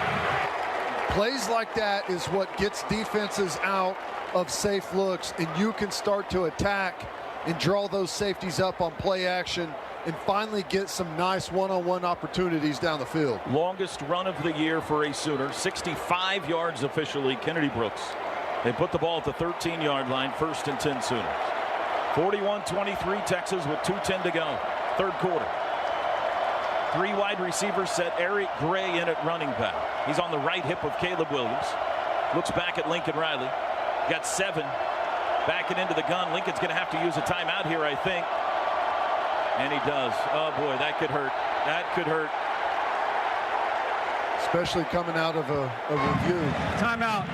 Plays like that is what gets defenses out of safe looks, and you can start to attack and draw those safeties up on play action and finally get some nice one-on-one opportunities down the field. Longest run of the year for a Sooner, 65 yards officially, Kennedy Brooks. They put the ball at the 13-yard line, 1st and 10 Sooners. 41-23 Texas with 2:10 to go, third quarter. 3 wide receivers set. Eric Gray in at running back. He's on the right hip of Caleb Williams. Looks back at Lincoln Riley. Got 7. Backing into the gun. Lincoln's going to have to use a timeout here, I think. And he does. Oh, boy, that could hurt. That could hurt. Especially coming out of a review. Timeout,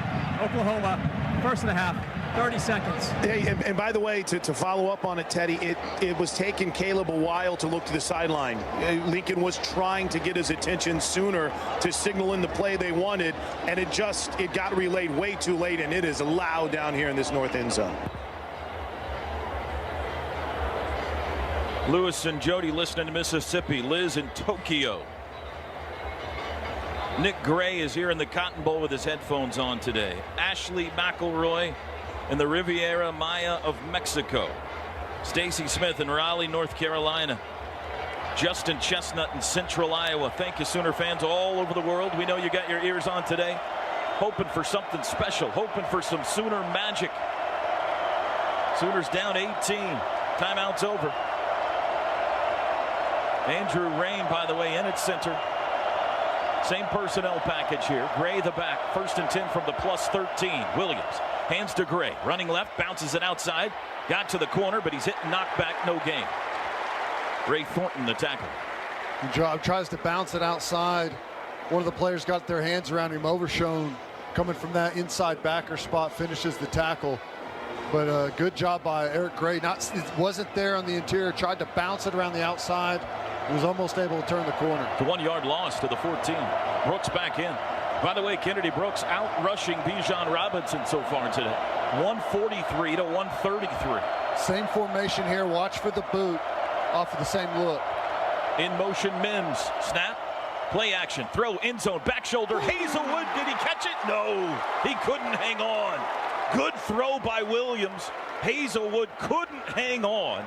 Oklahoma, 1st and a half, 30 seconds. Hey, and by the way, to follow up on it, Teddy, it was taking Caleb a while to look to the sideline. Lincoln was trying to get his attention sooner to signal in the play they wanted, and it got relayed way too late, and it is loud down here in this north end zone. Lewis and Jody listening to Mississippi. Liz in Tokyo. Nick Gray is here in the Cotton Bowl with his headphones on today. Ashley McElroy in the Riviera Maya of Mexico. Stacy Smith in Raleigh, North Carolina. Justin Chestnut in Central Iowa. Thank you, Sooner fans all over the world. We know you got your ears on today. Hoping for something special. Hoping for some Sooner magic. Sooners down 18. Timeout's over. Andrew Rain, by the way, in at center. Same personnel package here. Gray the back. 1st and 10 from the +13. Williams hands to Gray. Running left, bounces it outside. Got to the corner, but he's hit and knocked back. No gain. Ray Thornton the tackle. Good job. Tries to bounce it outside. One of the players got their hands around him. Overshown coming from that inside backer spot. Finishes the tackle. But good job by Eric Gray. It wasn't there on the interior. Tried to bounce it around the outside. He was almost able to turn the corner. The 1-yard loss to the 14. Brooks back in. By the way, Kennedy Brooks out rushing Bijan Robinson so far today. 143 to 133. Same formation here. Watch for the boot off of the same look. In motion Mims. Snap. Play action. Throw end zone. Back shoulder. Hazelwood. Did he catch it? No. He couldn't hang on. Good throw by Williams. Hazelwood couldn't hang on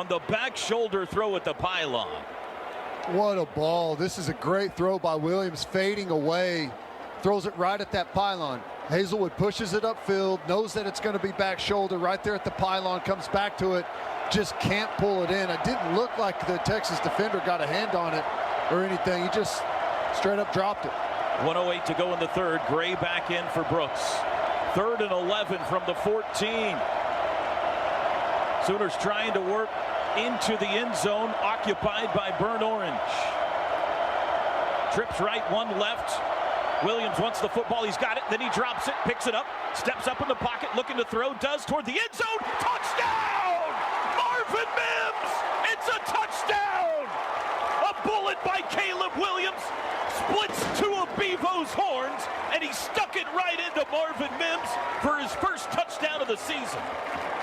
the back shoulder throw at the pylon. What a ball. This is a great throw by Williams, fading away. Throws it right at that pylon. Hazelwood pushes it upfield, knows that it's going to be back shoulder right there at the pylon, comes back to it, just can't pull it in. It didn't look like the Texas defender got a hand on it or anything. He just straight up dropped it. 1:08 to go in the third. Gray back in for Brooks. 3rd and 11 from the 14. Sooners trying to work into the end zone, occupied by Burnt Orange. Trips right, one left. Williams wants the football. He's got it. Then he drops it, picks it up, steps up in the pocket, looking to throw, does toward the end zone. Touchdown! Marvin Mims! It's a touchdown! A bullet by Caleb Williams splits two of Bevo's horns, and he stuck it right into Marvin Mims for his first touchdown of the season.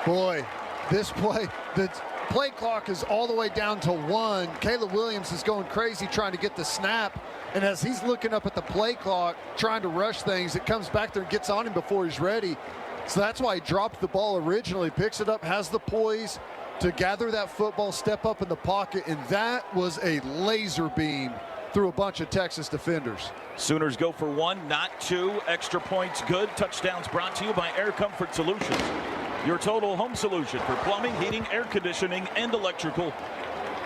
Boy, this play, the play clock is all the way down to 1. Caleb Williams is going crazy trying to get the snap. And as he's looking up at the play clock, trying to rush things, it comes back there and gets on him before he's ready. So that's why he dropped the ball originally, picks it up, has the poise to gather that football, step up in the pocket, and that was a laser beam through a bunch of Texas defenders. Sooners go for 1, not 2. Extra points good. Touchdowns brought to you by Air Comfort Solutions, your total home solution for plumbing, heating, air conditioning, and electrical.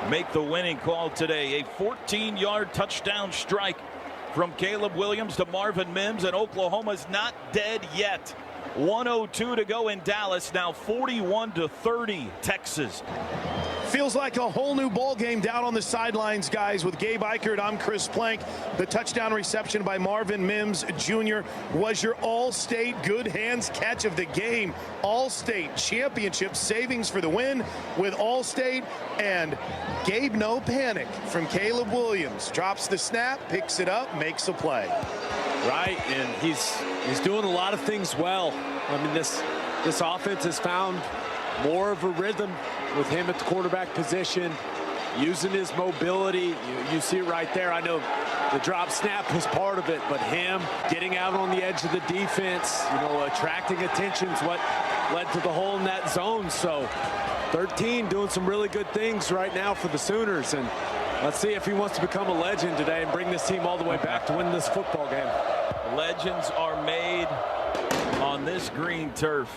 Make the winning call today. A 14-yard touchdown strike from Caleb Williams to Marvin Mims, and Oklahoma's not dead yet. 1:02 to go in Dallas. Now 41-30 Texas. Feels like a whole new ball game down on the sidelines, guys. With Gabe Eichert, I'm Chris Plank. The touchdown reception by Marvin Mims Jr. was your All-State good hands catch of the game. All-State championship savings for the win with All-State, and Gabe no panic from Caleb Williams. Drops the snap, picks it up, makes a play. Right, and he's doing a lot of things well. I mean, this offense has found more of a rhythm with him at the quarterback position, using his mobility. You see it right there. I know the drop snap was part of it, but him getting out on the edge of the defense, attracting attention is what led to the hole in that zone. So 13 doing some really good things right now for the Sooners, and let's see if he wants to become a legend today and bring this team all the way back to win this football game. Legends are made on this green turf.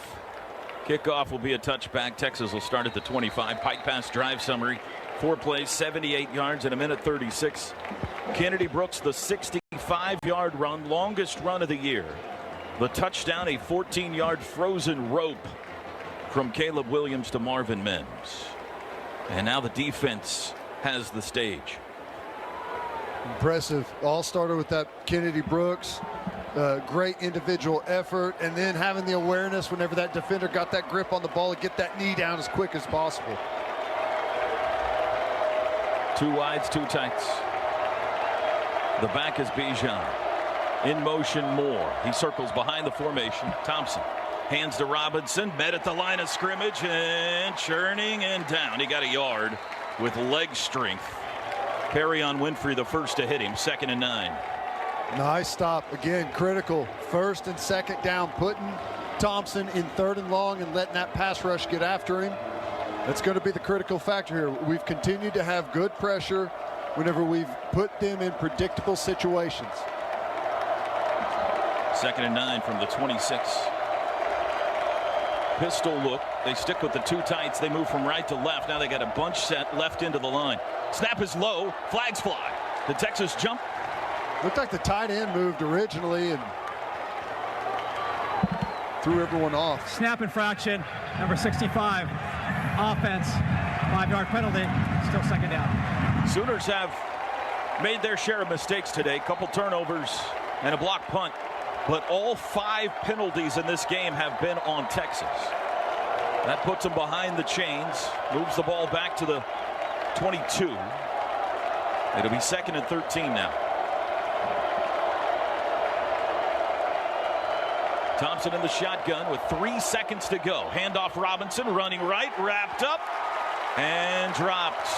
Kickoff will be a touchback. Texas will start at the 25. Pike pass drive summary. 4 plays, 78 yards in a minute 36. Kennedy Brooks, the 65-yard run, longest run of the year. The touchdown, a 14-yard frozen rope from Caleb Williams to Marvin Mims. And now the defense has the stage. Impressive. All started with that Kennedy Brooks. Great individual effort, and then having the awareness whenever that defender got that grip on the ball to get that knee down as quick as possible. 2 wides, 2 tights. The back is Bijan. In motion, Moore. He circles behind the formation. Thompson hands to Robinson. Met at the line of scrimmage and churning and down. He got a yard with leg strength. Perry on Winfrey, the first to hit him. 2nd and 9. Nice stop. Again, critical. 1st and 2nd down, putting Thompson in 3rd and long and letting that pass rush get after him. That's going to be the critical factor here. We've continued to have good pressure whenever we've put them in predictable situations. 2nd and 9 from the 26. Pistol look. They stick with the 2 tights. They move from right to left. Now they got a bunch set left into the line. Snap is low. Flags fly. The Texas jump. Looked like the tight end moved originally and threw everyone off. Snap infraction, number 65. Offense, 5-yard penalty, still 2nd down. Sooners have made their share of mistakes today. Couple turnovers and a block punt. But all 5 penalties in this game have been on Texas. That puts them behind the chains. Moves the ball back to the 22. It'll be 2nd and 13 now. Thompson in the shotgun with 3 seconds to go. Handoff Robinson, running right, wrapped up and dropped.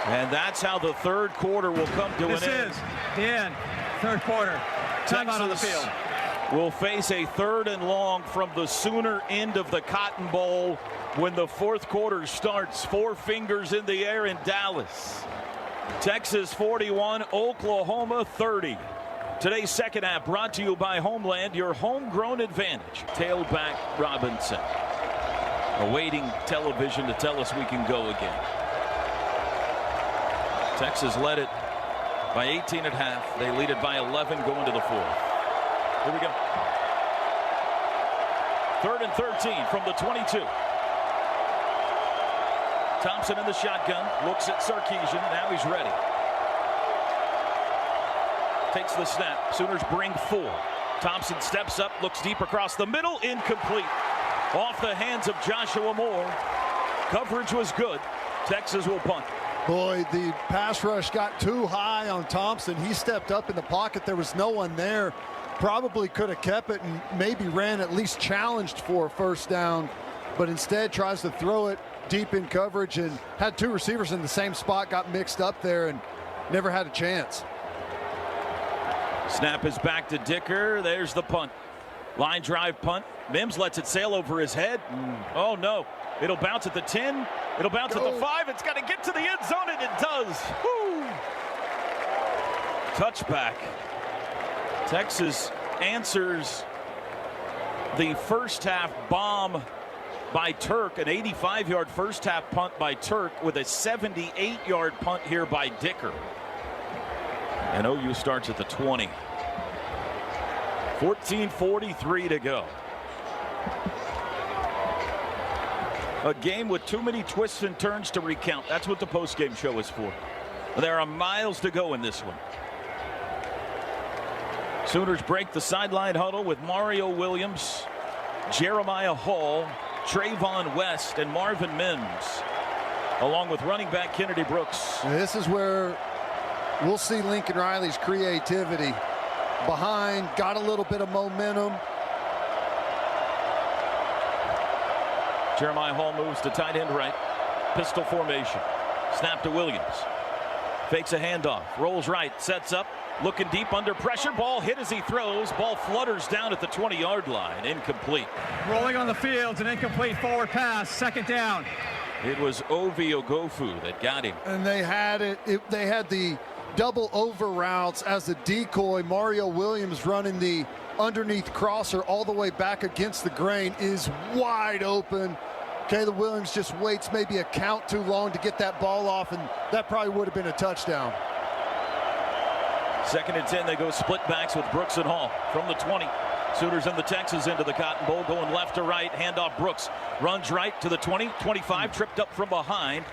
And that's how the 3rd quarter will come to an end. This is the end. 3rd quarter. Timeout on the field. Will face a 3rd and long from the Sooner end of the Cotton Bowl when the 4th quarter starts. 4 fingers in the air in Dallas. Texas 41, Oklahoma 30. Today's 2nd half brought to you by Homeland, your homegrown advantage. Tailback Robinson. Awaiting television to tell us we can go again. Texas led it by 18 at half. They lead it by 11 going to the 4th. Here we go. 3rd and 13 from the 22. Thompson in the shotgun. Looks at Sarkisian. Now he's ready. takes the snap. Sooners bring 4. Thompson steps up, looks deep across the middle, incomplete. Off the hands of Joshua Moore. Coverage was good. Texas will punt. Boy, the pass rush got too high on Thompson. He stepped up in the pocket. There was no one there. Probably could have kept it and maybe ran, at least challenged for a first down, but instead tries to throw it deep in coverage and had 2 receivers in the same spot, got mixed up there and never had a chance. Snap is back to Dicker. There's the punt. Line drive punt. Mims lets it sail over his head. Oh no. It'll bounce at the 10. It'll bounce at the 5. It's got to get to the end zone, and it does. Woo! Touchback. Texas answers the first half bomb by Turk, an 85-yard first half punt by Turk with a 78-yard punt here by Dicker. And OU starts at the 20. 14:43 to go. A game with too many twists and turns to recount. That's what the postgame show is for. There are miles to go in this one. Sooners break the sideline huddle with Mario Williams, Jeremiah Hall, Trayvon West, and Marvin Mims, along with running back Kennedy Brooks. This is where we'll see Lincoln Riley's creativity. Behind, got a little bit of momentum. Jeremiah Hall moves to tight end right. Pistol formation. Snap to Williams. Fakes a handoff. Rolls right. Sets up. Looking deep under pressure. Ball hit as he throws. Ball flutters down at the 20-yard line. Incomplete. Rolling on the field, an incomplete forward pass. Second down. It was Ovi Ogofu that got him. And they had they had the double over routes as a decoy. Mario Williams running the underneath crosser all the way back against the grain is wide open. Caleb Williams just waits maybe a count too long to get that ball off, and that probably would have been a touchdown. 2nd and 10, they go split backs with Brooks and Hall from the 20. Sooners and the Texans into the Cotton Bowl, going left to right. Handoff Brooks. Runs right to the 20, 25, tripped up from behind.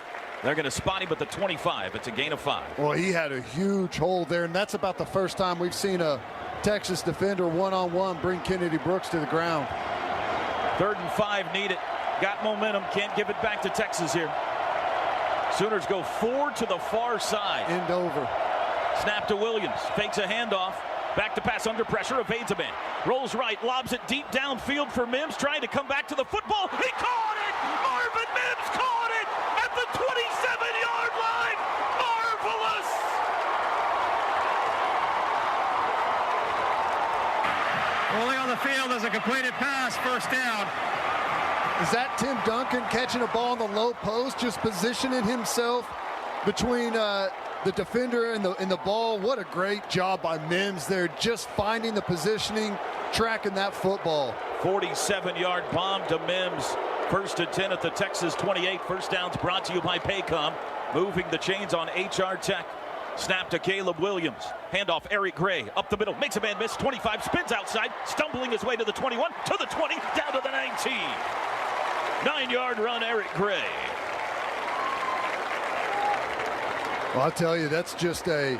They're going to spot him at the 25. It's a gain of 5. Well, he had a huge hole there, and that's about the first time we've seen a Texas defender one-on-one bring Kennedy Brooks to the ground. 3rd and 5, need it. Got momentum, can't give it back to Texas here. Sooners go 4 to the far side. End over. Snap to Williams, fakes a handoff. Back to pass under pressure, evades a man. Rolls right, lobs it deep downfield for Mims, trying to come back to the football. He caught it! Marvin Mims caught it at the 27-yard line! Marvelous! Rolling on the field as a completed pass. First down. Is that Tim Duncan catching a ball in the low post, just positioning himself between the defender and the ball? What a great job by Mims there, just finding the positioning, tracking that football. 47-yard bomb to Mims. 1st and 10 at the Texas 28. First downs brought to you by Paycom. Moving the chains on HR Tech. Snap to Caleb Williams. Handoff Eric Gray. Up the middle. Makes a man miss. 25. Spins outside. Stumbling his way to the 21. To the 20. Down to the 19. 9-yard run, Eric Gray. Well, I'll tell you, that's just a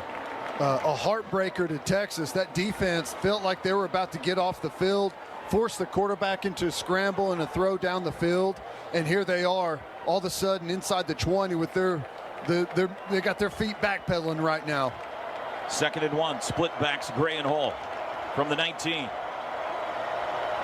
heartbreaker to Texas. That defense felt like they were about to get off the field, force the quarterback into a scramble and a throw down the field, and here they are, all of a sudden inside the 20 with they got their feet backpedaling right now. 2nd and 1, split backs Gray and Hall from the 19.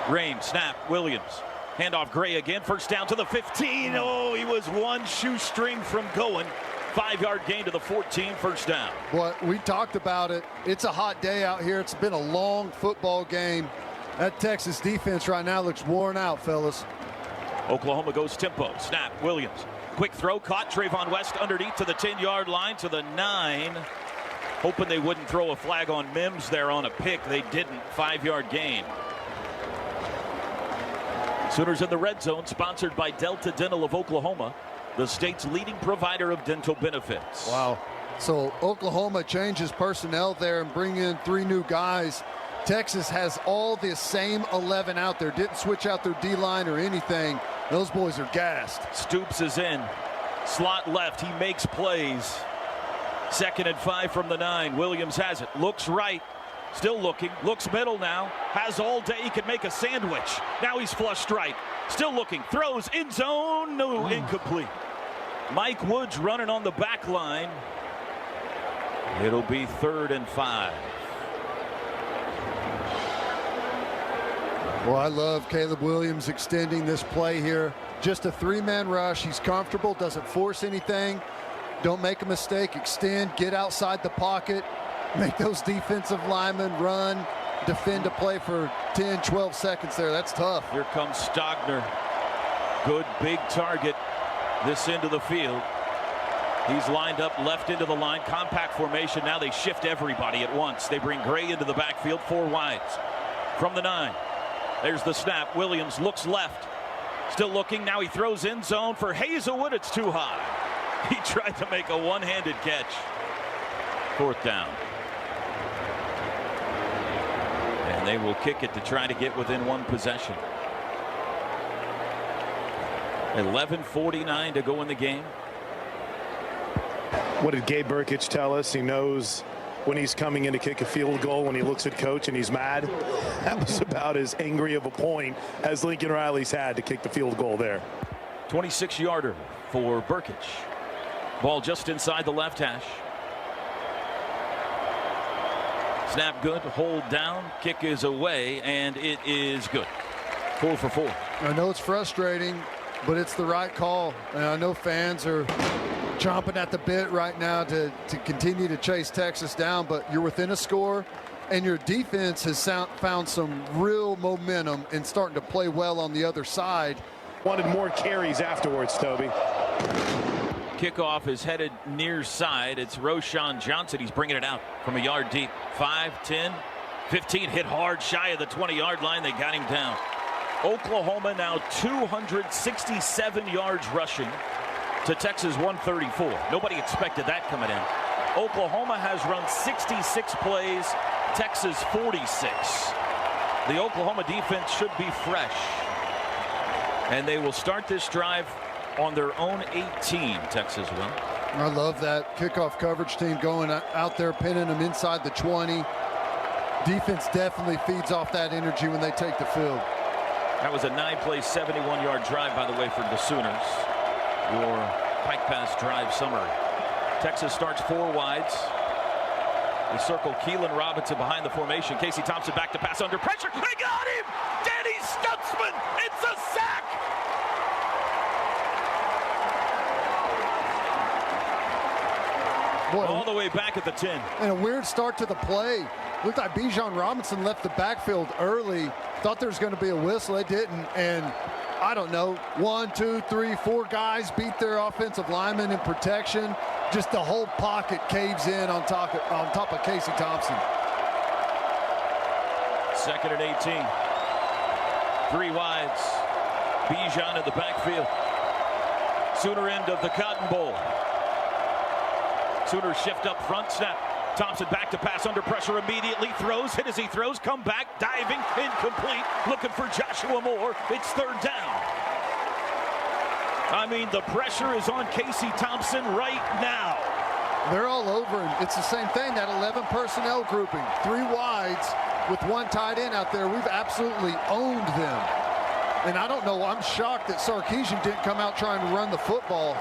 Rain, snap, Williams. Handoff Gray again, first down to the 15. Oh, he was one shoestring from going. 5-yard gain to the 14, first down. Well, we talked about it. It's a hot day out here. It's been a long football game. That Texas defense right now looks worn out, fellas. Oklahoma goes tempo. Snap, Williams. Quick throw, caught Trayvon West underneath to the 10-yard line, to the 9. Hoping they wouldn't throw a flag on Mims there on a pick. They didn't. 5-yard gain. Sooners in the red zone, sponsored by Delta Dental of Oklahoma, the state's leading provider of dental benefits. Wow. So Oklahoma changes personnel there and bring in 3 new guys. Texas has all the same 11 out there. Didn't switch out their D-line or anything. Those boys are gassed. Stoops is in. Slot left. He makes plays. 2nd and 5 from the 9. Williams has it. Looks right. Still looking. Looks middle now. Has all day. He could make a sandwich. Now he's flushed right. Still looking. Throws in zone. No, incomplete. Mike Woods running on the back line. It'll be 3rd and 5. Well, I love Caleb Williams extending this play here. Just a 3-man rush. He's comfortable, doesn't force anything. Don't make a mistake. Extend, get outside the pocket, make those defensive linemen run, defend a play for 10, 12 seconds there. That's tough. Here comes Stogner. Good big target this end of the field. He's lined up left into the line. Compact formation. Now they shift everybody at once. They bring Gray into the backfield. 4 wides from the 9. There's the snap. Williams looks left. Still looking. Now he throws in zone for Hazelwood. It's too high. He tried to make a one-handed catch. 4th down. And they will kick it to try to get within 1 possession. 11:49 to go in the game. What did Gabe Burkich tell us? He knows when he's coming in to kick a field goal, when he looks at coach and he's mad. That was about as angry of a point as Lincoln Riley's had to kick the field goal there. 26-yarder for Burkich. Ball just inside the left hash. Snap good, hold down, kick is away, and it is good. 4 for 4. I know it's frustrating, but it's the right call. And I know fans are chomping at the bit right now to continue to chase Texas down, but you're within a score, and your defense has found some real momentum and starting to play well on the other side. Wanted more carries afterwards, Toby. Kickoff is headed near side. It's Roschon Johnson. He's bringing it out from a yard deep. 5, 10, 15. Hit hard shy of the 20-yard line. They got him down. Oklahoma now 267 yards rushing to Texas 134. Nobody expected that coming in. Oklahoma has run 66 plays, Texas 46. The Oklahoma defense should be fresh. And they will start this drive on their own 18, Texas will. I love that kickoff coverage team going out there, pinning them inside the 20. Defense definitely feeds off that energy when they take the field. That was a 9-play, 71-yard drive, by the way, for the Sooners. Your Pike Pass drive summary. Texas starts 4 wides. They circle Keelan Robinson behind the formation. Casey Thompson back to pass under pressure. They got him! Danny Stutzman! It's a sack! Boy, all the way back at the 10. And a weird start to the play. Looked like Bijan Robinson left the backfield early. Thought there was going to be a whistle. They didn't. And I don't know, 1, 2, 3, 4 guys beat their offensive linemen in protection. Just the whole pocket caves in on top of Casey Thompson. 2nd and 18. 3 wides. Bijan in the backfield. Sooner end of the Cotton Bowl. Sooners shift up front, snap. Thompson back to pass under pressure immediately. Throws, hit as he throws, come back, diving, incomplete. Looking for Joshua Moore. It's 3rd down. I mean, the pressure is on Casey Thompson right now. They're all over him. It's the same thing, that 11 personnel grouping. 3 wides with 1 tight end out there. We've absolutely owned them. And I don't know, I'm shocked that Sarkisian didn't come out trying to run the football.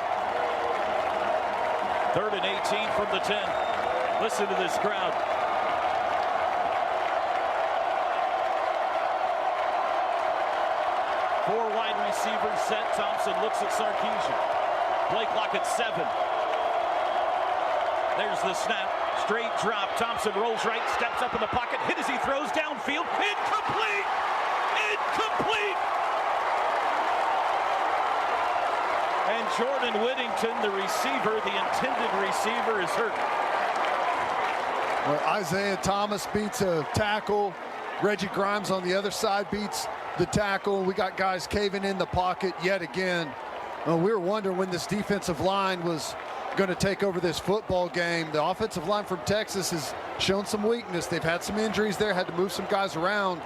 3rd and 18 from the 10. Listen to this crowd. Four wide receivers set. Thompson looks at Sarkisian. Play clock at 7. There's the snap. Straight drop. Thompson rolls right, steps up in the pocket, hit as he throws downfield. Incomplete! Incomplete! And Jordan Whittington, the receiver, the intended receiver, is hurt. Well, Isaiah Thomas beats a tackle. Reggie Grimes on the other side beats the tackle. We got guys caving in the pocket yet again. We were wondering when this defensive line was going to take over this football game. The offensive line from Texas has shown some weakness. They've had some injuries there, had to move some guys around.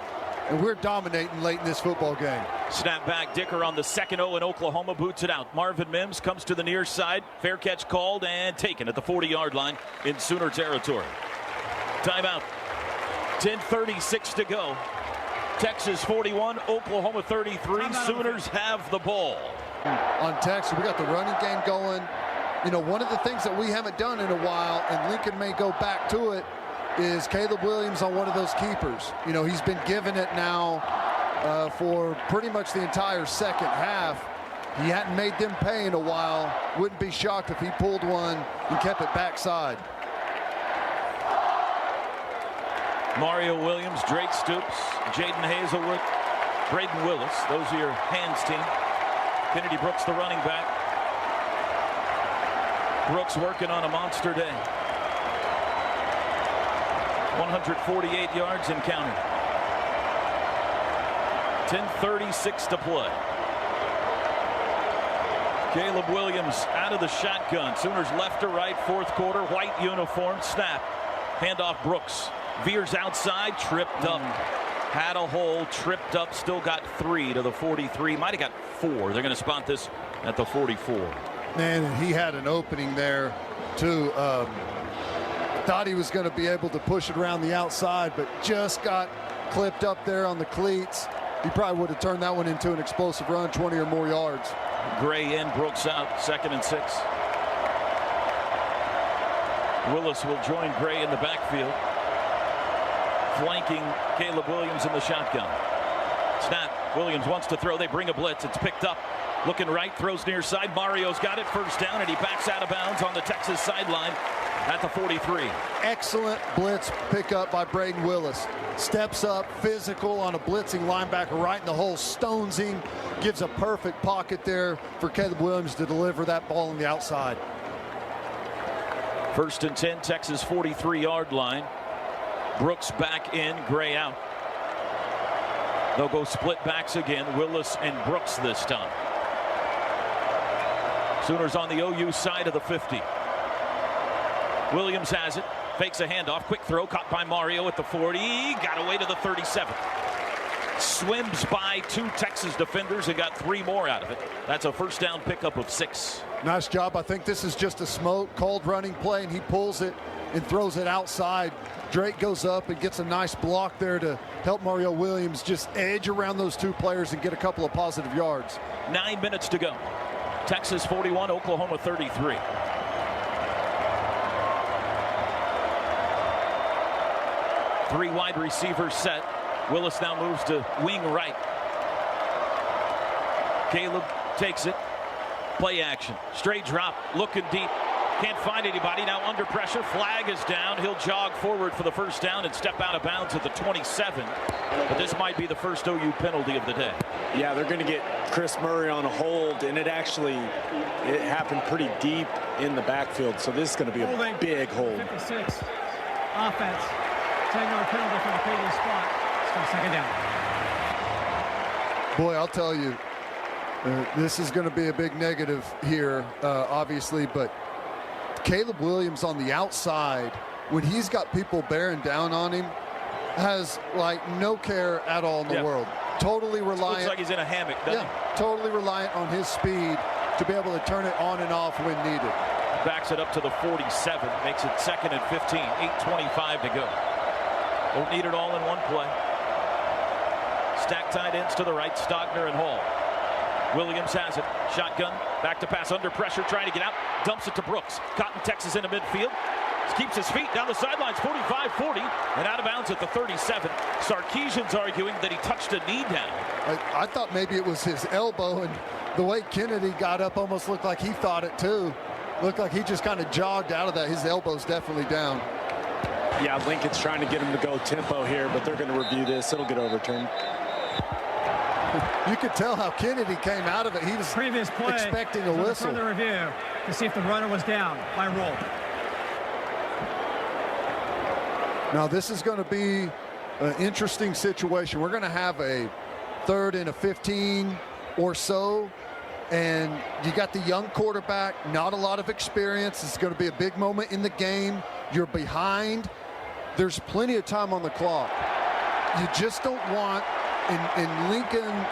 and we're dominating late in this football game. Snap back, Dicker on the 2nd 0 in Oklahoma, boots it out. Marvin Mims comes to the near side. Fair catch called and taken at the 40-yard line in Sooner territory. Timeout. 10:36 to go. Texas 41, Oklahoma 33. Sooners have the ball. On Texas, we got the running game going. You know, one of the things that we haven't done in a while, and Lincoln may go back to it, is Caleb Williams on one of those keepers. You know, he's been given it now for pretty much the entire second half. He hadn't made them pay in a while. Wouldn't be shocked if he pulled one and kept it backside. Mario Williams, Drake Stoops, Jaden Hazelwood, Braden Willis. Those are your hands team. Kennedy Brooks, the running back. Brooks working on a monster day. 148 yards and counting. 10:36 to play. Caleb Williams out of the shotgun. Sooners left to right, fourth quarter, white uniform, snap. Handoff Brooks. Veers outside, tripped up. Had a hole, tripped up, still got 3 to the 43. Might have got 4. They're going to spot this at the 44. Man, and he had an opening there, too. Thought he was going to be able to push it around the outside, but just got clipped up there on the cleats. He probably would have turned that one into an explosive run, 20 or more yards. Gray in, Brooks out, 2nd and 6. Willis will join Gray in the backfield, flanking Caleb Williams in the shotgun. Snap. Williams wants to throw. They bring a blitz. It's picked up. Looking right, throws near side. Mario's got it. First down, and he backs out of bounds on the Texas sideline at the 43. Excellent blitz pickup by Braden Willis. Steps up, physical on a blitzing linebacker right in the hole. Stones him. Gives a perfect pocket there for Caleb Williams to deliver that ball on the outside. 1st and 10, Texas 43-yard line. Brooks back in, Gray out. They'll go split backs again, Willis and Brooks this time. Sooners on the OU side of the 50. Williams has it, fakes a handoff, quick throw, caught by Mario at the 40, got away to the 37. Swims by 2 Texas defenders and got 3 more out of it. That's a first down pickup of 6. Nice job. I think this is just a smoke, called running play, and he pulls it and throws it outside. Drake goes up and gets a nice block there to help Mario Williams just edge around those 2 players and get a couple of positive yards. 9 minutes to go. Texas 41, Oklahoma 33. Three wide receivers set. Willis now moves to wing right. Caleb takes it. Play action. Straight drop. Looking deep. Can't find anybody. Now under pressure. Flag is down. He'll jog forward for the first down and step out of bounds at the 27. But this might be the first OU penalty of the day. Yeah, they're going to get Chris Murray on a hold, and it happened pretty deep in the backfield. So this is going to be a big hold. 56. Offense. 10-yard penalty from the previous spot. Still 2nd down. Boy, I'll tell you, this is going to be a big negative here, obviously, but Caleb Williams on the outside, when he's got people bearing down on him, has like no care at all in the world. Totally reliant. Looks like he's in a hammock, doesn't he? Totally reliant on his speed to be able to turn it on and off when needed. Backs it up to the 47, makes it 2nd and 15, 8:25 to go. Don't need it all in one play. Stack tight ends to the right, Stogner and Hall. Williams has it. Shotgun. Back to pass under pressure. Trying to get out. Dumps it to Brooks. Cotton, Texas into midfield. Keeps his feet down the sidelines. 45-40. And out of bounds at the 37. Sarkisian's arguing that he touched a knee down. I thought maybe it was his elbow. And the way Kennedy got up almost looked like he thought it too. Looked like he just kind of jogged out of that. His elbow's definitely down. Yeah, Lincoln's trying to get him to go tempo here, but they're going to review this. It'll get overturned. You could tell how Kennedy came out of it. He was previous play, expecting a whistle. Further review to see if the runner was down by rule. Now this is going to be an interesting situation. We're going to have a 3rd and 15 or so, and you got the young quarterback, not a lot of experience. It's going to be a big moment in the game. You're behind. There's plenty of time on the clock. You just don't want in Lincoln,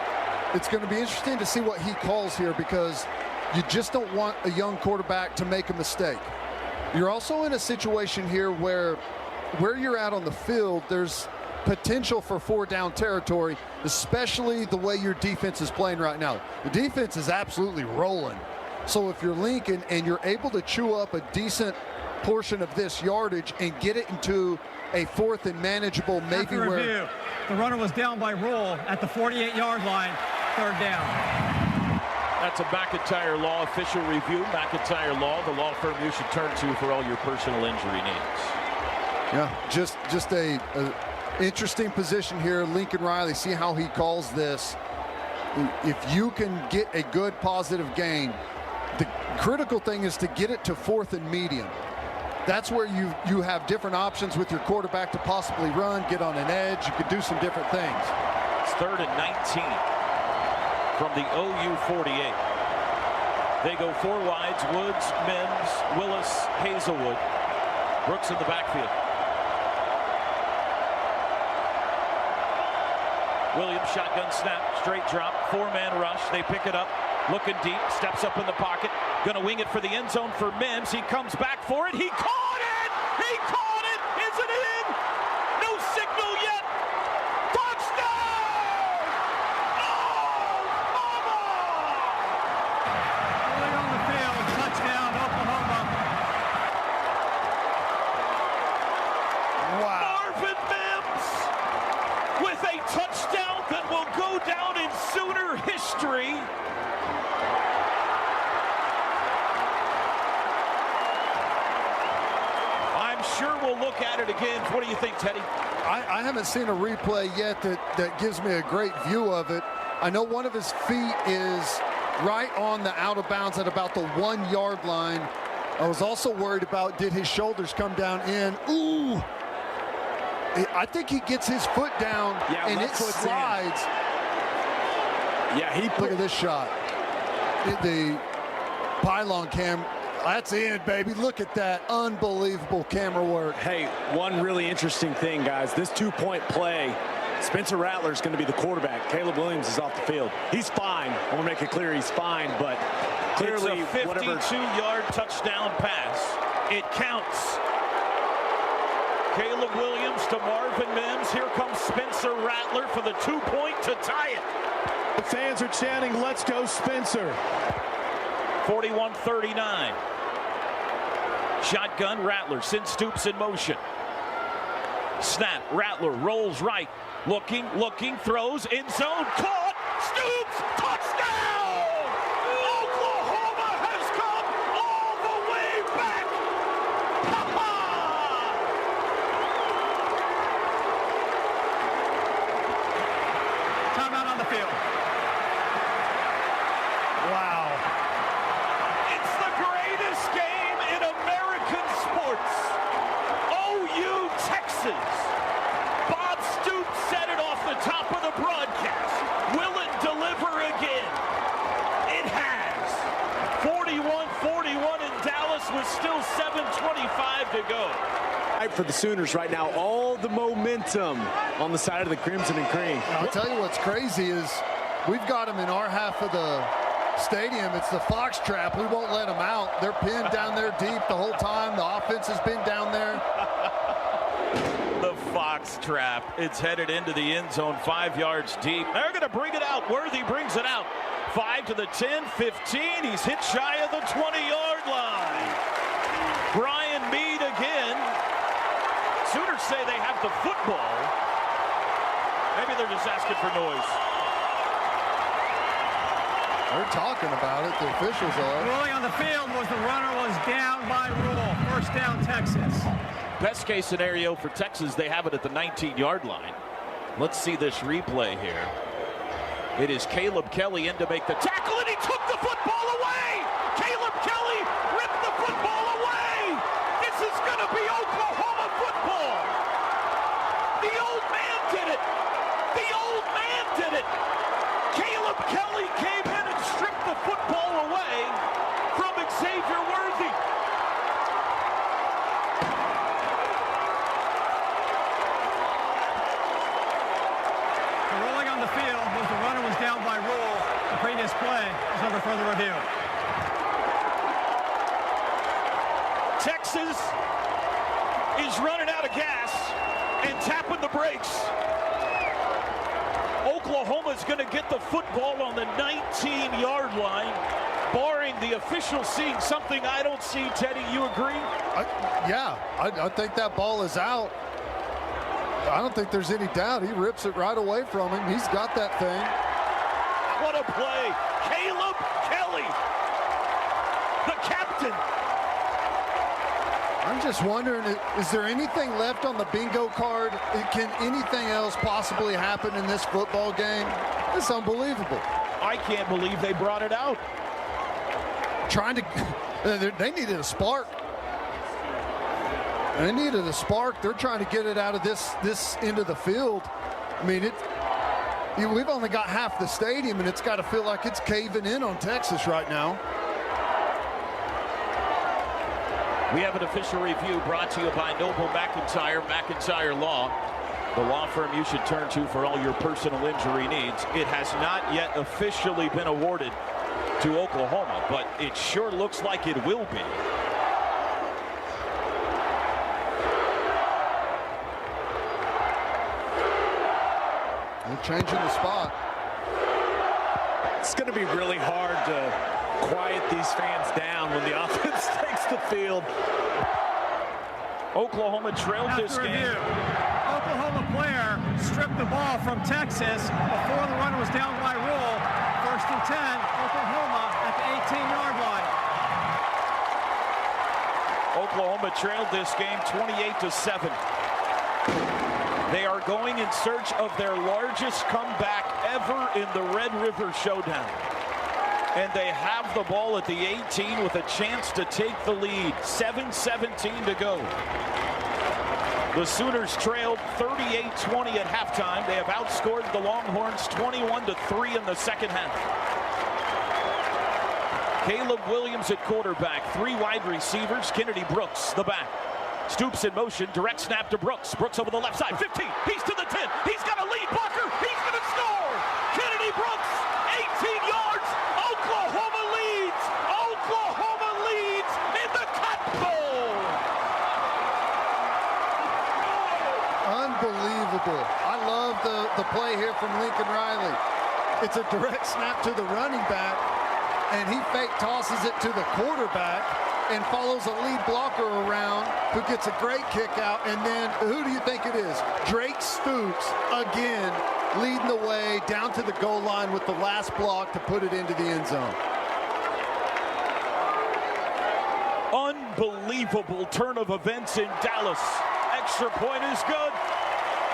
it's going to be interesting to see what he calls here, because you just don't want a young quarterback to make a mistake. You're also in a situation here where you're at on the field, there's potential for 4-down territory, especially the way your defense is playing right now. The defense is absolutely rolling. So if you're Lincoln and you're able to chew up a decent portion of this yardage and get it into a 4th and manageable, maybe After where review, the runner was down by rule at the 48-yard line, 3rd down. That's a McIntyre Law official review. McIntyre Law, the law firm you should turn to for all your personal injury needs. Yeah, just a interesting position here. Lincoln Riley, see how he calls this. If you can get a good positive gain, the critical thing is to get it to 4th and medium. That's where you have different options with your quarterback to possibly run, get on an edge. You could do some different things. It's 3rd and 19 from the OU 48. They go 4 wides: Woods, Mims, Willis, Hazelwood. Brooks in the backfield. Williams shotgun snap, straight drop, 4-man rush. They pick it up, looking deep, steps up in the pocket, gonna wing it for the end zone for Mims. He comes back for it. He caught it! He caught it! Is it in? No signal yet. Touchdown! Oh, mama! Rolling on the field, touchdown, Oklahoma. Wow. Marvin Mims with a touchdown that will go down in Sooner history. I'm sure we'll look at it again. What do you think, Teddy? I haven't seen a replay yet that gives me a great view of it. I know one of his feet is right on the out of bounds at about the 1-yard line. I was also worried about, did his shoulders come down in? Ooh! I think he gets his foot down, and it slides. Yeah, Look at this shot. The pylon cam, that's in, baby. Look at that. Unbelievable camera work. Hey, one really interesting thing, guys. This 2-point play, Spencer Rattler's going to be the quarterback. Caleb Williams is off the field. He's fine. I want to make it clear he's fine, but clearly it's a 52-yard touchdown pass. It counts. Caleb Williams to Marvin Mims. Here comes Spencer Rattler for the 2-point to tie it. The fans are chanting, "Let's go, Spencer." 41-39. Shotgun, Rattler sends Stoops in motion. Snap, Rattler rolls right. Looking, throws, end zone, caught, Stoops, touchdown! Oklahoma has come all the way back! Timeout on the field. Wow. It's the greatest game in American sports. OU, Texas. Bob Stoops said it off the top of the broadcast. Will it deliver again? It has. 41-41 in Dallas with still 7:25 to go. For the Sooners right now, all the momentum on the side of the Crimson and Cream. I'll tell you what's crazy is we've got them in our half of the stadium. It's the fox trap. We won't let them out. They're pinned down there deep the whole time. The offense has been down there. The fox trap. It's headed into the end zone, 5 yards deep. They're going to bring it out. Worthy brings it out. 5 to the 10, 15. He's hit shy of the 20-yard line. Brian Meade again. Sooners say they have the football. Maybe they're just asking for noise. They're talking about it. The officials are. Rolling on the field was the runner was down by rule. 1st down, Texas. Best case scenario for Texas, they have it at the 19-yard line. Let's see this replay here. It is Caleb Kelly in to make the tackle, and he took the football away! Caleb Kelly ripped the football away! This is going to be Oklahoma football! The old man did it! The old man did it! Caleb Kelly came in and stripped the football away from Xavier Worthy. Rolling on the for the review. Texas is running out of gas and tapping the brakes. Oklahoma's going to get the football on the 19-yard line, barring the official seeing something I don't see. Teddy, you agree? I think that ball is out. I don't think there's any doubt. He rips it right away from him. He's got that thing. What a play. Caleb Kelly, the captain. I'm just wondering, is there anything left on the bingo card? Can anything else possibly happen in this football game? It's unbelievable. I can't believe they brought it out. They needed a spark. They needed a spark. They're trying to get it out of this end of the field. I mean, we've only got half the stadium, and it's got to feel like it's caving in on Texas right now. We have an official review brought to you by Noble McIntyre Law, the law firm you should turn to for all your personal injury needs. It has not yet officially been awarded to Oklahoma, but it sure looks like it will be. They're changing the spot. It's going to be really hard to quiet these fans down when the offense takes the field. Oklahoma trailed this game. Oklahoma player stripped the ball from Texas before the run was down by rule. 1st and 10, Oklahoma at the 18-yard line. Oklahoma trailed this game 28-7. They are going in search of their largest comeback ever in the Red River Showdown. And they have the ball at the 18 with a chance to take the lead. 7:17 to go. The Sooners trailed 38-20 at halftime. They have outscored the Longhorns 21-3 in the second half. Caleb Williams at quarterback. 3 wide receivers. Kennedy Brooks, the back. Stoops in motion. Direct snap to Brooks. Brooks over the left side. 15. He's to the 10. He's got a lead blocker. He's going to score. Kennedy Brooks, 18 yards. Oklahoma leads. Oklahoma leads in the Cotton Bowl. Unbelievable. I love the play here from Lincoln Riley. It's a direct snap to the running back, and he fake tosses it to the quarterback and follows a lead blocker around who gets a great kick out. And then who do you think it is? Drake Stoops again leading the way down to the goal line with the last block to put it into the end zone. Unbelievable turn of events in Dallas. Extra point is good.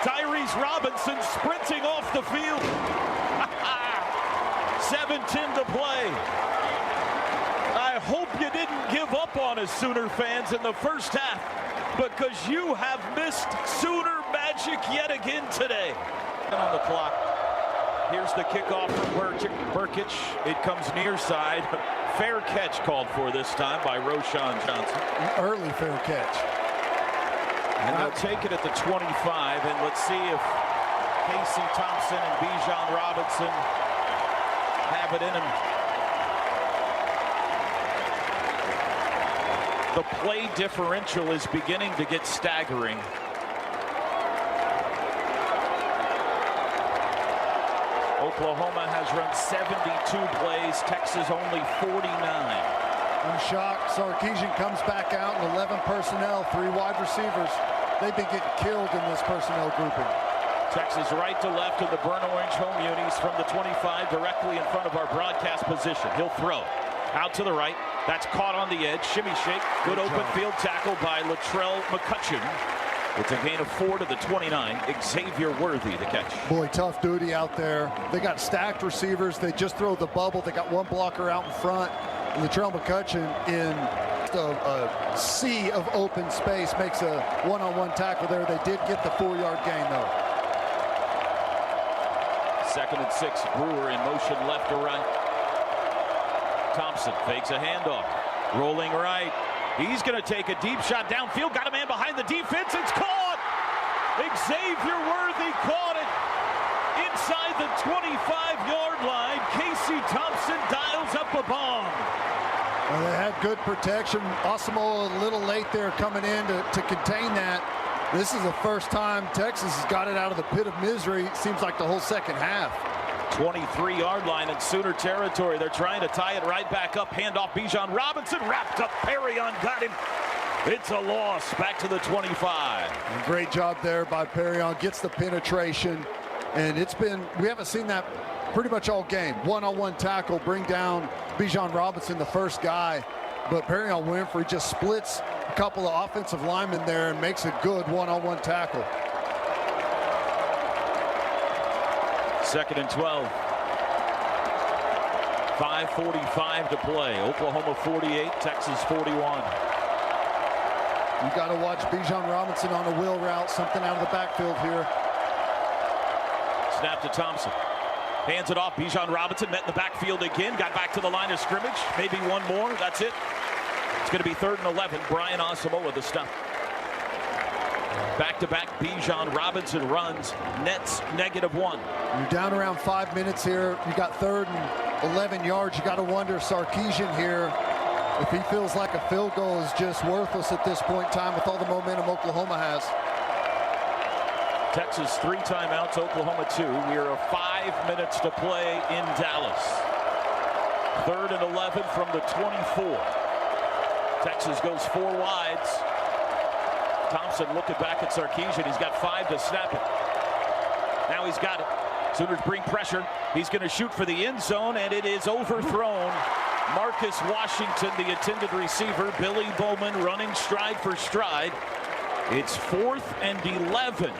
Tyrese Robinson sprinting off the field. 7:10 to play. I hope you didn't give up on us, Sooner fans, in the first half, because you have missed Sooner magic yet again today. On the clock. Here's the kickoff from Burkich. It comes near side. Fair catch called for this time by Roshan Johnson. Early fair catch. And they'll take it at the 25, and let's see if Casey Thompson and Bijan Robinson have it in them. The play differential is beginning to get staggering. Oklahoma has run 72 plays, Texas only 49. I'm shocked. Sarkisian comes back out in 11 personnel, 3 wide receivers. They've been getting killed in this personnel grouping. Texas right to left in the burnt orange home unis from the 25 directly in front of our broadcast position. He'll throw out to the right. That's caught on the edge. Shimmy shake. Good open field tackle by Latrell McCutcheon. It's a gain of 4 to the 29. Xavier Worthy the catch. Boy, tough duty out there. They got stacked receivers. They just throw the bubble. They got one blocker out in front. And Latrell McCutcheon in a sea of open space makes a one-on-one tackle there. They did get the 4-yard gain, though. 2nd and 6. Brewer in motion left to right. Thompson fakes a handoff. Rolling right. He's going to take a deep shot downfield. Got a man behind the defense. It's caught. Xavier Worthy caught it inside the 25-yard line. Casey Thompson dials up a good protection. Asamoah a little late there coming in to contain that. This is the first time Texas has got it out of the pit of misery. It seems like the whole second half. 23-yard line in Sooner territory. They're trying to tie it right back up. Handoff Bijan Robinson. Wrapped up. Perrion got him. It's a loss. Back to the 25. And great job there by Perrion. Gets the penetration. And we haven't seen that pretty much all game. One-on-one tackle. Bring down Bijan Robinson, the first guy. But Perrion Winfrey just splits a couple of offensive linemen there and makes a good one-on-one tackle. 2nd and 12. 5:45 to play. Oklahoma 48, Texas 41. You got to watch Bijan Robinson on a wheel route, something out of the backfield here. Snap to Thompson. Hands it off. Bijan Robinson met in the backfield again. Got back to the line of scrimmage. Maybe one more. That's it. It's going to be 3rd and 11. Brian Asamoah the stop. Back-to-back Bijan Robinson runs. Nets -1. You're down around 5 minutes here. You got 3rd and 11 yards. You got to wonder, Sarkisian here, if he feels like a field goal is just worthless at this point in time with all the momentum Oklahoma has. Texas 3 timeouts, Oklahoma 2. We are 5 minutes to play in Dallas. 3rd and 11 from the 24. Texas goes 4 wides. Thompson looking back at Sarkisian. He's got 5 to snap it. Now he's got it. Sooners bring pressure. He's going to shoot for the end zone, and it is overthrown. Marcus Washington, the intended receiver. Billy Bowman running stride for stride. It's 4th and 11.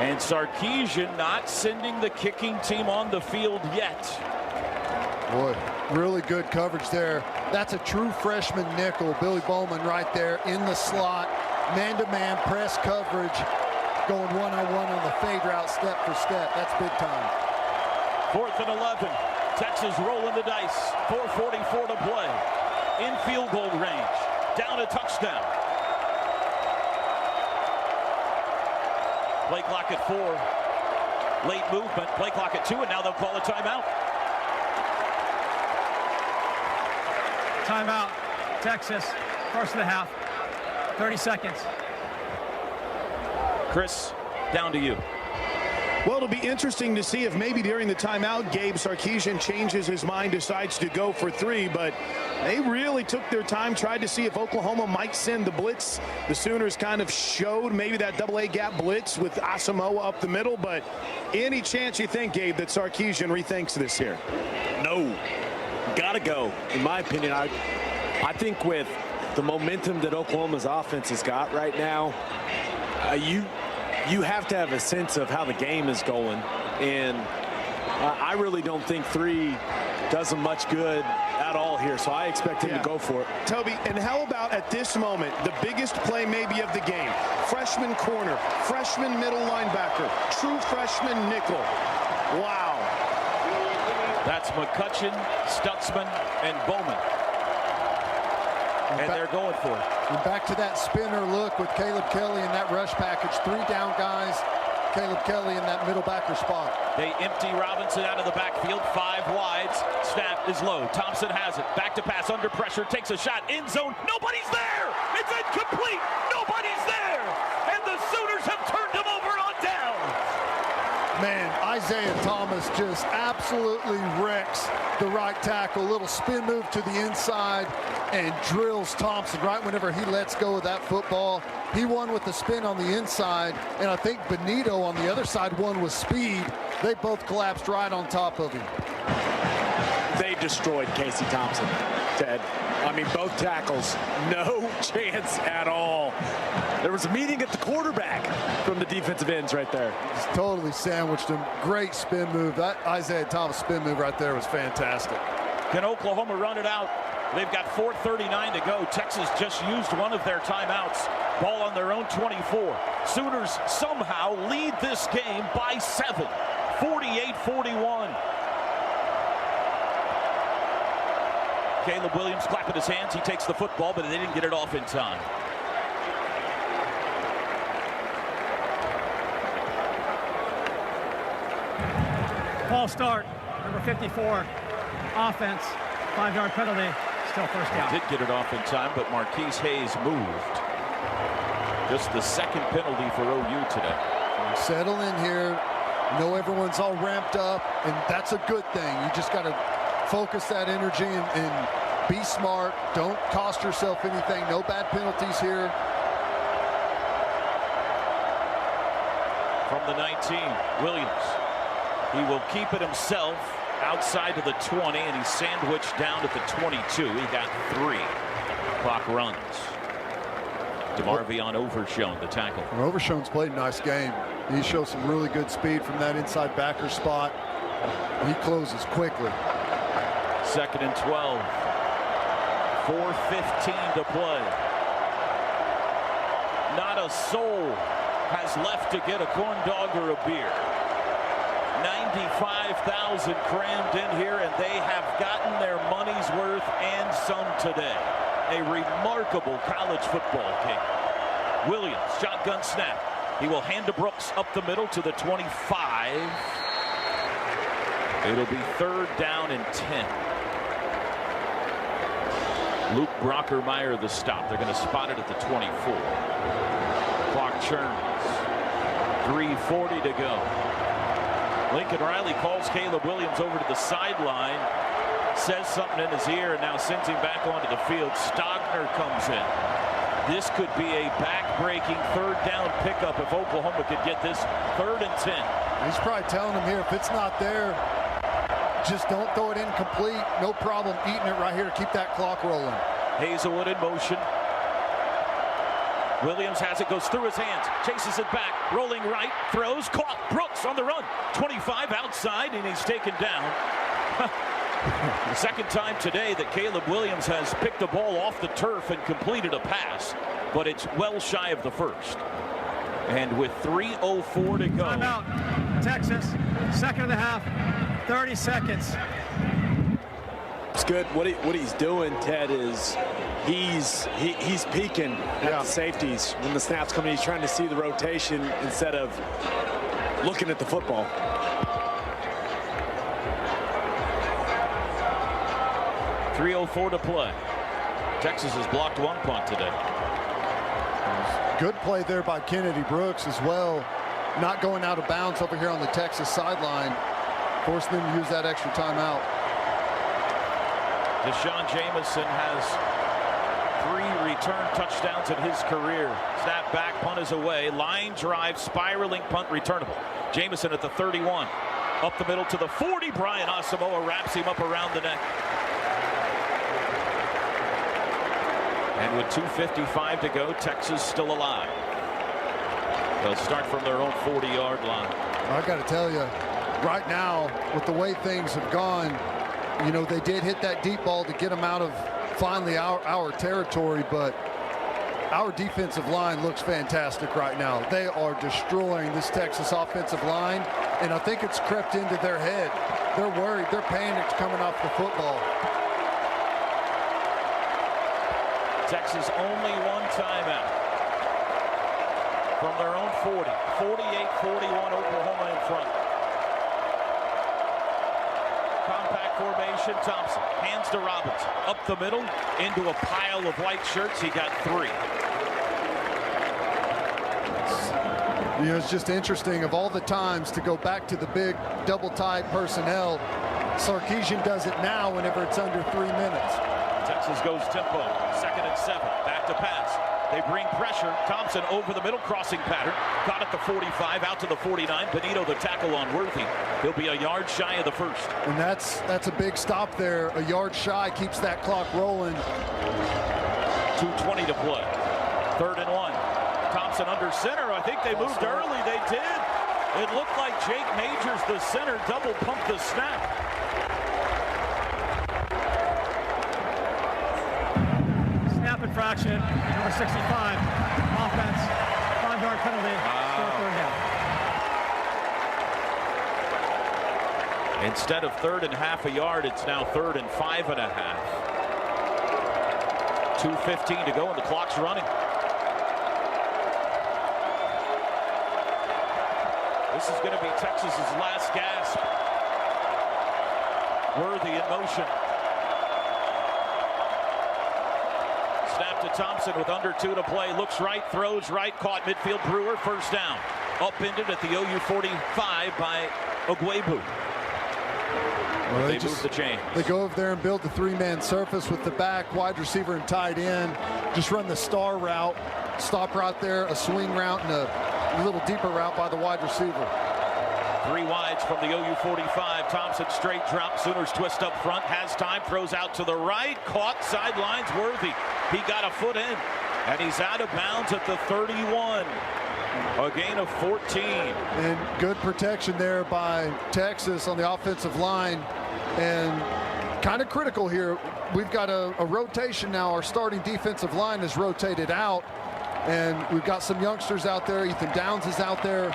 And Sarkisian not sending the kicking team on the field yet. Boy, really good coverage there. That's a true freshman nickel. Billy Bowman right there in the slot. Man-to-man press coverage. Going one-on-one on the fade route step for step. That's big time. 4th and 11. Texas rolling the dice. 4:44 to play. In field goal range. Down a touchdown. Play clock at 4. Late movement. Play clock at 2, and now they'll call a timeout. Timeout. Texas. First of the half. 30 seconds. Chris, down to you. Well, it'll be interesting to see if maybe during the timeout, Gabe Sarkisian changes his mind, decides to go for 3, but they really took their time, tried to see if Oklahoma might send the blitz. The Sooners kind of showed maybe that double-A gap blitz with Asamoah up the middle, but any chance you think, Gabe, that Sarkisian rethinks this here? No, gotta go. In my opinion, I think with the momentum that Oklahoma's offense has got right now, you have to have a sense of how the game is going, and I really don't think 3 does him much good at all here, so I expect him to go for it. Toby, and how about at this moment, the biggest play maybe of the game? Freshman corner, freshman middle linebacker, true freshman nickel. Wow. That's McCutcheon, Stutzman, and Bowman. And they're going for it. And back to that spinner look with Caleb Kelly in that rush package. 3 down guys. Caleb Kelly in that middle backer spot. They empty Robinson out of the backfield. 5 wides. Snap is low. Thompson has it. Back to pass under pressure. Takes a shot. End zone. Nobody's there. It's incomplete. Nobody's there. And the Sooners have turned him over on down. Man, Isaiah Thomas just absolutely wrecks the right tackle. Little spin move to the inside and drills Thompson right whenever he lets go of that football. He won with the spin on the inside, and I think Benito on the other side won with speed. They both collapsed right on top of him. They destroyed Casey Thompson, Ted. I mean, both tackles, no chance at all. There was a meeting at the quarterback from the defensive ends right there. Just totally sandwiched him. Great spin move. That Isaiah Thomas spin move right there was fantastic. Can Oklahoma run it out? They've got 4:39 to go. Texas just used one of their timeouts. Ball on their own 24. Sooners somehow lead this game by 7. 48-41. Caleb Williams clapping his hands. He takes the football, but they didn't get it off in time. False start. Number 54. Offense. 5-yard penalty. Still first down. Did get it off in time, but Marquise Hayes moved. Just the second penalty for OU today. Settle in here. Know everyone's all ramped up, and that's a good thing. You just got to focus that energy and be smart. Don't cost yourself anything. No bad penalties here. From the 19, Williams. He will keep it himself outside of the 20, and he's sandwiched down at the 22. He got 3. Clock runs. DeMarvion Overshone, the tackle. Overshone's played a nice game. He shows some really good speed from that inside backer spot. He closes quickly. 2nd and 12. 4:15 to play. Not a soul has left to get a corn dog or a beer. 95,000 crammed in here, and they have gotten their money's worth and some today. A remarkable college football game. Williams, shotgun snap. He will hand to Brooks up the middle to the 25. It'll be 3rd down and 10. Luke Brockermeyer the stop. They're going to spot it at the 24. Clock churns. 3:40 to go. Lincoln Riley calls Caleb Williams over to the sideline, says something in his ear, and now sends him back onto the field. Stogner comes in. This could be a back-breaking 3rd down pickup if Oklahoma could get this 3rd and 10. He's probably telling him here, if it's not there, just don't throw it incomplete. No problem eating it right here. Keep that clock rolling. Hazelwood in motion. Williams has it, goes through his hands, chases it back, rolling right, throws, caught. Brooks on the run. 25 outside, and he's taken down. The second time today that Caleb Williams has picked the ball off the turf and completed a pass, but it's well shy of the first. And with 3:04 to go. Timeout. Texas, 2nd of the half, 30 seconds. It's good. What he's doing, Ted, is he's peeking at the safeties when the snap's coming. He's trying to see the rotation instead of looking at the football. .304 to play. Texas has blocked 1 punt today. Good play there by Kennedy Brooks as well. Not going out of bounds over here on the Texas sideline. Forcing them to use that extra timeout. Deshaun Jamison has 3 return touchdowns in his career. Snap back, punt is away. Line drive, spiraling punt returnable. Jamison at the 31. Up the middle to the 40. Brian Asamoah wraps him up around the neck. And with 2:55 to go, Texas still alive. They'll start from their own 40-yard line. I got to tell you, right now, with the way things have gone, you know, they did hit that deep ball to get them out of finally our territory, but our defensive line looks fantastic right now. They are destroying this Texas offensive line, and I think it's crept into their head. They're worried. They're panicked coming off the football. Texas only 1 timeout from their own 40. 48-41, Oklahoma in front. Compact formation, Thompson hands to Robinson. Up the middle, into a pile of white shirts. He got 3. You know, it's just interesting, of all the times to go back to the big double-tied personnel, Sarkisian does it now whenever it's under 3 minutes. Texas goes tempo. 2nd and 7. Back to pass. They bring pressure. Thompson over the middle, crossing pattern. Got at the 45, out to the 49. Benito the tackle on Worthy. He'll be a yard shy of the first. And that's a big stop there. A yard shy keeps that clock rolling. 2:20 to play. 3rd and 1. Thompson under center. I think they moved early. They did. It looked like Jake Majors, the center, double pumped the snap. Snap infraction, number 65. Offense, 5-yard penalty. Still 3rd down. Instead of 3rd and half a yard, it's now 3rd and 5.5. 2:15 to go, and the clock's running. This is going to be Texas's last gasp. Worthy in motion. Snap to Thompson with under 2 to play. Looks right, throws right, caught midfield. Brewer, first down. Upended at the OU 45 by Ogwebu. Well, they move the chains. They go over there and build the 3-man surface with the back, wide receiver, and tight end. Just run the star route. Stop right there, a swing route, and a little deeper route by the wide receiver. 3 wides from the OU 45. Thompson straight drop. Sooners twist up front. Has time. Throws out to the right. Caught sidelines. Worthy. He got a foot in. And he's out of bounds at the 31. A gain of 14. And good protection there by Texas on the offensive line. And kind of critical here. We've got a rotation now. Our starting defensive line is rotated out. And we've got some youngsters out there. Ethan Downs is out there.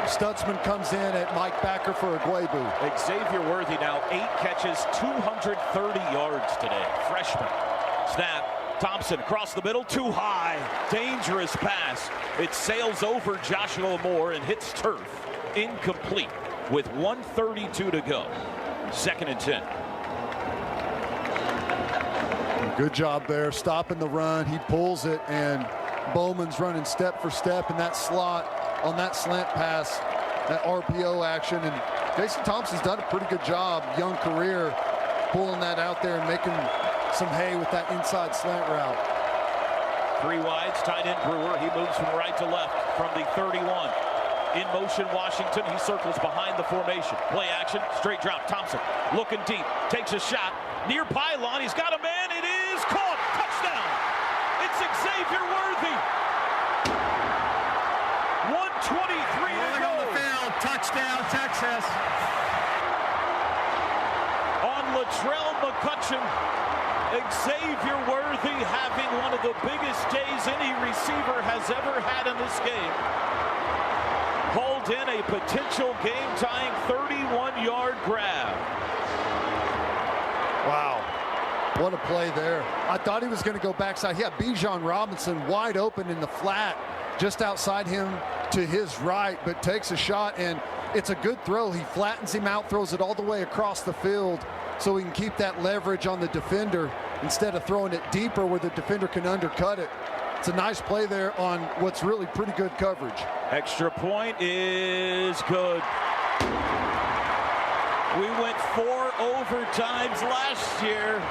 Stutzman comes in at Mike Backer for Ogwebu. Xavier Worthy now 8 catches, 230 yards today. Freshman. Snap. Thompson across the middle, too high. Dangerous pass. It sails over Joshua Moore and hits turf. Incomplete with 1:32 to go. 2nd and 10. Good job there, stopping the run. He pulls it, and Bowman's running step for step in that slot on that slant pass, that RPO action. And Jason Thompson's done a pretty good job, young career, pulling that out there and making some hay with that inside slant route. 3 wides, tight end Brewer. He moves from right to left from the 31. In motion, Washington. He circles behind the formation. Play action, straight drop. Thompson looking deep, takes a shot. Near pylon, he's got a man. It is caught. Touchdown. It's Xavier Worthy. 1:23 to go. On the field. Touchdown, Texas. On Latrell McCutcheon. Xavier Worthy having one of the biggest days any receiver has ever had in this game. Pulled in a potential game-tying 31-yard grab. Wow. What a play there. I thought he was going to go backside. He had Bijan Robinson wide open in the flat just outside him to his right, but takes a shot, and it's a good throw. He flattens him out, throws it all the way across the field so he can keep that leverage on the defender instead of throwing it deeper where the defender can undercut it. It's a nice play there on what's really pretty good coverage. Extra point is good. We went 4 overtimes last year.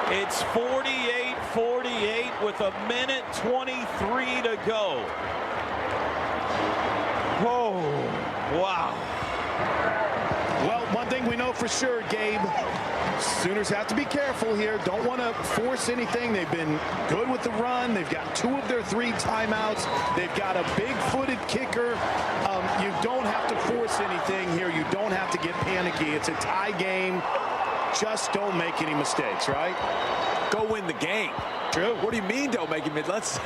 It's 48-48 with 1:23 to go. Whoa, wow. Well, one thing we know for sure, Gabe, Sooners have to be careful here. Don't want to force anything. They've been good with the run. They've got 2 of their 3 timeouts. They've got a big-footed kicker. You don't have to force anything here. You don't have to get panicky. It's a tie game. Just don't make any mistakes, right? Go win the game. True. What do you mean don't make it? Let's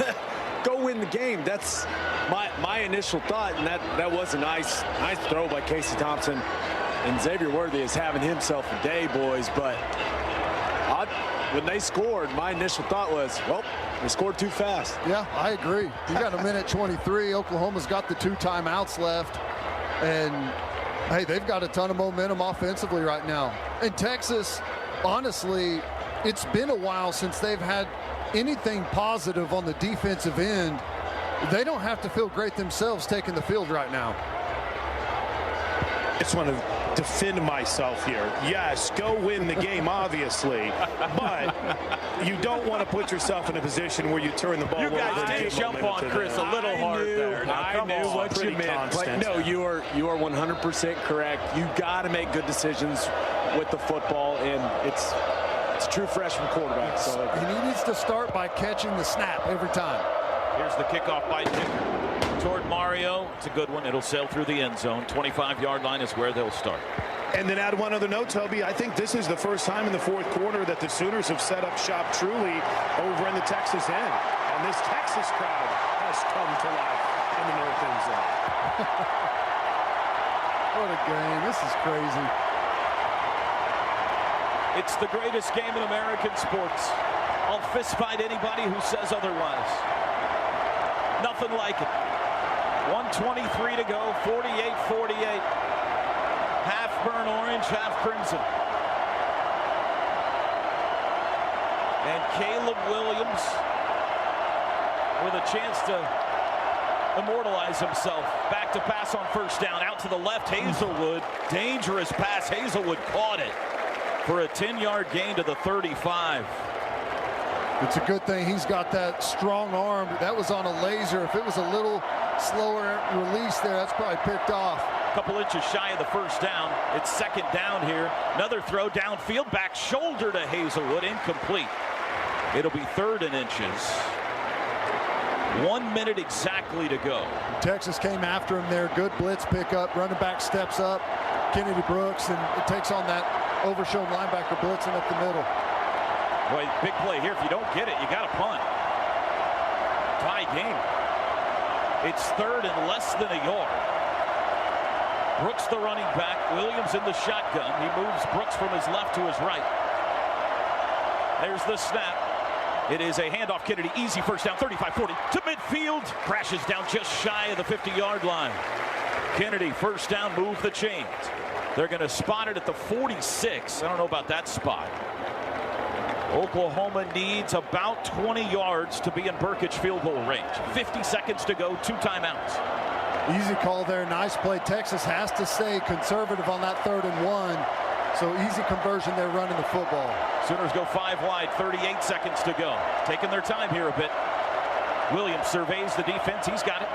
go win the game. That's my initial thought, and that was a nice throw by Casey Thompson. And Xavier Worthy is having himself a day, boys. But when they scored, my initial thought was, well, they scored too fast. Yeah, I agree. You got 1:23. Oklahoma's got the 2 timeouts left. And, hey, they've got a ton of momentum offensively right now. And Texas, honestly, it's been a while since they've had anything positive on the defensive end. They don't have to feel great themselves taking the field right now. I just want to defend myself here. Yes, go win the game, obviously, but you don't want to put yourself in a position where you turn the ball over. You guys did jump on Chris a little hard there. I knew what you meant. But no, you are 100% correct. You got to make good decisions with the football, and it's a true freshman quarterback. So he needs to start by catching the snap every time. Here's the kickoff by kicker toward Mario. It's a good one. It'll sail through the end zone. 25-yard line is where they'll start. And then add one other note, Toby. I think this is the first time in the 4th quarter that the Sooners have set up shop truly over in the Texas end. And this Texas crowd has come to life in the north end zone. What a game. This is crazy. It's the greatest game in American sports. I'll fist fight anybody who says otherwise. Nothing like it. 1:23 to go, 48-48. Half burnt orange, half crimson. And Caleb Williams with a chance to immortalize himself. Back to pass on first down. Out to the left, Hazelwood. Dangerous pass. Hazelwood caught it for a 10-yard gain to the 35. It's a good thing he's got that strong arm. That was on a laser. If it was a little slower release there, that's probably picked off. A couple inches shy of the first down. It's second down here. Another throw downfield. Back shoulder to Hazelwood. Incomplete. It'll be third and inches. 1 minute exactly to go. Texas came after him there. Good blitz pickup. Running back steps up. Kennedy Brooks, and it takes on that overshown linebacker blitzing up the middle. Boy, big play here. If you don't get it, you got to punt. Tie game. It's third and less than a yard. Brooks the running back. Williams in the shotgun. He moves Brooks from his left to his right. There's the snap. It is a handoff. Kennedy, easy first down, 35-40 to midfield. Crashes down just shy of the 50-yard line. Kennedy, first down, move the chains. They're going to spot it at the 46. I don't know about that spot. Oklahoma needs about 20 yards to be in Burkich field goal range. 50 seconds to go, 2 timeouts. Easy call there, nice play. Texas has to stay conservative on that 3rd and 1. So easy conversion there running the football. Sooners go 5 wide, 38 seconds to go. Taking their time here a bit. Williams surveys the defense, he's got it.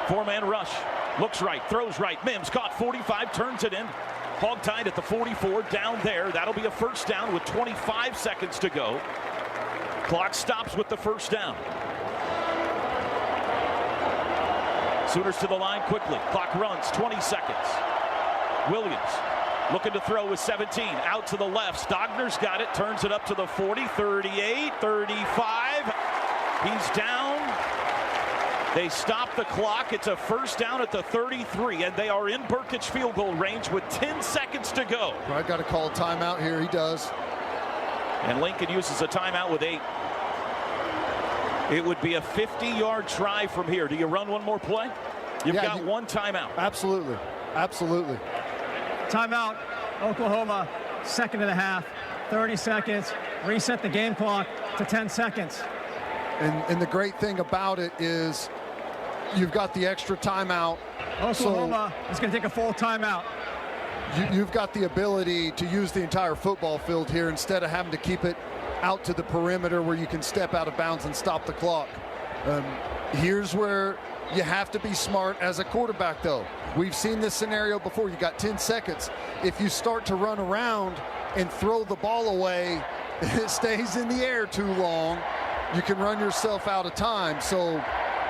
4-man rush, looks right, throws right. Mims caught 45, turns it in. Hog-tied at the 44, down there. That'll be a first down with 25 seconds to go. Clock stops with the first down. Sooners to the line quickly. Clock runs, 20 seconds. Williams looking to throw with 17. Out to the left. Stogner's got it. Turns it up to the 40, 38, 35. He's down. They stop the clock. It's a first down at the 33, and they are in Burkich field goal range with 10 seconds to go. I got to call a timeout here. He does. And Lincoln uses a timeout with 8. It would be a 50-yard try from here. Do you run one more play? You've got one timeout. Absolutely. Absolutely. Timeout, Oklahoma, 2nd and a half, 30 seconds. Reset the game clock to 10 seconds. And the great thing about it is you've got the extra timeout. Oklahoma is going to take a full timeout. You've got the ability to use the entire football field here instead of having to keep it out to the perimeter where you can step out of bounds and stop the clock. Here's where you have to be smart as a quarterback, though. We've seen this scenario before. You got 10 seconds. If you start to run around and throw the ball away, it stays in the air too long, you can run yourself out of time. So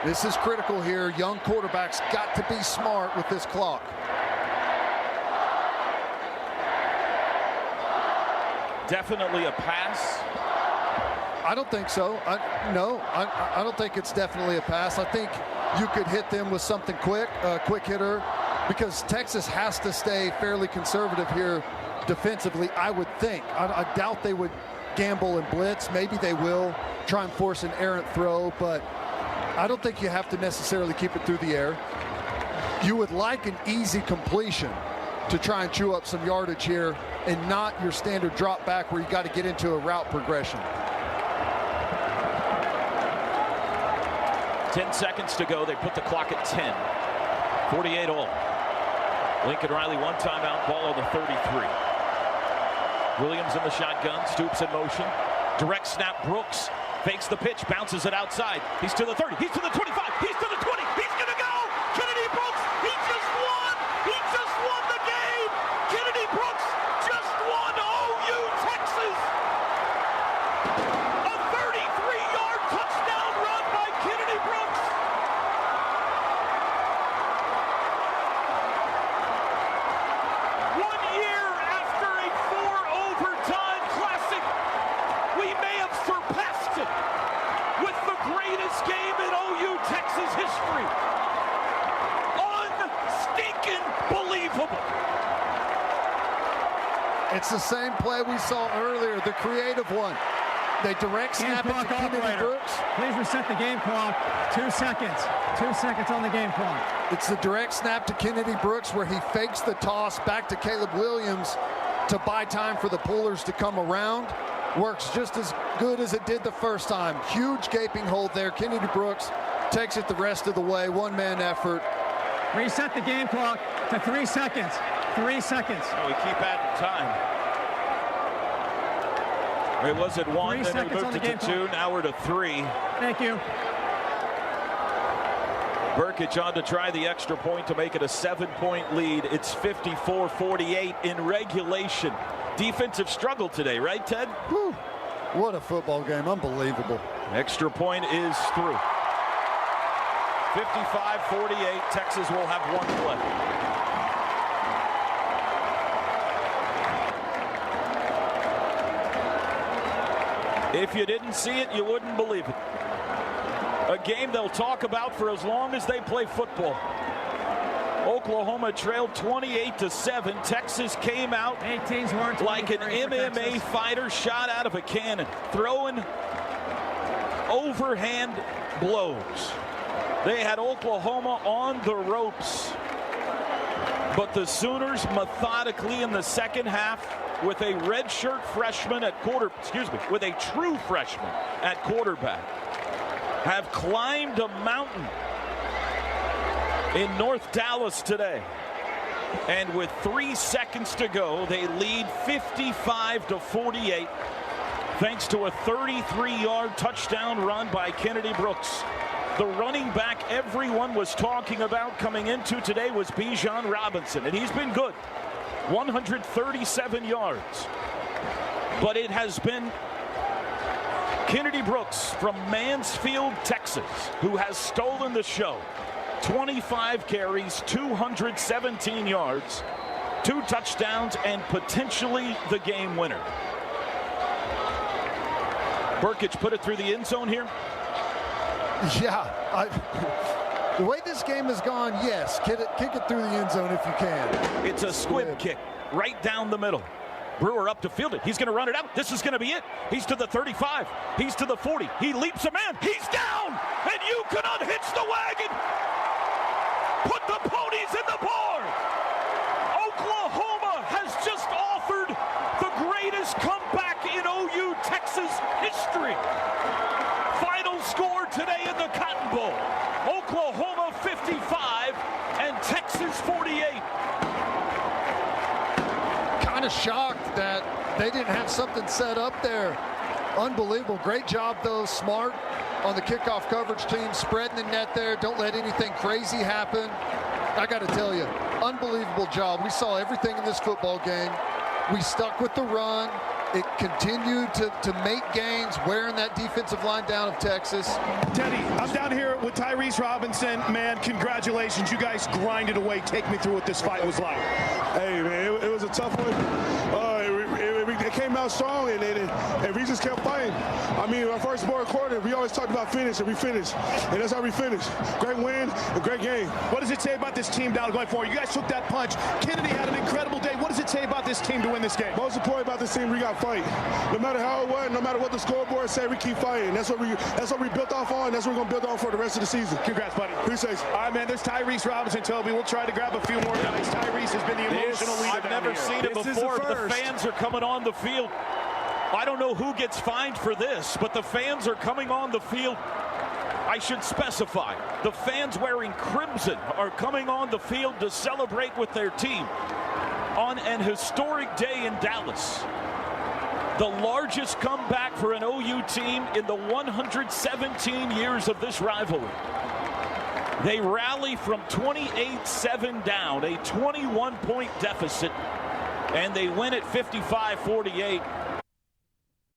this is critical here. Young quarterbacks got to be smart with this clock. Definitely a pass. I don't think so. I don't think it's definitely a pass. I think you could hit them with something quick, quick hitter, because Texas has to stay fairly conservative here defensively, I would think. I doubt they would gamble and blitz. Maybe they will try and force an errant throw, but I don't think you have to necessarily keep it through the air. You would like an easy completion to try and chew up some yardage here and not your standard drop back where you got to get into a route progression. 10 seconds to go. They put the clock at 10. 48 all. Lincoln Riley one timeout, ball on the 33. Williams in the shotgun, Stoops in motion. Direct snap, Brooks fakes the pitch, bounces it outside. He's to the 30, he's to the 25, he's to the 20, he's gonna go! Kennedy Brooks, he just won! He just won the game! Kennedy Brooks just won OU Texas! A 33-yard touchdown run by Kennedy Brooks! One year after a 4-overtime classic, we may have surpassed it with the greatest game in OU Texas history. Unstinking believable. It's the same play we saw earlier, the creative one. They direct snap it to Kennedy Brooks. Please reset the game clock. 2 seconds. 2 seconds on the game clock. It's the direct snap to Kennedy Brooks where he fakes the toss back to Caleb Williams to buy time for the pullers to come around. works just as good as it did the first time. Huge gaping hole there. Kennedy Brooks takes it the rest of the way. One-man effort. Reset the game clock to 3 seconds. 3 seconds. Oh, we keep adding time. It was at 1, then we moved it to 2, now we're to 3. Thank you. Burkich on to try the extra point to make it a 7-point lead. It's 54-48 in regulation. Defensive struggle today, right, Ted? Whew. What a football game. Unbelievable. Extra point is through. 55-48. Texas will have one play. If you didn't see it, you wouldn't believe it. A game they'll talk about for as long as they play football. Oklahoma trailed 28-7. Texas came out like an MMA fighter shot out of a cannon, throwing overhand blows. They had Oklahoma on the ropes, but the Sooners methodically in the second half with a redshirt freshman at with a true freshman at quarterback, have climbed a mountain in North Dallas today. And with 3 seconds to go, they lead 55-48 thanks to a 33-yard touchdown run by Kennedy Brooks. The running back everyone was talking about coming into today was Bijan Robinson, and he's been good. 137 yards. But it has been Kennedy Brooks from Mansfield, Texas, who has stolen the show. 25 carries, 217 yards, 2 touchdowns, and potentially the game winner. Burkich put it through the end zone here. Yeah, the way this game has gone, yes, kick it through the end zone if you can. It's a squib kick right down the middle. Brewer up to field it. He's going to run it out. This is going to be it. He's to the 35. He's to the 40. He leaps a man. He's down, and you can unhitch the wagon. Put the ponies in the barn. Oklahoma has just offered the greatest comeback in OU Texas history. Final score today in the Cotton Bowl. Oklahoma 55 and Texas 48. Kind of shocked that they didn't have something set up there. Unbelievable. Great job, though. Smart on the kickoff coverage team, spreading the net there. Don't let anything crazy happen. I got to tell you, unbelievable job. We saw everything in this football game. We stuck with the run. It continued to make gains, wearing that defensive line down of Texas. Teddy, I'm down here with Tyrese Robinson. Man, congratulations. You guys grinded away. Take me through what this fight was like. Hey, man, it was a tough one. It came out strong, and we just kept fighting. I mean, our first quarter, we always talked about finish, and we finished. And that's how we finished. Great win, a great game. What does it say about this team down going forward? You guys took that punch. Kennedy had an incredible day. What does it say about this team to win this game? Most important about this team, we got to fight. No matter how it was, no matter what the scoreboard said, we keep fighting. That's what we built off on. That's what we're going to build on for the rest of the season. Congrats, buddy. Appreciate you. All right, man, there's Tyrese Robinson, Toby. We'll try to grab a few more guys. Tyrese has been the emotional leader. I've never seen it before. The fans are coming on the field. I don't know who gets fined for this, but the fans are coming on the field. I should specify, the fans wearing crimson are coming on the field to celebrate with their team on an historic day in Dallas. The largest comeback for an OU team in the 117 years of this rivalry. They rally from 28-7 down, a 21-point deficit, and they win at 55-48.